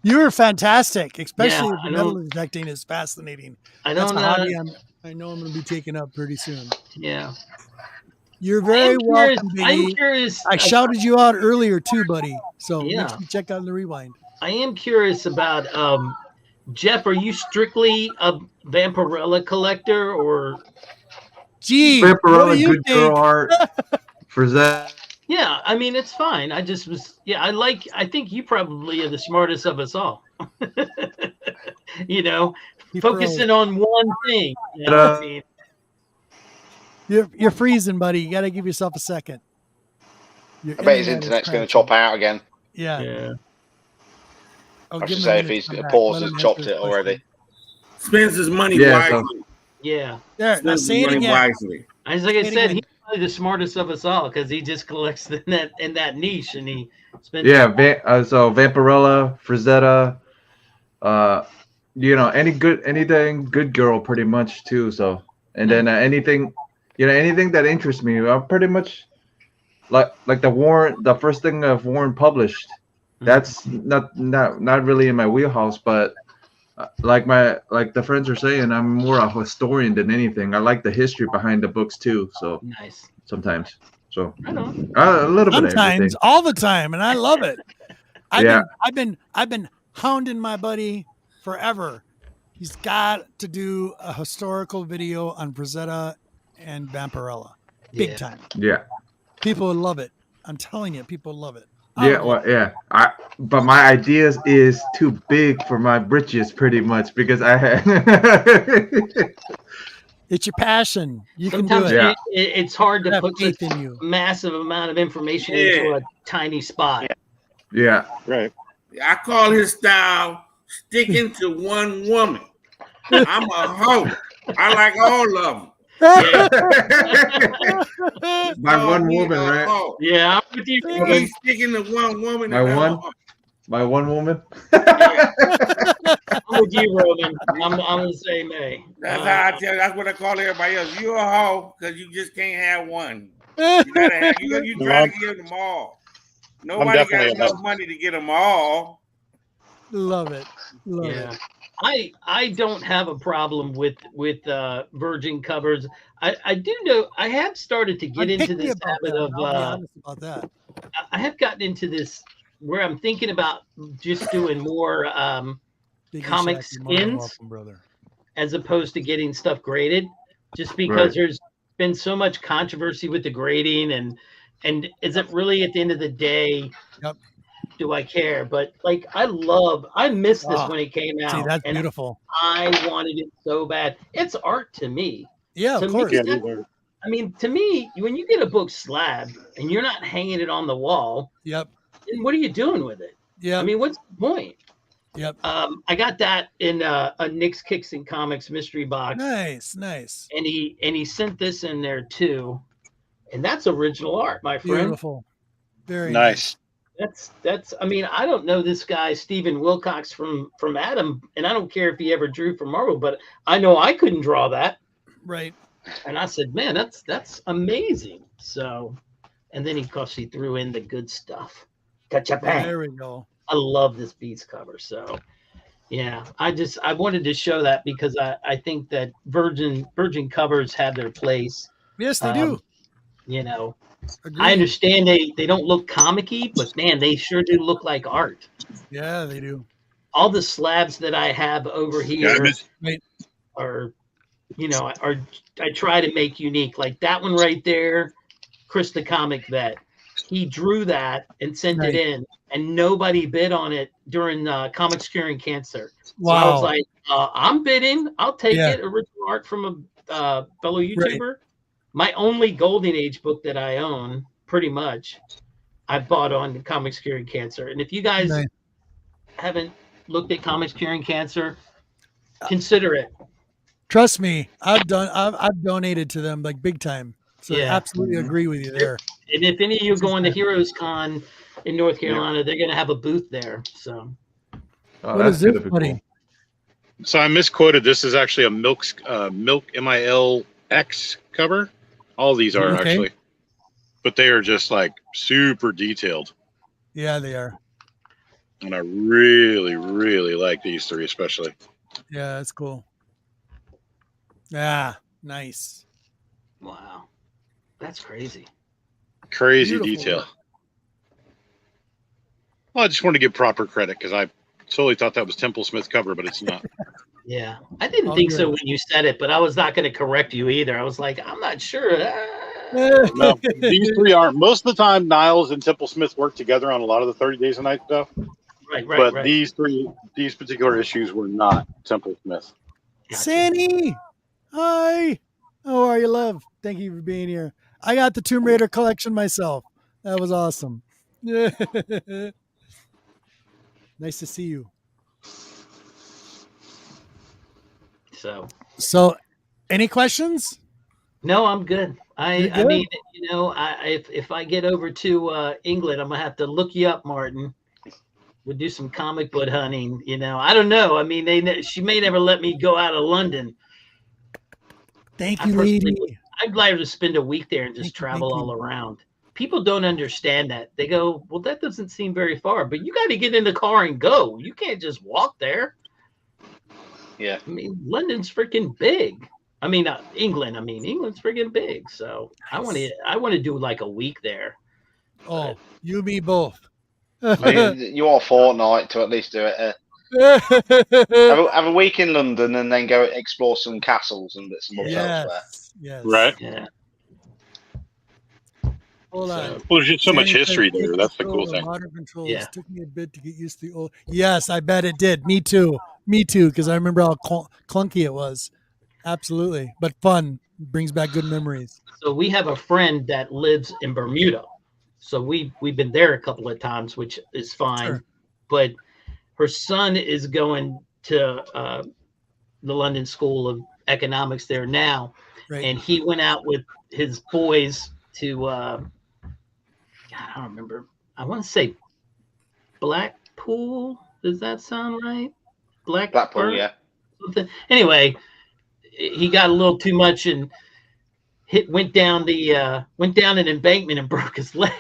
you were fantastic, especially Yeah, the metal detecting is fascinating. I That's don't a know. hobby I know I'm going to be taking up pretty soon. Yeah. You're very welcome, I'm baby. curious. I shouted you out earlier too, buddy. So Yeah. make sure you check out the rewind. I am curious about Jeff. Are you strictly a Vampirella collector, or? Gee, what do Vampirella you good think? girl art for that. Yeah, I mean, it's fine. I just was, yeah, I think you probably are the smartest of us all. You know, focusing on one thing. You know, I mean, you're freezing, buddy. You got to give yourself a second. I bet his internet's going to chop out again. Yeah. I should say if he's paused, has chopped it already. Spends his money wisely. Yeah. There, now say it again. Wisely. As like I said, he's probably the smartest of us all because he just collects in that niche, and he spends. Yeah, so Vampirella, Frazetta, anything good girl pretty much too. So, and then anything that interests me, I'm pretty much like the first thing of Warren published. That's not really in my wheelhouse, but like the friends are saying, I'm more a historian than anything. I like the history behind the books too. So nice. Sometimes, so I know. a little bit of everything. All the time, and I love it. I've been hounding my buddy forever. He's got to do a historical video on Frazetta and Vampirella. Big time. Yeah. People would love it. I'm telling you, people love it. But my ideas is too big for my britches, pretty much, because I have. It's your passion. You Sometimes can do it. It's hard to put faith in you. Massive amount of information into a tiny spot. Yeah, right. I call his style sticking to one woman. I'm a hoe. I like all of them. Yeah. My one woman, right? Yeah, I'm with you. He's sticking to one woman. My one woman. I'm with you, Roman. I'm the same way. That's how I tell you. That's what I call everybody else. You a hoe because you just can't have one. You gotta have. You try to give them all. Nobody got enough money to get them all. Love it. Love it. I don't have a problem with virgin covers. I do know I have started to get into this habit of about that. I have gotten into this where I'm thinking about just doing more comic skins as opposed to getting stuff graded, just because there's been so much controversy with the grading and is it really at the end of the day? Yep. Do I care? But like, I missed this when it came out. See, that's beautiful. I wanted it so bad. It's art to me. Yeah, of course. I mean, to me, when you get a book slab and you're not hanging it on the wall, then what are you doing with it? Yeah. I mean, what's the point? Yep. I got that in a Nick's Kicks and Comics mystery box. Nice. And he sent this in there too, and that's original art, my friend. Beautiful. Very nice. That's I mean, I don't know this guy Stephen Wilcox from Adam, and I don't care if he ever drew for Marvel, but I know I couldn't draw that. Right. And I said, man, that's amazing. So, and then he threw in the good stuff. Gotcha, bang. There we go. I love this Beats cover. So yeah, I wanted to show that because I think that virgin covers have their place. Yes, they do. You know, Agreed. I understand they don't look comic-y, but man, they sure do look like art. Yeah, they do. All the slabs that I have over here are, I try to make unique. Like that one right there, Chris the Comic Vet. He drew that and sent it in, and nobody bid on it during Comics Curing Cancer. Wow. So I was like, I'm bidding. I'll take it. Original art from a fellow YouTuber. Right. My only Golden Age book that I own, pretty much, I bought on Comics Curing Cancer. And if you guys haven't looked at Comics Curing Cancer, consider it. Trust me, I've donated to them like big time. So I absolutely agree with you there. And if any of you go on to Heroes Con in North Carolina, they're going to have a booth there. So, what is this, buddy? Cool. So I misquoted. This is actually a Milk MILX cover. All these are actually, but they are just like super detailed. Yeah, they are. And I really, really like these three, especially. Yeah, that's cool. Yeah, nice. Wow, that's crazy. Crazy detail. Well, I just want to give proper credit because I totally thought that was Temple Smith cover, but it's not. Yeah, I didn't think so when you said it, but I was not going to correct you either. I was like, I'm not sure. No, these three aren't. Most of the time, Niles and Temple Smith work together on a lot of the 30 Days a Night stuff. But these particular issues were not Temple Smith. Gotcha. Sandy, hi. How are you, love? Thank you for being here. I got the Tomb Raider collection myself. That was awesome. Nice to see you. So, any questions? No, I'm good. I mean, you know, if I get over to England, I'm gonna have to look you up, Martin. We'll do some comic book hunting. You know, I don't know. I mean, she may never let me go out of London. Thank you, lady. I'd like to spend a week there and just travel all around. People don't understand that. They go, well, that doesn't seem very far, but you got to get in the car and go. You can't just walk there. Yeah. I mean, London's freaking big. I mean, England. I mean, England's freaking big. So nice. I want to do like a week there. Oh, you, me both. You are a fortnight to at least do it. Have a week in London and then go explore some castles and bits and bobs elsewhere. Yes. Right. Yeah. Hold on. Well, there's just so much history there. That's the cool thing. Modern controls took me a bit to get used to the old. Yes, I bet it did. Me too. Because I remember how clunky it was. Absolutely, but fun. Brings back good memories. So we have a friend that lives in Bermuda. So we've been there a couple of times, which is fine. Sure. But her son is going to the London School of Economics there now, right. And he went out with his boys to God, I don't remember. I want to say Blackpool. Does that sound right? Blackpool, yeah. Something. Anyway, he got a little too much and went down an embankment and broke his leg.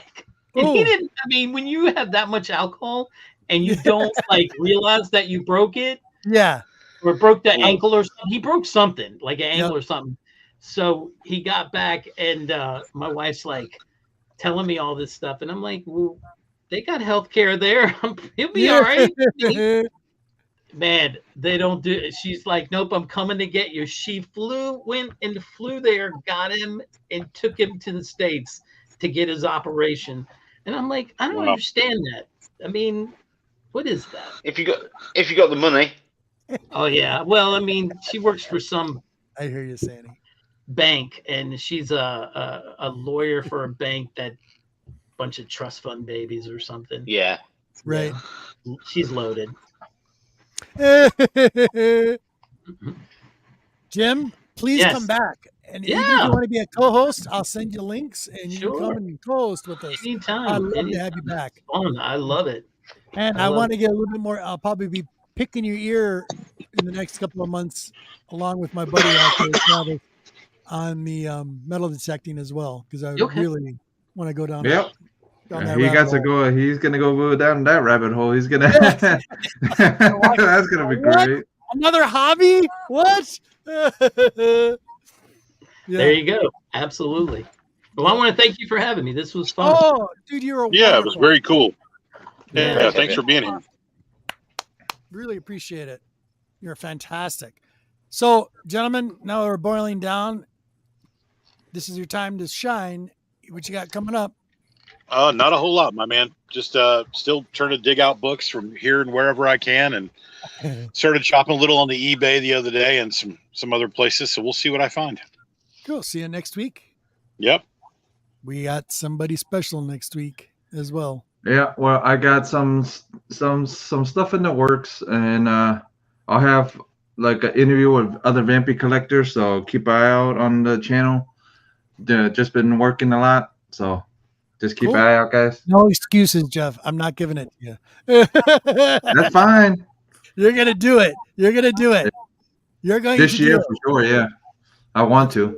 And he didn't. I mean, when you have that much alcohol and you don't like realize that you broke it, or broke the ankle or something. He broke something like an ankle or something. So he got back, and my wife's like telling me all this stuff, and I'm like, well, they got healthcare there. He'll be all right. Man, they don't do it. She's like, nope, I'm coming to get you. She went there, got him, and took him to the States to get his operation. And I'm like, I don't understand that. I mean, what is that? If you got the money. Oh yeah. Well, I mean, she works for some. I hear you, Sandy. Bank, and she's a lawyer for a bank that bunch of trust fund babies or something. Yeah. Right. She's loaded. Jim, please come back. And if you want to be a co-host, I'll send you links and you can come and co-host with us. Anytime. I'd love to have you back. Fun. I love it. And I want to get a little bit more. I'll probably be picking your ear in the next couple of months, along with my buddy out there, Travis, on the metal detecting as well, because I really want to go down. Yep. He got to go. He's gonna go down that rabbit hole. He's gonna. That's gonna be great. Another hobby? What? There you go. Absolutely. Well, I want to thank you for having me. This was fun. Oh, dude, you're it was very cool. Yeah, thanks for being here. Really appreciate it. You're fantastic. So, gentlemen, now we're boiling down. This is your time to shine. What you got coming up? Not a whole lot, my man. Just still trying to dig out books from here and wherever I can, and started shopping a little on the eBay the other day and some other places. So we'll see what I find. Cool. See you next week. Yep. We got somebody special next week as well. Yeah. Well, I got some stuff in the works, and I'll have like an interview with other Vampy collectors. So keep an eye out on the channel. Just been working a lot, so. Just keep an eye out, guys. No excuses, Jeff. I'm not giving it to you. That's fine. You're going to do it. You're going to do it. You're going this to year do it. for sure, yeah. I want to.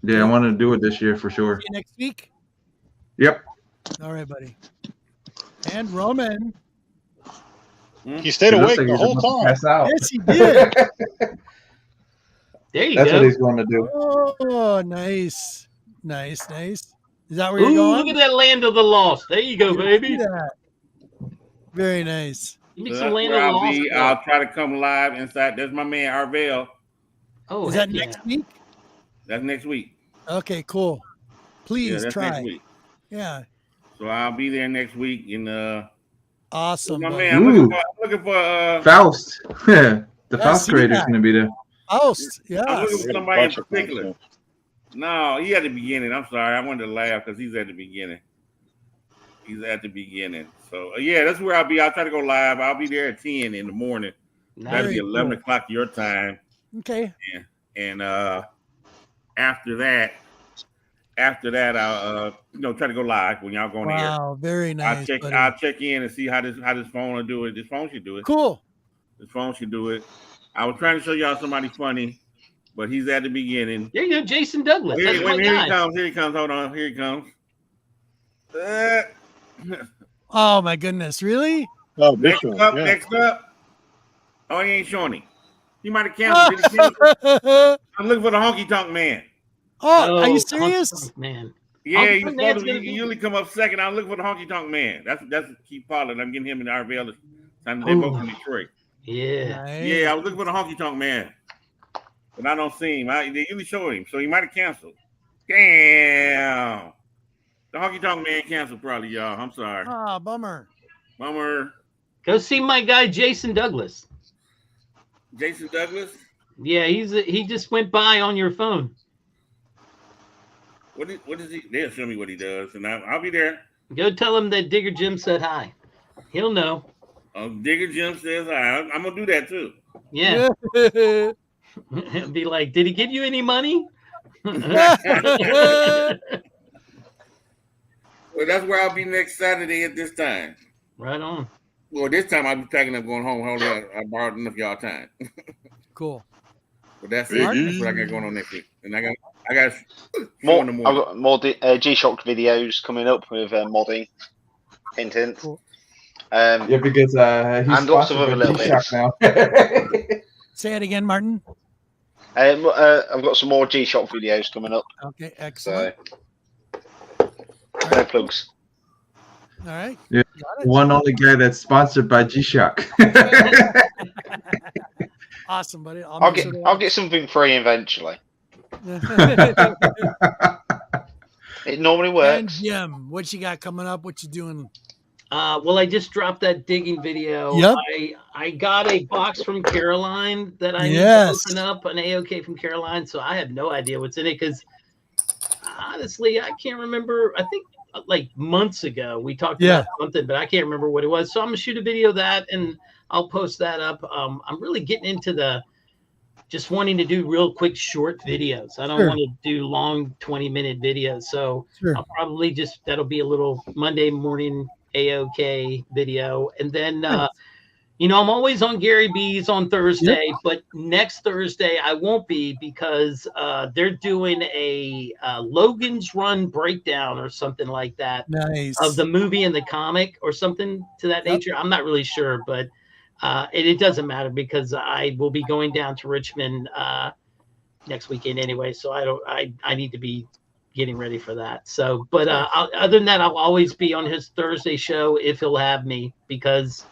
Yeah, I want to do it this year for sure. See you next week? Yep. All right, buddy. And Roman. He stayed awake the whole time. Pass out. Yes, he did. There you That's go. what he's going to do. Oh, nice. Nice. Is that where you're going? Look at that land of the lost. There you go, baby. Very nice. You make some land of the lost. I'll try to come live inside. There's my man Arvell. Oh, is that next week? That's next week. Okay, cool. Please that's try. next week. Yeah. So I'll be there next week. And awesome. my buddy. man, I'm looking for Faust. The Faust see creator is that. going to be there. Faust, yes. I'm looking for Got a somebody in bunch of particular. Funko. No, he at the beginning. I'm sorry. I wanted to laugh because he's at the beginning. He's at the beginning. So, yeah, that's where I'll be. I'll try to go live. I'll be there at 10 in the morning. That'll be 11 o'clock your time. Okay. And after that, I'll try to go live when y'all go on the air. Wow, very nice. I'll check in and see how this phone will do it. This phone should do it. Cool. This phone should do it. I was trying to show y'all somebody funny, but he's at the beginning. There you go, Jason Douglas. Here he comes. Here he comes. Hold on. Here he comes. Oh my goodness! Really? Oh, Next one, up. yeah. Next up. Oh, he ain't showing him. He might have canceled. Did he cancel? I'm looking for the honky tonk man. Oh, are you serious? Man. Yeah, you usually come up second. I'm looking for the honky tonk man. That's Keith Pollard. I'm getting him in RVL this time. They're both from Detroit. Yeah. Nice. Yeah, I was looking for the honky tonk man, but I don't see him. They usually show him, so he might have canceled. Damn. The honky tonk man canceled probably, y'all. I'm sorry. Ah, bummer. Go see my guy Jason Douglas. Jason Douglas? Yeah, he just went by on your phone. What is he? They'll show me what he does, and I'll be there. Go tell him that Digger Jim said hi. He'll know. Digger Jim says hi. I'm gonna do that too. Yeah. He'll be like, did he give you any money? Well, that's where I'll be next Saturday at this time. Right on. Well, this time I'll be packing up going home. Hold on, I borrowed enough y'all time. Cool. But that's it. That's what I got going on next week. And I got more. I've got more G-Shock videos coming up with modding. Hint, hint. Cool. Yeah, because he's and lots of other little bits. now. Say it again, Martin. I've got some more G-Shock videos coming up. Okay, excellent. So, no plugs. All right. Yeah. One only guy that's sponsored by G-Shock. Awesome, buddy. I'll get something free eventually. It normally works. And Jim, what you got coming up? What you doing? Well, I just dropped that digging video. Yep. I got a box from Caroline that I need to open up, an AOK from Caroline. So I have no idea what's in it because honestly, I can't remember. I think like months ago we talked about something, but I can't remember what it was. So I'm gonna shoot a video of that and I'll post that up. I'm really getting into just wanting to do real quick short videos. I don't want to do long 20-minute videos. So I'll probably that'll be a little Monday morning AOK video. And then, I'm always on Gary B's on Thursday, but next Thursday I won't be because they're doing a Logan's Run breakdown or something like that of the movie and the comic or something to that nature. I'm not really sure, but it doesn't matter because I will be going down to Richmond next weekend anyway. So I need to be getting ready for that. So, but other than that, I'll always be on his Thursday show if he'll have me because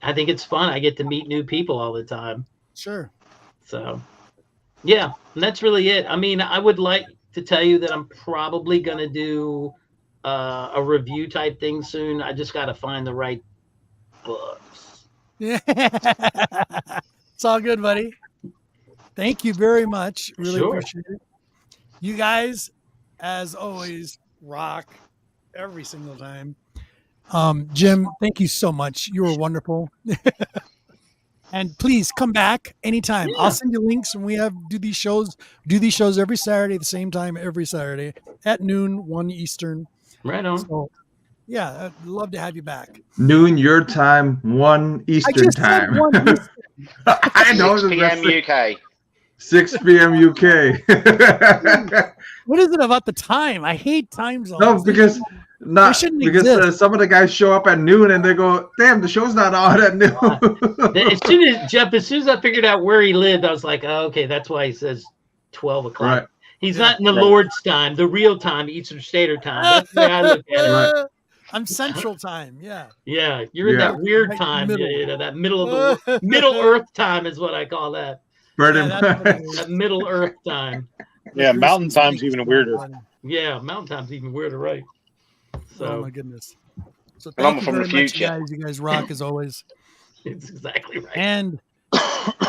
I think it's fun. I get to meet new people all the time. Sure. So, yeah, and that's really it. I mean, I would like to tell you that I'm probably going to do a review type thing soon. I just got to find the right books. Yeah. It's all good, buddy. Thank you very much. Really appreciate it. You guys, as always, rock every single time. Jim, thank you so much. You were wonderful. And please come back anytime. I'll send you links when we do these shows every Saturday at the same time every Saturday at noon, 1 Eastern. Right on. So, yeah, I'd love to have you back. Noon your time, 1 Eastern time. 1 Eastern. I know. 6 p.m. UK. 6 p.m. UK. What is it about the time? I hate time zones. No, because some of the guys show up at noon and they go, "Damn, the show's not on at noon." As soon as I figured out where he lived, I was like, "Oh, okay, that's why he says 12 o'clock." Right. He's not in the Lord's time, the real time, Eastern Standard Time. That's the way I look at it. Right. I'm Central Time. Yeah. Yeah, you're in that weird time. That middle of the Middle Earth time is what I call that. That Middle Earth time. Yeah, Mountain Time's even weirder. Yeah, Mountain Time's even weirder, right? So, oh my goodness. So And I'm thank you from the very much, future. guys. You guys rock as always. it's exactly right. And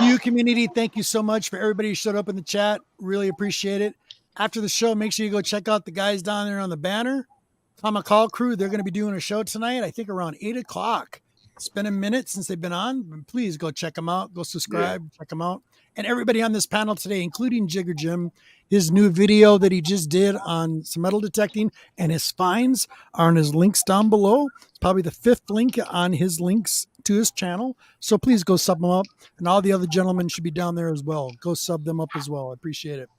you community, thank you so much for everybody who showed up in the chat. Really appreciate it. After the show, make sure you go check out the guys down there on the banner. Call Crew, they're going to be doing a show tonight, I think around 8 o'clock. It's been a minute since they've been on. Please go check them out. Go subscribe, check them out. And everybody on this panel today, including Jigger Jim, his new video that he just did on some metal detecting and his finds are on his links down below. It's probably the 5th link on his links to his channel. So please go sub them up. And all the other gentlemen should be down there as well. Go sub them up as well. I appreciate it.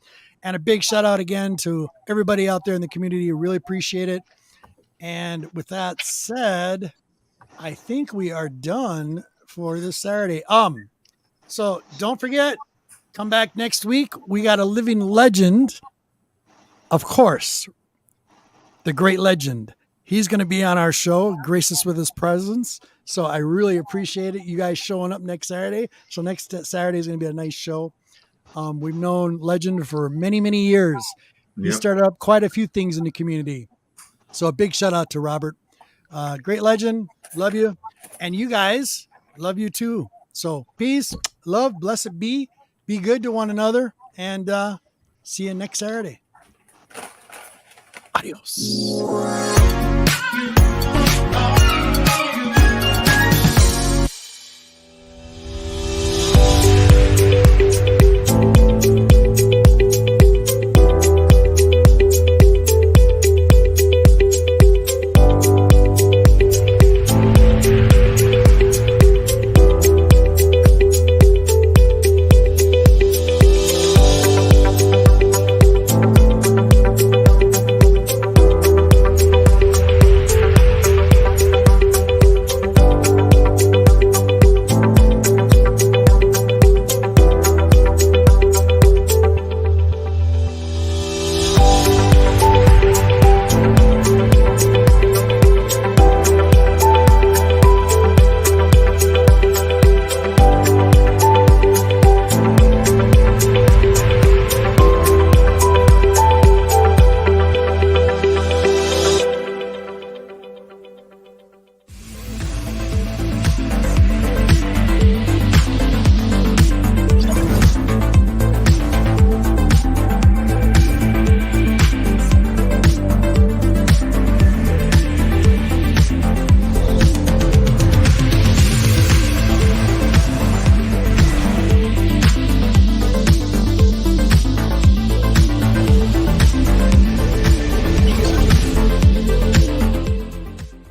And a big shout out again to everybody out there in the community. Really appreciate it. And with that said, I think we are done for this Saturday. So don't forget, come back next week. We got a living legend, of course, the great legend. He's going to be on our show, grace us with his presence. So I really appreciate it. You guys showing up next Saturday. So next Saturday is going to be a nice show. We've known Legend for many, many years. He started up quite a few things in the community. So a big shout out to Robert. Great legend. Love you. And you guys, love you too. So peace, love, blessed be. Be good to one another. And see you next Saturday. Adios.